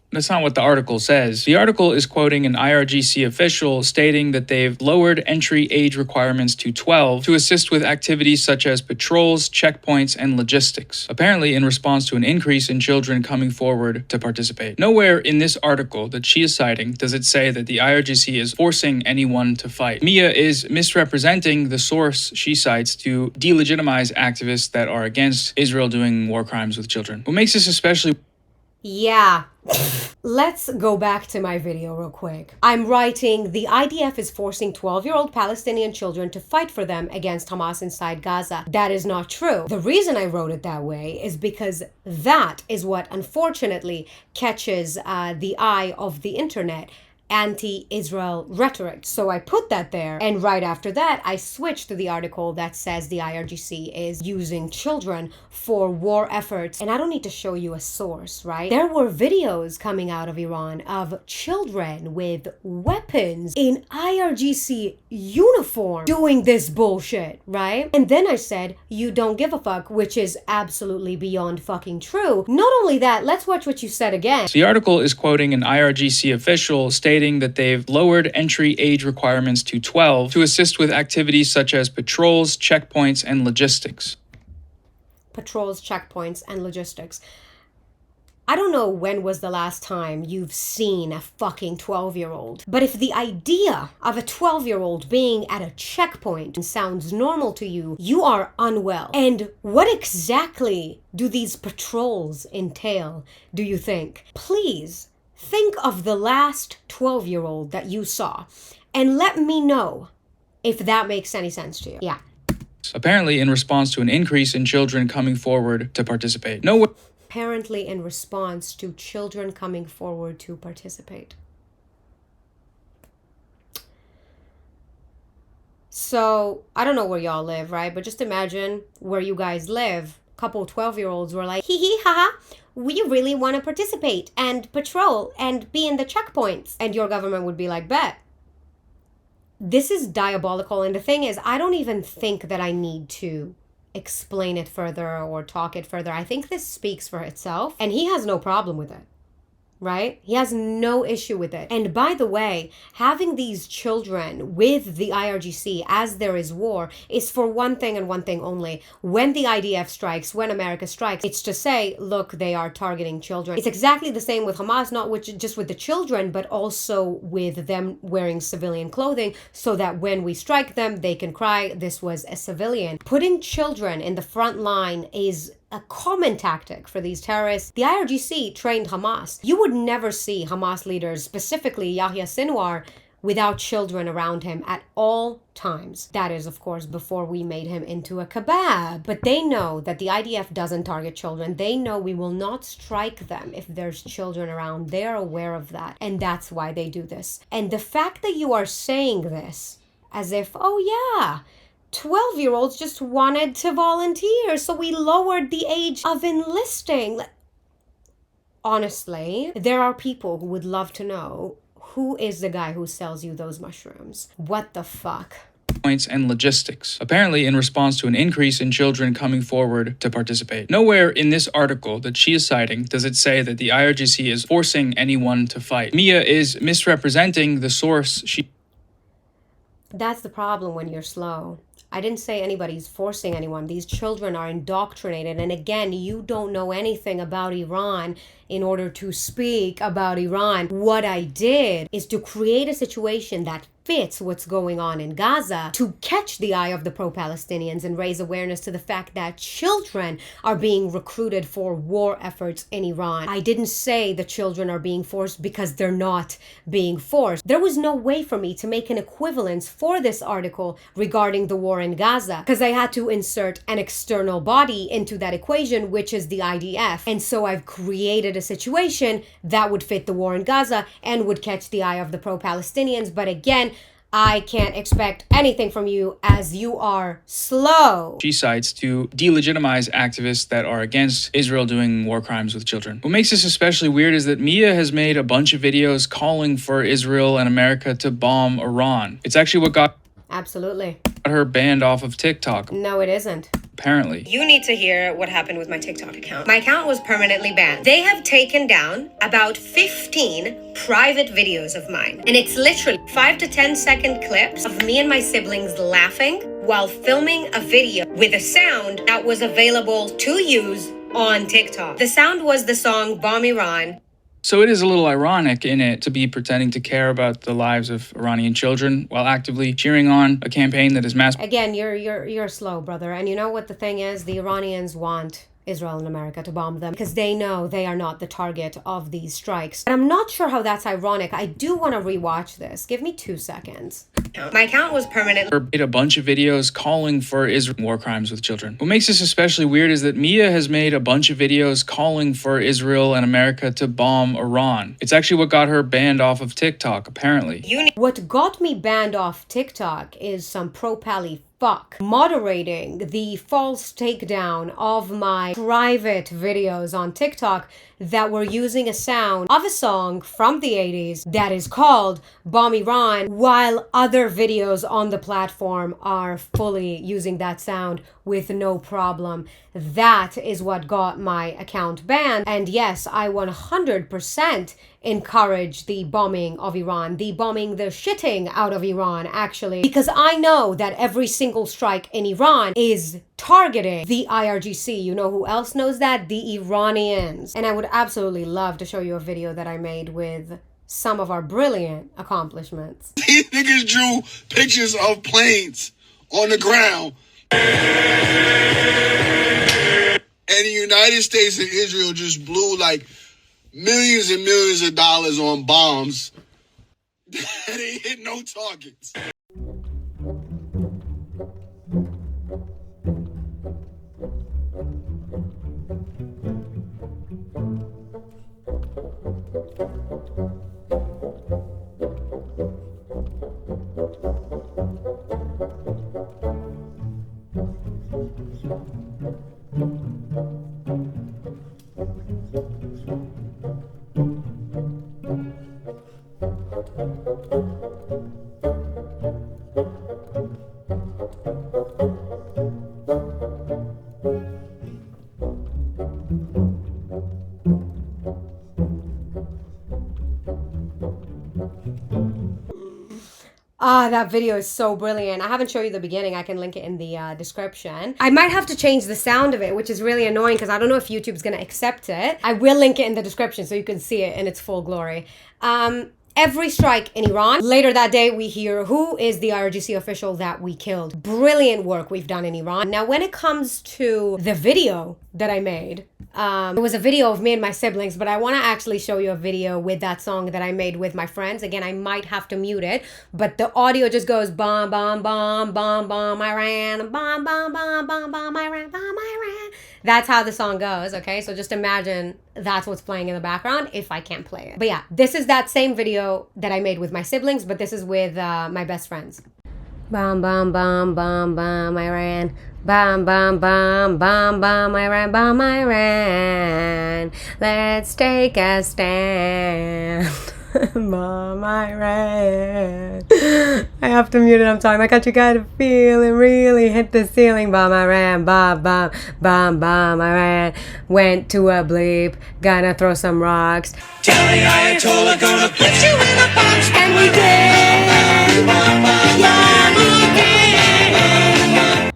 S13: what the article says. The article is quoting an IRGC official stating that they've lowered entry age requirements to 12 to assist with activities such as patrols, checkpoints, and logistics, apparently in response to an increase in children coming forward to participate. Nowhere in this article that she is citing does it say that the IRGC is forcing anyone to fight. Mia is misrepresenting the source she cites to delegitimize activists that are against Israel doing war crimes with children. What makes this especially...
S2: Yeah. Let's go back to my video real quick. I'm writing, the IDF is forcing 12-year-old Palestinian children to fight for them against Hamas inside Gaza. That is not true. The reason I wrote it that way is because that is what unfortunately catches the eye of the internet. Anti-Israel rhetoric. So I put that there, and right after that I switched to the article that says the IRGC is using children for war efforts. And I don't need to show you a source, right? There were videos coming out of Iran of children with weapons in IRGC uniform doing this bullshit, right? And then I said, you don't give a fuck, which is absolutely beyond fucking true. Not only that, let's watch what you said again.
S13: The article is quoting an IRGC official stating that they've lowered entry age requirements to 12 to assist with activities such as patrols, checkpoints, and logistics.
S2: Patrols, checkpoints, and logistics. I don't know when was the last time you've seen a fucking 12-year-old, but if the idea of a 12-year-old being at a checkpoint sounds normal to you, you are unwell. And what exactly do these patrols entail, do you think? Please think of the last 12-year-old that you saw and let me know if that makes any sense to you. Yeah.
S13: Apparently in response to an increase in children coming forward to participate.
S2: Apparently in response to children coming forward to participate. So, I don't know where y'all live, right? But just imagine where you guys live. A couple 12-year-olds were like, hee hee haha, we really want to participate and patrol and be in the checkpoints. And your government would be like, bet. This is diabolical. And the thing is, I don't even think that I need to explain it further or talk it further. I think this speaks for itself, and he has no problem with it. right? He has no issue with it. And by the way, having these children with the IRGC as there is war is for one thing and one thing only. When the IDF strikes, when America strikes, it's to say, look, they are targeting children. It's exactly the same with Hamas, not just with the children, but also with them wearing civilian clothing so that when we strike them, they can cry, this was a civilian. Putting children in the front line is a common tactic for these terrorists. The IRGC trained Hamas. You would never see Hamas leaders, specifically Yahya Sinwar, without children around him at all times. That is, of course, before we made him into a kebab. But they know that the IDF doesn't target children. They know we will not strike them if there's children around. They are aware of that. And that's why they do this. And the fact that you are saying this as if, oh yeah, 12-year-olds just wanted to volunteer, so we lowered the age of enlisting. Honestly, there are people who would love to know who is the guy who sells you those mushrooms. What the fuck?
S13: Points and logistics, apparently in response to an increase in children coming forward to participate. Nowhere in this article that she is citing does it say that the IRGC is forcing anyone to fight. Mia is misrepresenting the source she...
S2: That's the problem when you're slow. I didn't say anybody's forcing anyone. These children are indoctrinated. And again, you don't know anything about Iran in order to speak about Iran. What I did is to create a situation that fits what's going on in Gaza to catch the eye of the pro-Palestinians and raise awareness to the fact that children are being recruited for war efforts in Iran. I didn't say the children are being forced because they're not being forced. There was no way for me to make an equivalence for this article regarding the war in Gaza because I had to insert an external body into that equation, which is the IDF. And so I've created a situation that would fit the war in Gaza and would catch the eye of the pro-Palestinians. But again, I can't expect anything from you as you are slow.
S13: She cites to delegitimize activists that are against Israel doing war crimes with children. What makes this especially weird is that Mia has made a bunch of videos calling for Israel and America to bomb Iran. It's actually what got
S2: Absolutely.
S13: her banned off of TikTok.
S2: No, it isn't.
S13: Apparently.
S2: You need to hear what happened with my TikTok account. My account was permanently banned. They have taken down about 15 private videos of mine. And it's literally 5 to 10 second clips of me and my siblings laughing while filming a video with a sound that was available to use on TikTok. The sound was the song Bomb Iran.
S13: So it is a little ironic in it to be pretending to care about the lives of Iranian children while actively cheering on a campaign that is mass...
S2: Again, you're slow, brother. And you know what the thing is? The Iranians want Israel and America to bomb them because they know they are not the target of these strikes. And I'm not sure how that's ironic. I do want to rewatch this. Give me 2 seconds. My account was permanently...
S13: made a bunch of videos calling for Israel war crimes with children. What makes this especially weird is that Mia has made a bunch of videos calling for Israel and America to bomb Iran. It's actually what got her banned off of TikTok, apparently.
S2: What got me banned off TikTok is some pro-Pally fuck moderating the false takedown of my private videos on TikTok that were using a sound of a song from the 80s that is called Bomb Iran, while other videos on the platform are fully using that sound with no problem. That is what got my account banned. And yes, I 100% encourage the bombing of Iran, the shitting out of Iran, actually, because I know that every single strike in Iran is targeting the IRGC. You know who else knows that? The Iranians. And I would absolutely love to show you a video that I made with some of our brilliant accomplishments.
S8: These niggas drew pictures of planes on the ground. And the United States and Israel just blew like millions and millions of dollars on bombs. They hit no targets.
S2: Ah, that video is so brilliant. I haven't shown you the beginning. I can link it in the description. I might have to change the sound of it, which is really annoying because I don't know if YouTube's gonna accept it. I will link it in the description so you can see it in its full glory. Every strike in Iran. Later that day, we hear who is the IRGC official that we killed. Brilliant work we've done in Iran. Now, when it comes to the video that I made, it was a video of me and my siblings, but I want to actually show you a video with that song that I made with my friends. Again, I might have to mute it, but the audio just goes bomb, bomb, bomb, bomb, bomb, Iran, bomb, bomb, bomb, bomb, bomb, Iran, bomb, Iran. That's how the song goes, okay? So just imagine that's what's playing in the background if I can't play it. But yeah, this is that same video that I made with my siblings, but this is with my best friends. Bomb, bomb, bomb, bomb, bomb, Iran. Bomb, bomb, bomb, bomb, bomb, Iran, bomb, Iran. Let's take a stand. Bomb, Iran. I have to mute it, I'm sorry. My country got a feeling, really hit the ceiling. Bomb, Iran, bomb, bomb, bomb, bomb, Iran. Went to a bleep, gonna throw some rocks.
S14: Tell the Ayatollah gonna put you in a box.
S2: And we did. Yeah, we did.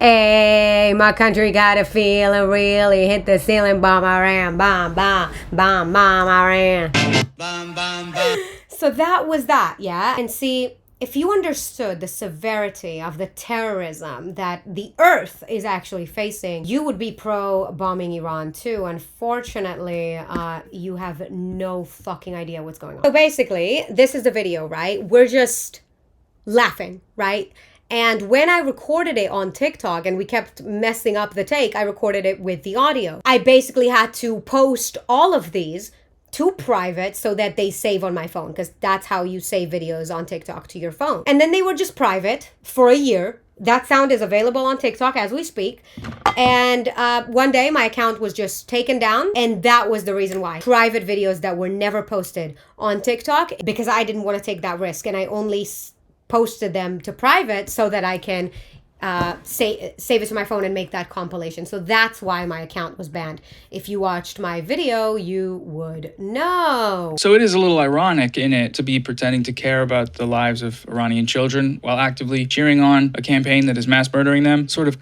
S2: Hey, my country got a feeling, really hit the ceiling. Bomb, Iran, bomb, bomb, bomb, bomb, Iran. Bomb, bomb, bomb. So that was that, yeah? And see, if you understood the severity of the terrorism that the earth is actually facing, you would be pro-bombing Iran too. Unfortunately, you have no fucking idea what's going on. So basically, this is the video, right? We're just laughing, right? And when I recorded it on TikTok and we kept messing up the take, I recorded it with the audio. I basically had to post all of these to private so that they save on my phone, because that's how you save videos on TikTok, to your phone. And then they were just private for a year. That sound is available on TikTok as we speak. And one day my account was just taken down, and that was the reason why. Private videos that were never posted on TikTok, because I didn't want to take that risk, and I only posted them to private so that I can save it to my phone and make that compilation. So that's why my account was banned. If you watched my video, you would know.
S13: So it is a little ironic in it to be pretending to care about the lives of Iranian children while actively cheering on a campaign that is mass murdering them. Sort of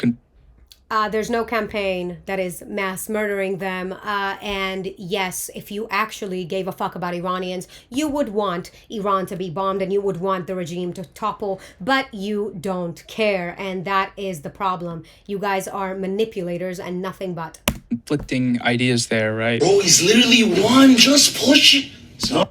S2: there's no campaign that is mass murdering them. And yes, if you actually gave a fuck about Iranians, you would want Iran to be bombed and you would want the regime to topple, but you don't care. And that is the problem. You guys are manipulators and nothing but.
S13: conflicting ideas there, right?
S14: Bro, he's literally one. Just push it. So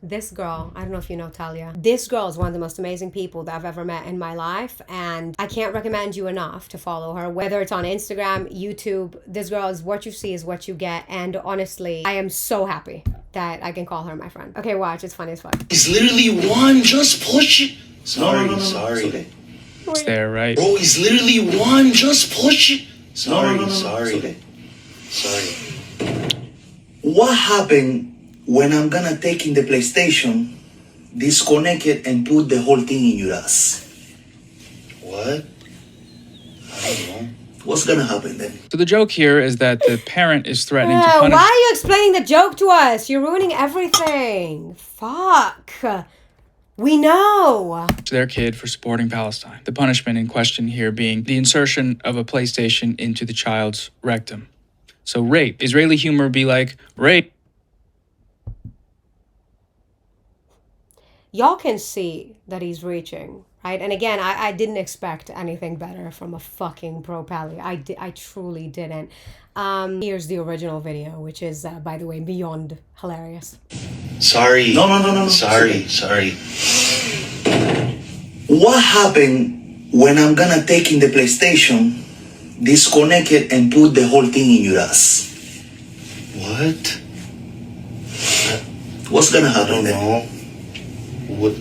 S2: This girl, I don't know if you know Talia. This girl is one of the most amazing people that I've ever met in my life, and I can't recommend you enough to follow her, whether it's on Instagram, YouTube. This girl is what you see is what you get, and honestly, I am so happy that I can call her my friend. Okay, watch, it's funny as fuck.
S14: he's literally one. Just push it. Sorry, sorry.
S13: It's there, right?
S14: Bro, he's literally one. Just push it. Sorry, sorry. Sorry. What happened when I'm gonna take in the PlayStation, disconnect it, and put the whole thing in your ass? What? I don't know. What's gonna happen then?
S13: So the joke here is that the parent is threatening to punish...
S2: Why are you explaining the joke to us? You're ruining everything. Fuck. We know.
S13: their kid for supporting Palestine. The punishment in question here being the insertion of a PlayStation into the child's rectum. So rape. Israeli humor would be like, rape.
S2: Y'all can see that he's reaching, right? And again, I didn't expect anything better from a fucking pro-Pally. I truly didn't. Here's the original video, which is, by the way, beyond hilarious.
S14: Sorry. No. Sorry. What happened when I'm gonna take in the PlayStation, disconnect it, and put the whole thing in your ass? What? What's gonna happen then? What?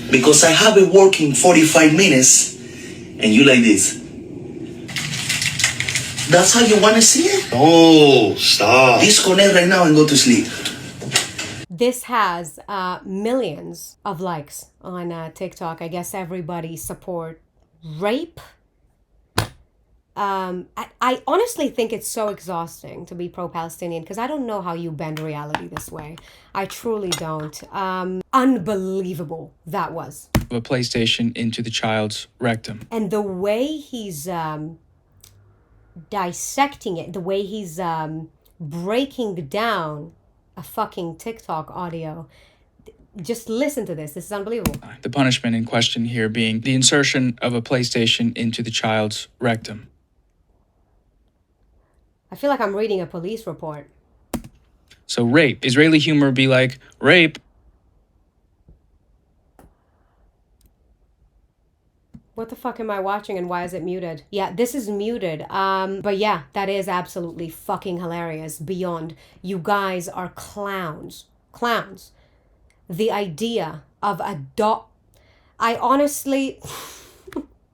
S14: Because I have it working 45 minutes, and you like this. That's how you wanna see it? Oh, stop. Disconnect right now and go to sleep.
S2: This has millions of likes on TikTok. I guess everybody support rape. I honestly think it's so exhausting to be pro-Palestinian because I don't know how you bend reality this way. I truly don't. Unbelievable that was.
S13: a PlayStation into the child's rectum.
S2: And the way he's dissecting it, the way he's breaking down a fucking TikTok audio. Just listen to this. This is unbelievable.
S13: The punishment in question here being the insertion of a PlayStation into the child's rectum.
S2: I feel like I'm reading a police report.
S13: So rape. Israeli humor be like, rape.
S2: What the fuck am I watching and why is it muted? Yeah, this is muted. But yeah, that is absolutely fucking hilarious. Beyond. You guys are clowns. Clowns. The idea of a dog. I honestly,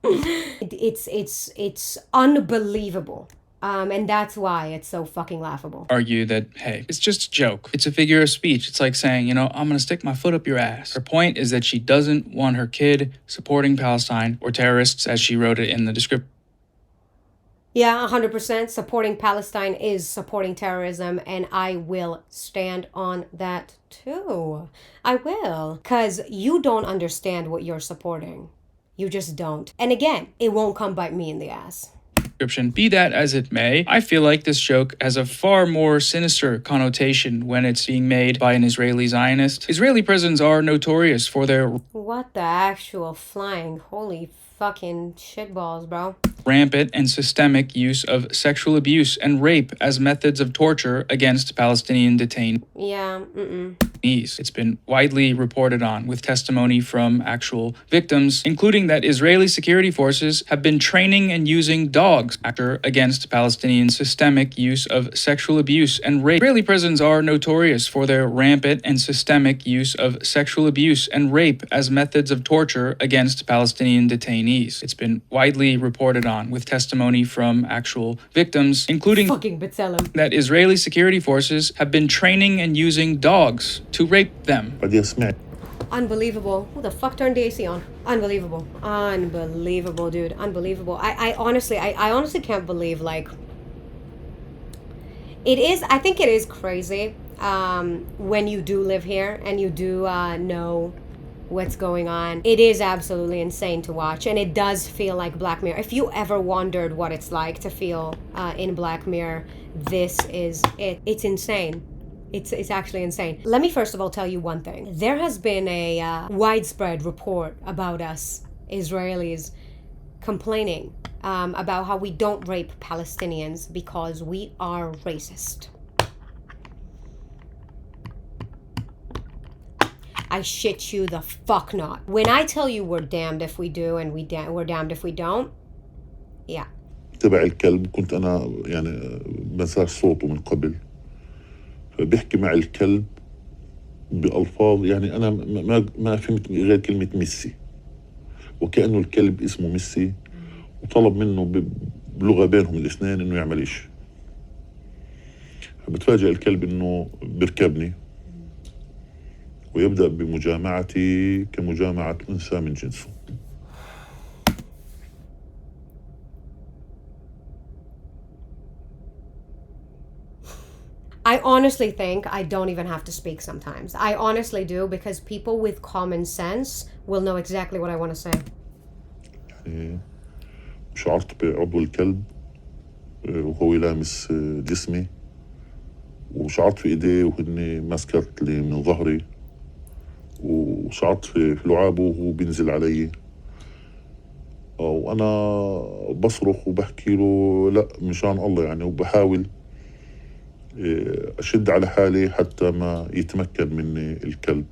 S2: it's unbelievable. And that's why it's so fucking laughable.
S13: Argue that, hey, it's just a joke. It's a figure of speech. It's like saying, I'm going to stick my foot up your ass. Her point is that she doesn't want her kid supporting Palestine or terrorists, as she wrote it in the description.
S2: Yeah, 100%. Supporting Palestine is supporting terrorism, and I will stand on that too. I will. Because you don't understand what you're supporting. You just don't. And again, it won't come bite me in the ass.
S13: Be that as it may, I feel like this joke has a far more sinister connotation when it's being made by an Israeli Zionist. Israeli prisons are notorious for their
S2: What the actual flying holy fucking shitballs, bro.
S13: Rampant and systemic use of sexual abuse and rape as methods of torture against Palestinian detainees.
S2: Yeah,
S13: It's been widely reported on with testimony from actual victims, including that Israeli security forces have been training and using dogs against Palestinian systemic use of sexual abuse and rape. Israeli prisons are notorious for their rampant and systemic use of sexual abuse and rape as methods of torture against Palestinian detainees. It's been widely reported on with testimony from actual victims, including that Israeli security forces have been training and using dogs to rape them.
S2: Unbelievable. Who the fuck turned the AC on? Unbelievable. Unbelievable, dude. Unbelievable. I honestly can't believe, like, it is, I think it is crazy when you do live here and you do know what's going on. It is absolutely insane to watch, and it does feel like Black Mirror. If you ever wondered what it's like to feel in Black Mirror, this is it. It's insane. It's actually insane. Let me first of all tell you one thing. There has been a widespread report about us Israelis complaining about how we don't rape Palestinians because we are racist. I shit you the fuck not. When I tell you we're damned if we do and we're damned if we don't, yeah.
S19: تبع الكلب كنت أنا يعني بنساش صوته من قبل فبيحكي مع الكلب بألفاظ يعني أنا ما فهمت غير كلمة ميسي وكأنه الكلب اسمه ميسي وطلب منه بلغة بينهم الاثنين إنه يعمل إيش فبتفاجئ الكلب إنه بيركبني ويبدأ بمجامعتي كمجامعة أنثى من جنسه.
S2: I honestly think I don't even have to speak sometimes. I honestly do, because people with common sense will know exactly what I want to say.
S19: يعني شعرت بعضو الكلب وهو لامس جسمي وشعرت في ايديه وهن ماسكت لي من ظهري وشعرت في لعابه وهو بينزل علي وانا بصرخ وبحكي له لا مشان الله يعني وبحاول اشد على حالي حتى ما يتمكن مني الكلب.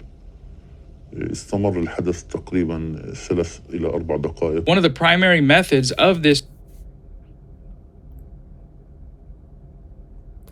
S19: استمر الحدث تقريبا 3 إلى 4 دقائق.
S13: One of the primary methods of this.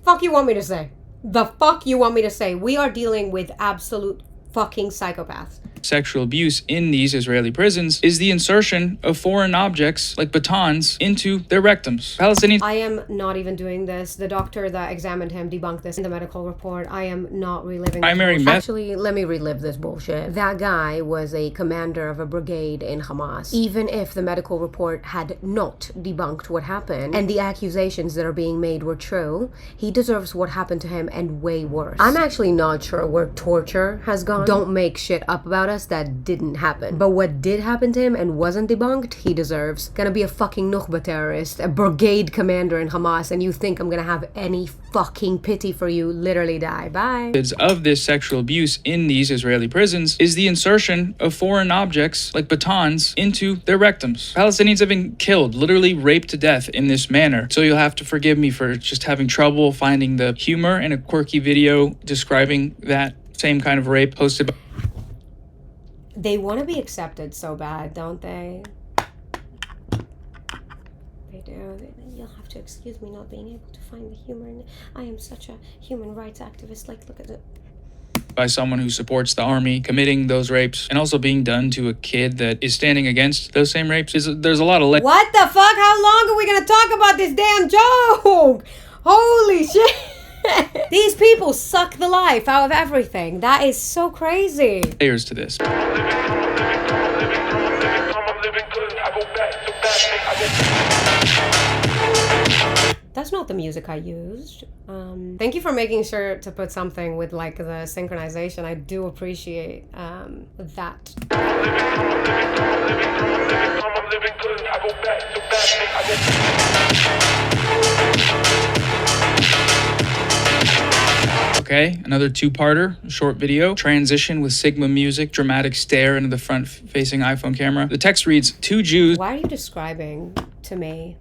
S2: Fuck you want me to say? The fuck you want me to say? We are dealing with absolute fucking psychopaths.
S13: Sexual abuse in these Israeli prisons is the insertion of foreign objects like batons into their rectums. Palestinians.
S2: I am not even doing this. The doctor that examined him debunked this in the medical report. I am not reliving this. Actually, let me relive this bullshit. That guy was a commander of a brigade in Hamas. Even if the medical report had not debunked what happened and the accusations that are being made were true, he deserves what happened to him and way worse. I'm actually not sure where torture has gone. Don't make shit up about us that didn't happen. But what did happen to him and wasn't debunked, he deserves. Gonna be a fucking Nukhba terrorist, a brigade commander in Hamas, and you think I'm gonna have any fucking pity for you? Literally die. Bye.
S13: Of this sexual abuse in these Israeli prisons is the insertion of foreign objects like batons into their rectums. Palestinians have been killed, literally raped to death in this manner. So you'll have to forgive me for just having trouble finding the humor in a quirky video describing that same kind of rape posted by...
S2: They want to be accepted so bad, don't they? They do. You'll have to excuse me not being able to find the humor in it. I am such a human rights activist. Like, look at it.
S13: By someone who supports the army committing those rapes and also being done to a kid that is standing against those same rapes. There's a lot of...
S2: What the fuck? How long are we gonna talk about this damn joke? Holy shit. These people suck the life out of everything. That is so crazy.
S13: Layers to this.
S2: That's not the music I used. Thank you for making sure to put something with like the synchronization. I do appreciate that.
S13: Okay, another two-parter, short video. Transition with Sigma music, dramatic stare into the front-facing iPhone camera. The text reads, 2 Jews...
S2: Why are you describing to me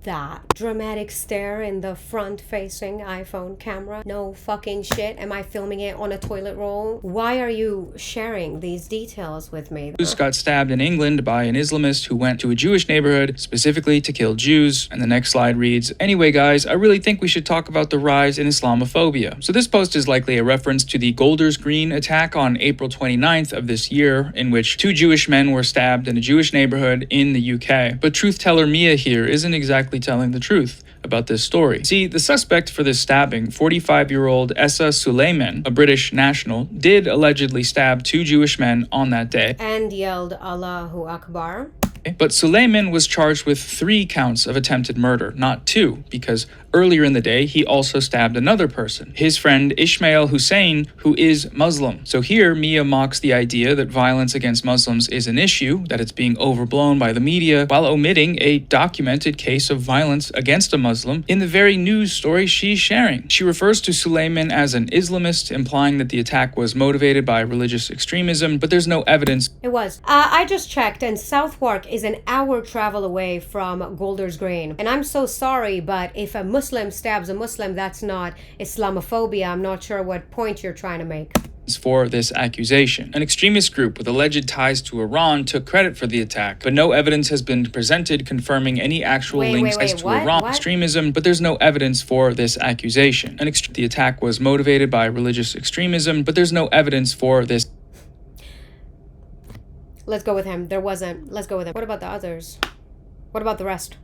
S2: that dramatic stare in the front-facing iPhone camera? No fucking shit. Am I filming it on a toilet roll? Why are you sharing these details with me?
S13: Jews got stabbed in England by an Islamist who went to a Jewish neighborhood specifically to kill Jews. And the next slide reads, anyway guys, I really think we should talk about the rise in Islamophobia. So this post is likely a reference to the Golders Green attack on April 29th of this year, in which 2 Jewish men were stabbed in a Jewish neighborhood in the UK. But truth teller Mia here isn't exactly telling the truth about this story. See, the suspect for this stabbing, 45-year-old Essa Suleiman, a British national, did allegedly stab 2 Jewish men on that day.
S2: And yelled Allahu Akbar.
S13: But Suleiman was charged with 3 counts of attempted murder, not 2, because earlier in the day, he also stabbed another person, his friend Ismail Hussein, who is Muslim. So here, Mia mocks the idea that violence against Muslims is an issue, that it's being overblown by the media, while omitting a documented case of violence against a Muslim in the very news story she's sharing. She refers to Suleiman as an Islamist, implying that the attack was motivated by religious extremism, but there's no evidence.
S2: It was. I just checked, and Southwark is an hour travel away from Golders Green. And I'm so sorry, but if a Muslim stabs a Muslim, that's not Islamophobia. I'm not sure what point you're trying to make.
S13: For this accusation. An extremist group with alleged ties to Iran took credit for the attack, but no evidence has been presented confirming any actual links to Iran extremism, but there's no evidence for this accusation. The attack was motivated by religious extremism, but there's no evidence for this.
S2: Let's go with him. There wasn't. Let's go with him. What about the others? What about the rest?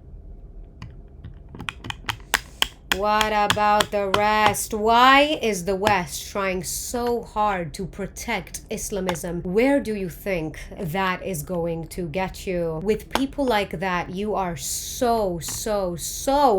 S2: What about the rest? Why is the West trying so hard to protect Islamism? Where do you think that is going to get you? With people like that, you are so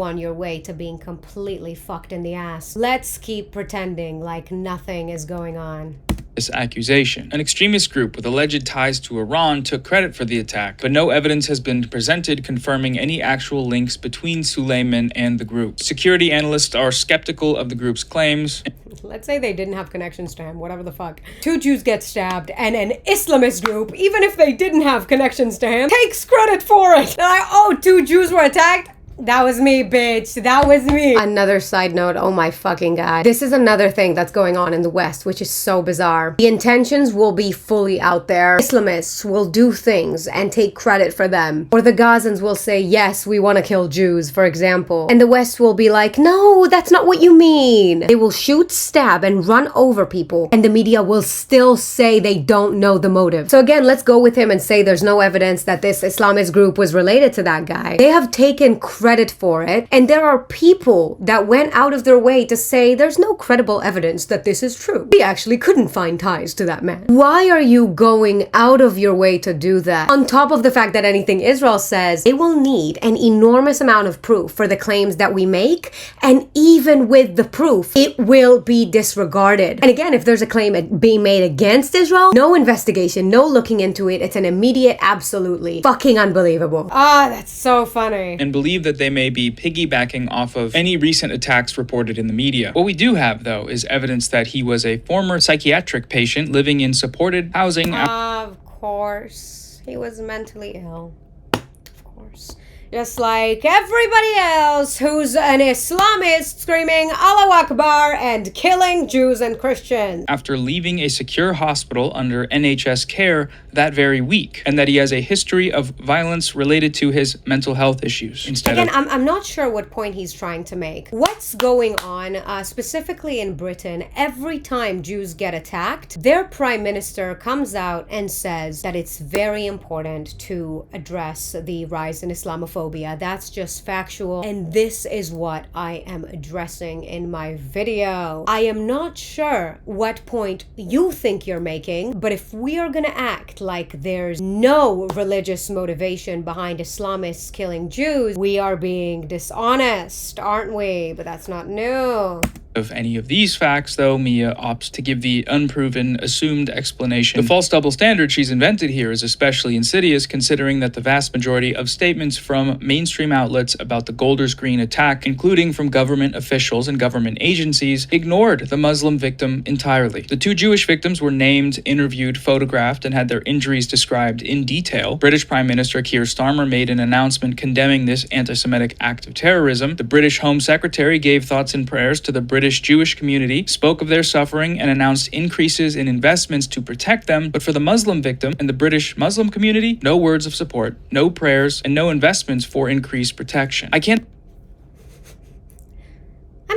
S2: on your way to being completely fucked in the ass. Let's keep pretending like nothing is going on.
S13: This accusation. An extremist group with alleged ties to Iran took credit for the attack, but no evidence has been presented confirming any actual links between Suleiman and the group. Security analysts are skeptical of the group's claims.
S2: Let's say they didn't have connections to him, whatever the fuck. 2 Jews get stabbed, and an Islamist group, even if they didn't have connections to him, takes credit for it. They're like, oh, 2 Jews were attacked? That was me, bitch. That was me. Another side note, oh my fucking god. This is another thing that's going on in the West, which is so bizarre. The intentions will be fully out there. Islamists will do things and take credit for them. Or the Gazans will say, yes, we want to kill Jews, for example. And the West will be like, no, that's not what you mean. They will shoot, stab, and run over people. And the media will still say they don't know the motive. So again, let's go with him and say there's no evidence that this Islamist group was related to that guy. They have taken credit credit for it. And there are people that went out of their way to say there's no credible evidence that this is true. We actually couldn't find ties to that man. Why are you going out of your way to do that? On top of the fact that anything Israel says, they will need an enormous amount of proof for the claims that we make, and even with the proof, it will be disregarded. And again, if there's a claim being made against Israel, no investigation, no looking into it, it's an immediate, absolutely fucking unbelievable. Ah, that's so funny.
S13: And believe that they may be piggybacking off of any recent attacks reported in the media. What we do have, though, is evidence that he was a former psychiatric patient living in supported housing.
S2: Of course. He was mentally ill. Of course. Just like everybody else who's an Islamist screaming Allahu Akbar and killing Jews and Christians.
S13: After leaving a secure hospital under NHS care that very week, and that he has a history of violence related to his mental health issues.
S2: I'm not sure what point he's trying to make. What's going on, specifically in Britain, every time Jews get attacked, their prime minister comes out and says that it's very important to address the rise in Islamophobia. That's just factual, and this is what I am addressing in my video. I am not sure what point you think you're making, but if we are gonna act like there's no religious motivation behind Islamists killing Jews, we are being dishonest, aren't we? But that's not new.
S13: Of any of these facts, though, Mia opts to give the unproven, assumed explanation. The false double standard she's invented here is especially insidious, considering that the vast majority of statements from mainstream outlets about the Golders Green attack, including from government officials and government agencies, ignored the Muslim victim entirely. The two Jewish victims were named, interviewed, photographed, and had their injuries described in detail. British Prime Minister Keir Starmer made an announcement condemning this anti-Semitic act of terrorism. The British Home Secretary gave thoughts and prayers to the British Jewish community, spoke of their suffering, and announced increases in investments to protect them. But for the Muslim victim and the British Muslim community, no words of support, no prayers, and no investments for increased protection. I'm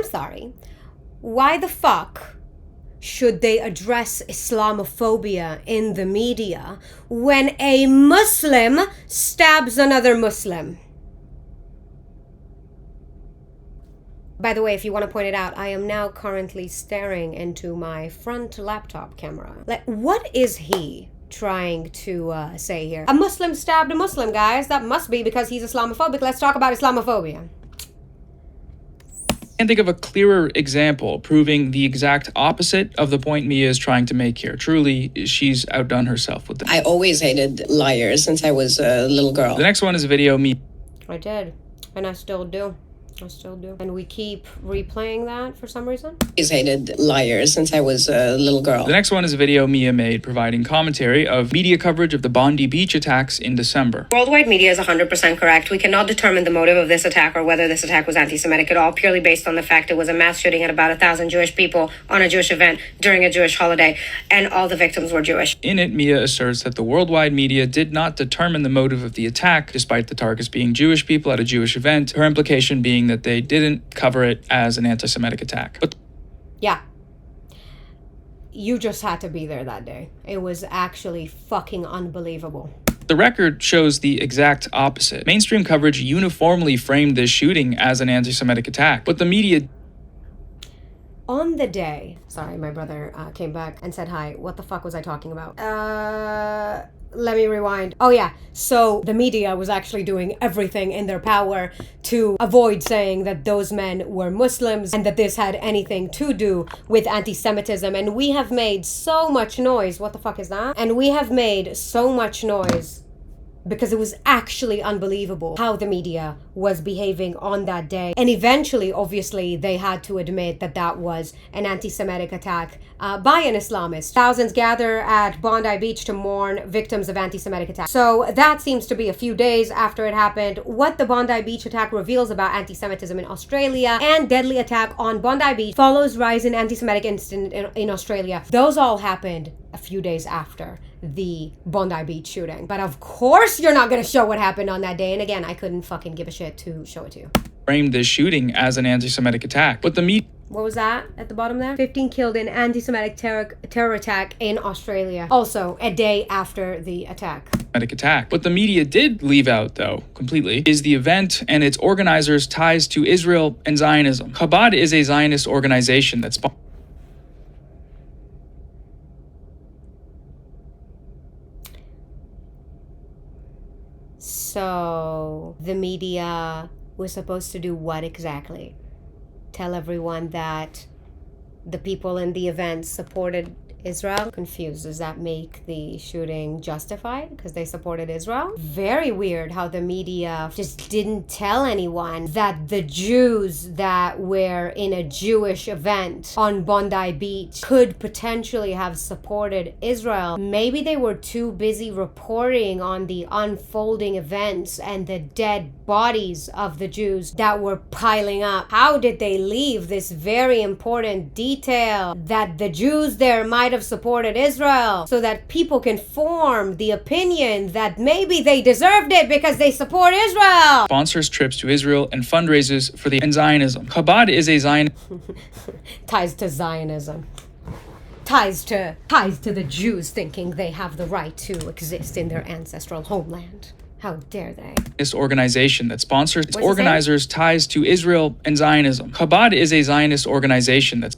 S2: sorry. Why the fuck should they address Islamophobia in the media when a Muslim stabs another Muslim? By the way, if you want to point it out, I am now currently staring into my front laptop camera. Like, what is he trying to say here? A Muslim stabbed a Muslim, guys. That must be because he's Islamophobic. Let's talk about Islamophobia.
S13: Can't think of a clearer example proving the exact opposite of the point Mia is trying to make here. Truly, she's outdone herself with this.
S3: I always hated liars since I was a little girl.
S13: The next one is a video Mia.
S2: I did, and I still do. And we keep replaying that for some reason.
S3: Always hated liars since I was a little girl.
S13: The next one is a video Mia made providing commentary of media coverage of the Bondi Beach attacks in December.
S2: Worldwide media is 100% correct. We cannot determine the motive of this attack or whether this attack was anti-Semitic at all, purely based on the fact it was a mass shooting at about 1,000 Jewish people on a Jewish event during a Jewish holiday, and all the victims were Jewish.
S13: In it, Mia asserts that the worldwide media did not determine the motive of the attack, despite the targets being Jewish people at a Jewish event, her implication being that they didn't cover it as an anti-Semitic attack. But
S2: yeah. You just had to be there that day. It was actually fucking unbelievable.
S13: The record shows the exact opposite. Mainstream coverage uniformly framed this shooting as an anti-Semitic attack, but the media...
S2: On the day... Sorry, my brother came back and said hi. What the fuck was I talking about? Let me rewind. Oh yeah, so the media was actually doing everything in their power to avoid saying that those men were Muslims and that this had anything to do with anti-Semitism. And we have made so much noise. What the fuck is that? And we have made so much noise because it was actually unbelievable how the media was behaving on that day. And eventually, obviously, they had to admit that that was an anti-Semitic attack by an Islamist. Thousands gather at Bondi Beach to mourn victims of anti-Semitic attacks. So that seems to be a few days after it happened. What the Bondi Beach attack reveals about anti-Semitism in Australia and deadly attack on Bondi Beach follows rise in anti-Semitic incident in Australia. Those all happened a few days after the Bondi Beach shooting. But of course you're not gonna show what happened on that day. And again, I couldn't fucking give a shit to show it to you.
S13: Framed this shooting as an anti-Semitic attack. But the media...
S2: What was that at the bottom there? 15 killed in anti-Semitic terror attack in Australia. Also, a day after the attack.
S13: attack. What the media did leave out, though, completely, is the event and its organizers' ties to Israel and Zionism. Chabad is a Zionist organization that's
S2: So the media was supposed to do what exactly? Tell everyone that the people in the event supported Israel? Confused. Does that make the shooting justified because they supported Israel? Very weird how the media just didn't tell anyone that the Jews that were in a Jewish event on Bondi Beach could potentially have supported Israel. Maybe they were too busy reporting on the unfolding events and the dead bodies of the Jews that were piling up. How did they leave this very important detail that the Jews there might have supported Israel so that people can form the opinion that maybe they deserved it because they support Israel?
S13: Sponsors trips to Israel and fundraises for the Zionism. Chabad is a Zionist
S2: Ties to Zionism. Ties to the Jews thinking they have the right to exist in their ancestral homeland. How dare they?
S13: organization that sponsors its organizers' ties to Israel and Zionism. Chabad is a Zionist organization that's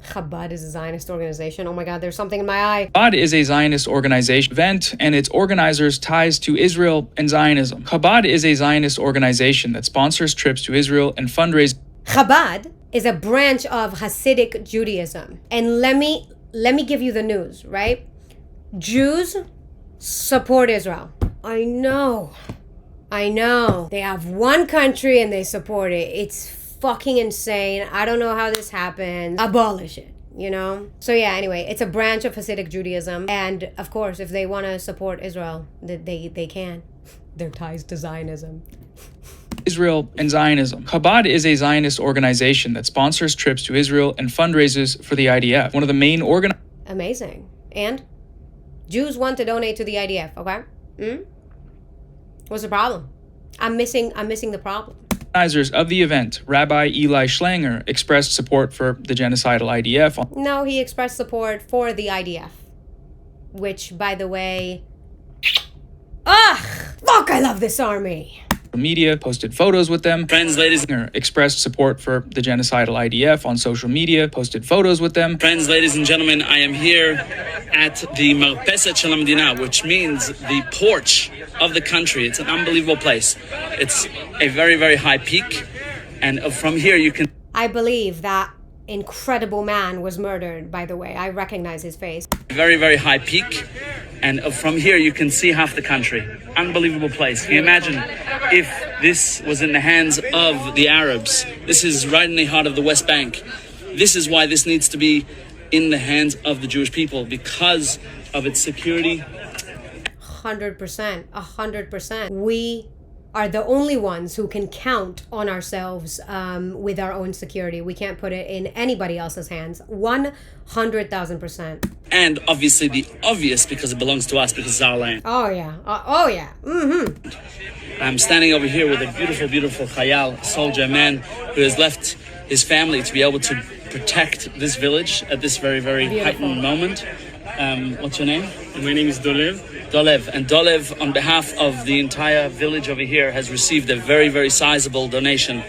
S2: Chabad is a Zionist organization. Oh my God, there's something in my eye.
S13: Chabad is a Zionist organization event and its organizers' ties to Israel and Zionism. Chabad is a Zionist organization that sponsors trips to Israel and fundraise.
S2: Chabad is a branch of Hasidic Judaism. And let me give you the news, right? Jews support Israel. I know. They have one country and they support it. It's fucking insane. I don't know how this happens. Abolish it, you know? So yeah, anyway, it's a branch of Hasidic Judaism. And of course, if they want to support Israel, they can. Their ties to Zionism.
S13: Israel and Zionism. Chabad is a Zionist organization that sponsors trips to Israel and fundraises for the IDF. One of the main
S2: Amazing. And Jews want to donate to the IDF, okay? What's the problem? I'm missing the problem.
S13: Organizers of the event, Rabbi Eli Schlanger, expressed support for the genocidal IDF.
S2: No, he expressed support for the IDF. Which, by the way... Fuck, I love this army!
S13: Media posted photos with them.
S20: Friends, ladies,
S13: expressed support for the genocidal IDF on social media, posted photos with them.
S20: Friends, ladies and gentlemen, I am here at the Marpeset Shel Hamdina, which means the porch of the country. It's an unbelievable place. It's a very, very high peak, and from here you can...
S2: I believe that incredible man was murdered, by the way. I recognize his face.
S20: Very, very high peak, and from here you can see half the country. Unbelievable place. Can you imagine if this was in the hands of the Arabs? This is right in the heart of the West Bank. This is why this needs to be in the hands of the Jewish people, because of its security.
S2: 100%. We are the only ones who can count on ourselves with our own security. We can't put it in anybody else's hands. 100,000%.
S20: And obviously the obvious, because it belongs to us, because it's our land.
S2: Oh yeah.
S20: I'm standing over here with a beautiful, beautiful Chayal, soldier, man who has left his family to be able to protect this village at this very, very heightened moment. What's your name?
S21: My name is Dolev.
S20: And Dolev, on behalf of the entire village over here, has received a very, very sizable donation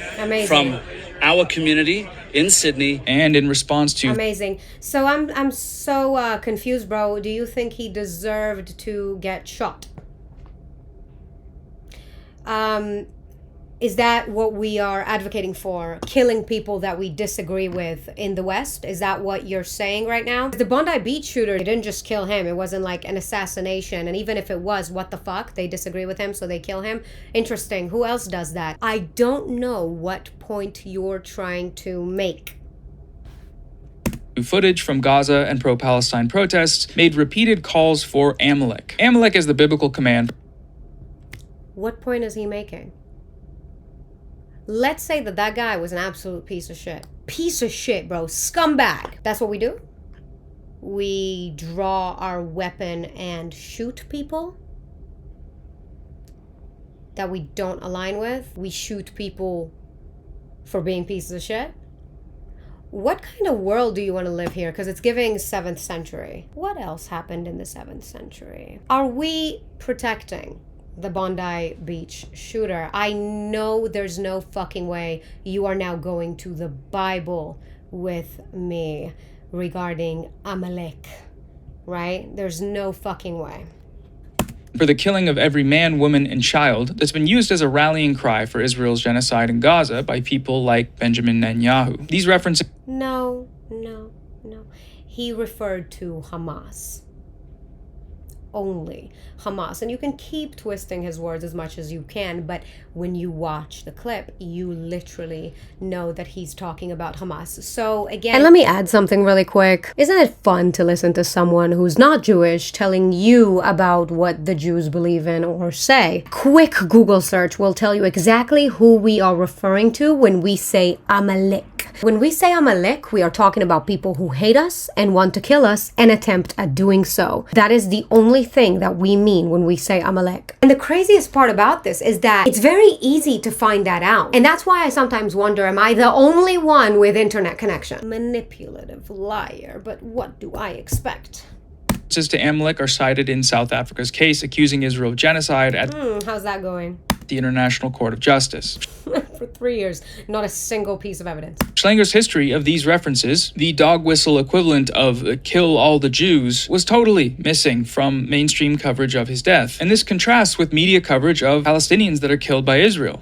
S20: from our community in Sydney.
S13: And in response to...
S2: Amazing. So I'm so confused, bro. Do you think he deserved to get shot? Is that what we are advocating for? Killing people that we disagree with in the West? Is that what you're saying right now? The Bondi Beach shooter, they didn't just kill him. It wasn't like an assassination. And even if it was, what the fuck? They disagree with him, so they kill him? Interesting. Who else does that? I don't know what point you're trying to make.
S13: Footage from Gaza and pro-Palestine protests made repeated calls for Amalek. Amalek is the biblical command.
S2: What point is he making? Let's say that guy was an absolute piece of shit. Piece of shit, bro. Scumbag. That's what we do? We draw our weapon and shoot people that we don't align with. We shoot people for being pieces of shit. what kind of world do you want to live here? Because it's giving 7th century. What else happened in the 7th century? Are we protecting the Bondi Beach shooter? I know there's no fucking way you are now going to the Bible with me regarding Amalek, right? There's no fucking way.
S13: For the killing of every man, woman, and child that's been used as a rallying cry for Israel's genocide in Gaza by people like Benjamin Netanyahu. These references...
S2: No. He referred to Hamas. Only Hamas. And you can keep twisting his words as much as you can, but when you watch the clip, you literally know that he's talking about Hamas. So again... And let me add something really quick. Isn't it fun to listen to someone who's not Jewish telling you about what the Jews believe in or say? Quick Google search will tell you exactly who we are referring to when we say Amalek. When we say Amalek, we are talking about people who hate us and want to kill us and attempt at doing so. That is the only thing that we mean when we say Amalek. And the craziest part about this is that it's very easy to find that out. And that's why I sometimes wonder, am I the only one with internet connection? Manipulative liar, but what do I expect?
S13: To Amalek are cited in South Africa's case accusing Israel of genocide at
S2: How's that going?
S13: the International Court of Justice.
S2: For 3 years, not a single piece of evidence.
S13: Schlenger's history of these references, the dog whistle equivalent of kill all the Jews, was totally missing from mainstream coverage of his death. And this contrasts with media coverage of Palestinians that are killed by Israel.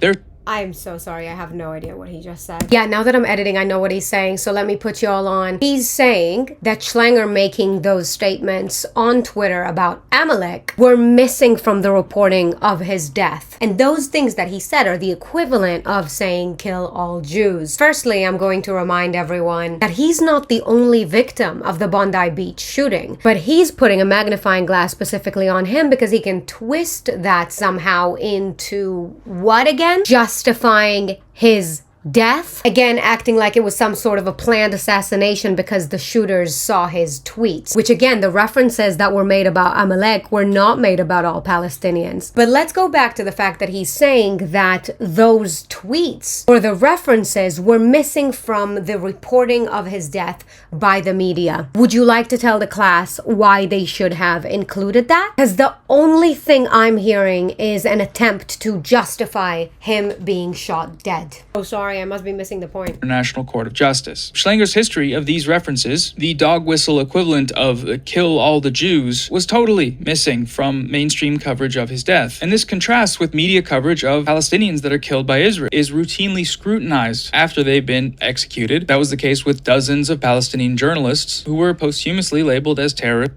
S2: I'm so sorry, I have no idea what he just said. Yeah, now that I'm editing, I know what he's saying, so let me put you all on. He's saying that Schlenger making those statements on Twitter about Amalek were missing from the reporting of his death. And those things that he said are the equivalent of saying kill all Jews. Firstly, I'm going to remind everyone that he's not the only victim of the Bondi Beach shooting, but he's putting a magnifying glass specifically on him because he can twist that somehow into what again? Justifying his death, again acting like it was some sort of a planned assassination because the shooters saw his tweets, which again, the references that were made about Amalek were not made about all Palestinians. But let's go back to the fact that he's saying that those tweets or the references were missing from the reporting of his death by the media. Would you like to tell the class why they should have included that? Because the only thing I'm hearing is an attempt to justify him being shot dead. Oh, sorry, I must be missing the point.
S13: International Court of Justice. Schlenger's history of these references, the dog whistle equivalent of kill all the Jews, was totally missing from mainstream coverage of his death. And this contrasts with media coverage of Palestinians that are killed by Israel, is routinely scrutinized after they've been executed. That was the case with dozens of Palestinian journalists who were posthumously labeled as terrorists.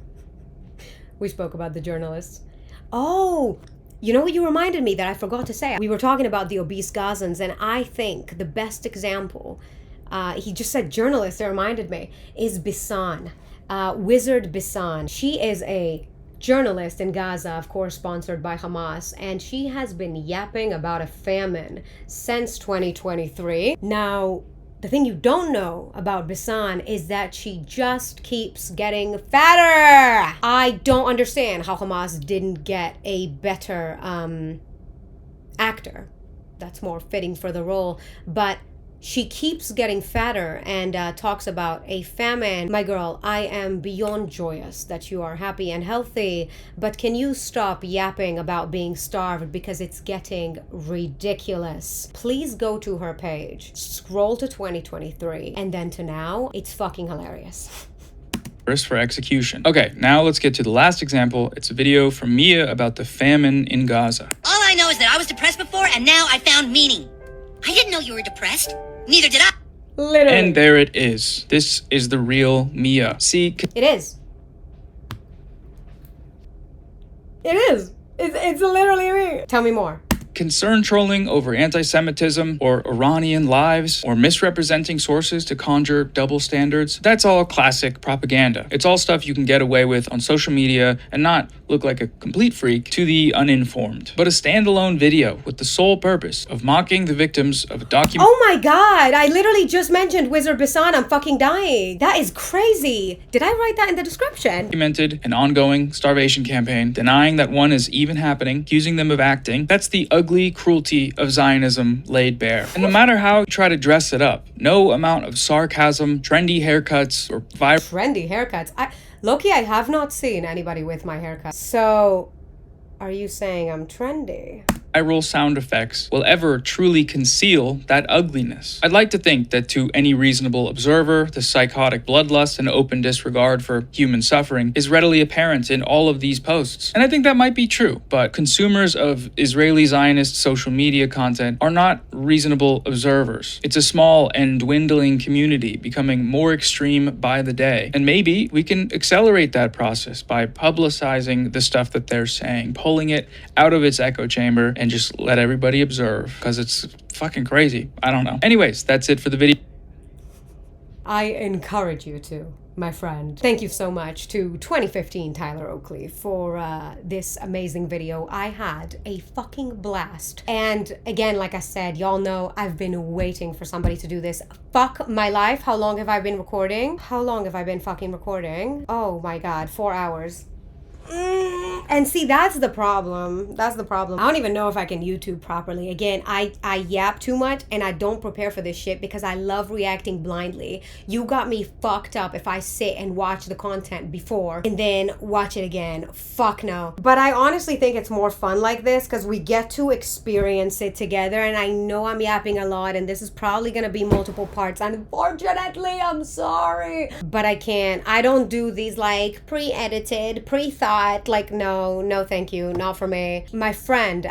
S2: We spoke about the journalists. Oh, you know what you reminded me that I forgot to say? We were talking about the obese Gazans, and I think the best example, he just said journalist, it reminded me, is Bissan, Wizard Bissan. She is a journalist in Gaza, of course sponsored by Hamas, and she has been yapping about a famine since 2023. Now, the thing you don't know about Bissan is that she just keeps getting fatter. I don't understand how Hamas didn't get a better actor that's more fitting for the role, but she keeps getting fatter and talks about a famine. My girl, I am beyond joyous that you are happy and healthy, but can you stop yapping about being starved because it's getting ridiculous? Please go to her page, scroll to 2023, and then to now. It's fucking hilarious.
S13: For execution. Okay, now let's get to the last example. It's a video from Mia about the famine in Gaza.
S21: All I know is that I was depressed before, and now I found meaning. I didn't know you were depressed. Neither did I.
S2: Literally.
S13: And there it is. This is the real Mia. See?
S2: It is. It is. It's literally me. Tell me more.
S13: Concern trolling over anti-Semitism or Iranian lives or misrepresenting sources to conjure double standards, that's all classic propaganda. It's all stuff you can get away with on social media and not look like a complete freak to the uninformed. But a standalone video with the sole purpose of mocking the victims of a document.
S2: Oh my god, I literally just mentioned Wizard Bissan. I'm fucking dying. That is crazy. Did I write that in the description?
S13: Documented an ongoing starvation campaign, denying that one is even happening, accusing them of acting. That's the ugly cruelty of Zionism laid bare. And no matter how you try to dress it up, no amount of sarcasm, trendy haircuts, or
S2: trendy haircuts. Loki, I have not seen anybody with my haircut. So, are you saying I'm trendy?
S13: viral sound effects will ever truly conceal that ugliness. I'd like to think that to any reasonable observer, the psychotic bloodlust and open disregard for human suffering is readily apparent in all of these posts. And I think that might be true, but consumers of Israeli Zionist social media content are not reasonable observers. It's a small and dwindling community becoming more extreme by the day. And maybe we can accelerate that process by publicizing the stuff that they're saying, pulling it out of its echo chamber and just let everybody observe, because it's fucking crazy. I don't know. Anyways, that's it for the video.
S2: I encourage you to, my friend. Thank you so much to 2015 Tyler Oakley for this amazing video. I had a fucking blast. And again, like I said, y'all know I've been waiting for somebody to do this. Fuck my life. How long have I been recording? How long have I been fucking recording? Oh my God, 4 hours. And see, that's the problem. That's the problem. I don't even know if I can YouTube properly. Again, I yap too much and I don't prepare for this shit because I love reacting blindly. You got me fucked up if I sit and watch the content before and then watch it again. Fuck no. But I honestly think it's more fun like this because we get to experience it together, and I know I'm yapping a lot and this is probably gonna be multiple parts. Unfortunately, I'm sorry. But I can't. I don't do these like pre-edited, pre-thought, like no thank you, not for me. My friend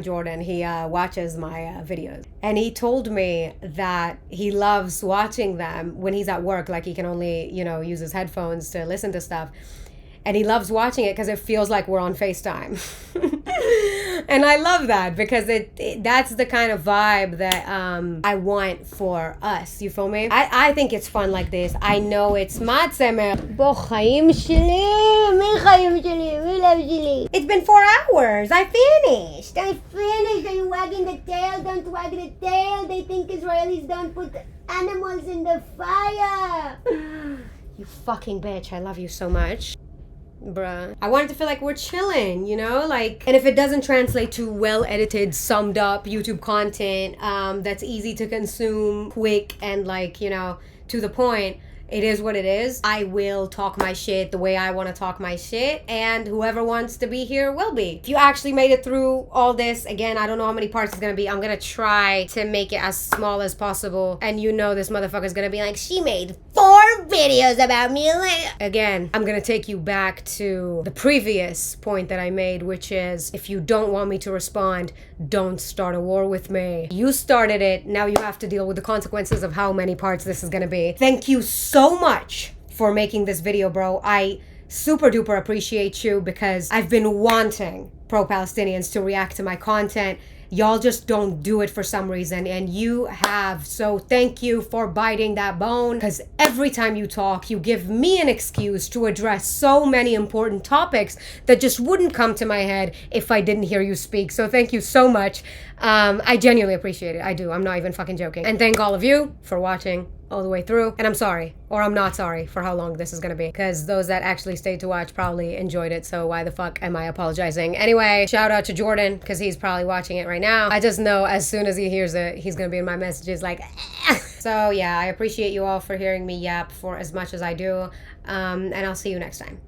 S2: Jordan, he watches my videos, and he told me that he loves watching them when he's at work, like he can only use his headphones to listen to stuff, and he loves watching it because it feels like we're on FaceTime. And I love that because that's the kind of vibe that I want for us. You feel me? I think it's fun like this. I know it's It's been 4 hours. I finished. Are you wagging the tail? Don't wag the tail. They think Israelis don't put animals in the fire. You fucking bitch. I love you so much. Bruh. I want it to feel like we're chilling, and if it doesn't translate to well-edited, summed up YouTube content that's easy to consume, quick, and to the point, it is what it is. I will talk my shit the way I want to talk my shit, and whoever wants to be here will be. If you actually made it through all this, again, I don't know how many parts it's gonna be. I'm gonna try to make it as small as possible, and this motherfucker's gonna be like, she made 4 videos about me. Again, I'm gonna take you back to the previous point that I made, which is, if you don't want me to respond, don't start a war with me. You started it, now you have to deal with the consequences of how many parts this is gonna be. Thank you so much for making this video, bro. I super duper appreciate you because I've been wanting pro-Palestinians to react to my content. Y'all just don't do it for some reason, and you have. So thank you for biting that bone, because every time you talk, you give me an excuse to address so many important topics that just wouldn't come to my head if I didn't hear you speak. So thank you so much. I genuinely appreciate it. I do. I'm not even fucking joking. And thank all of you for watching all the way through. And I'm sorry, or I'm not sorry for how long this is gonna be, because those that actually stayed to watch probably enjoyed it, so why the fuck am I apologizing? Anyway, shout out to Jordan, because he's probably watching it right now. I just know as soon as he hears it, he's gonna be in my messages like, So yeah, I appreciate you all for hearing me yap for as much as I do, and I'll see you next time.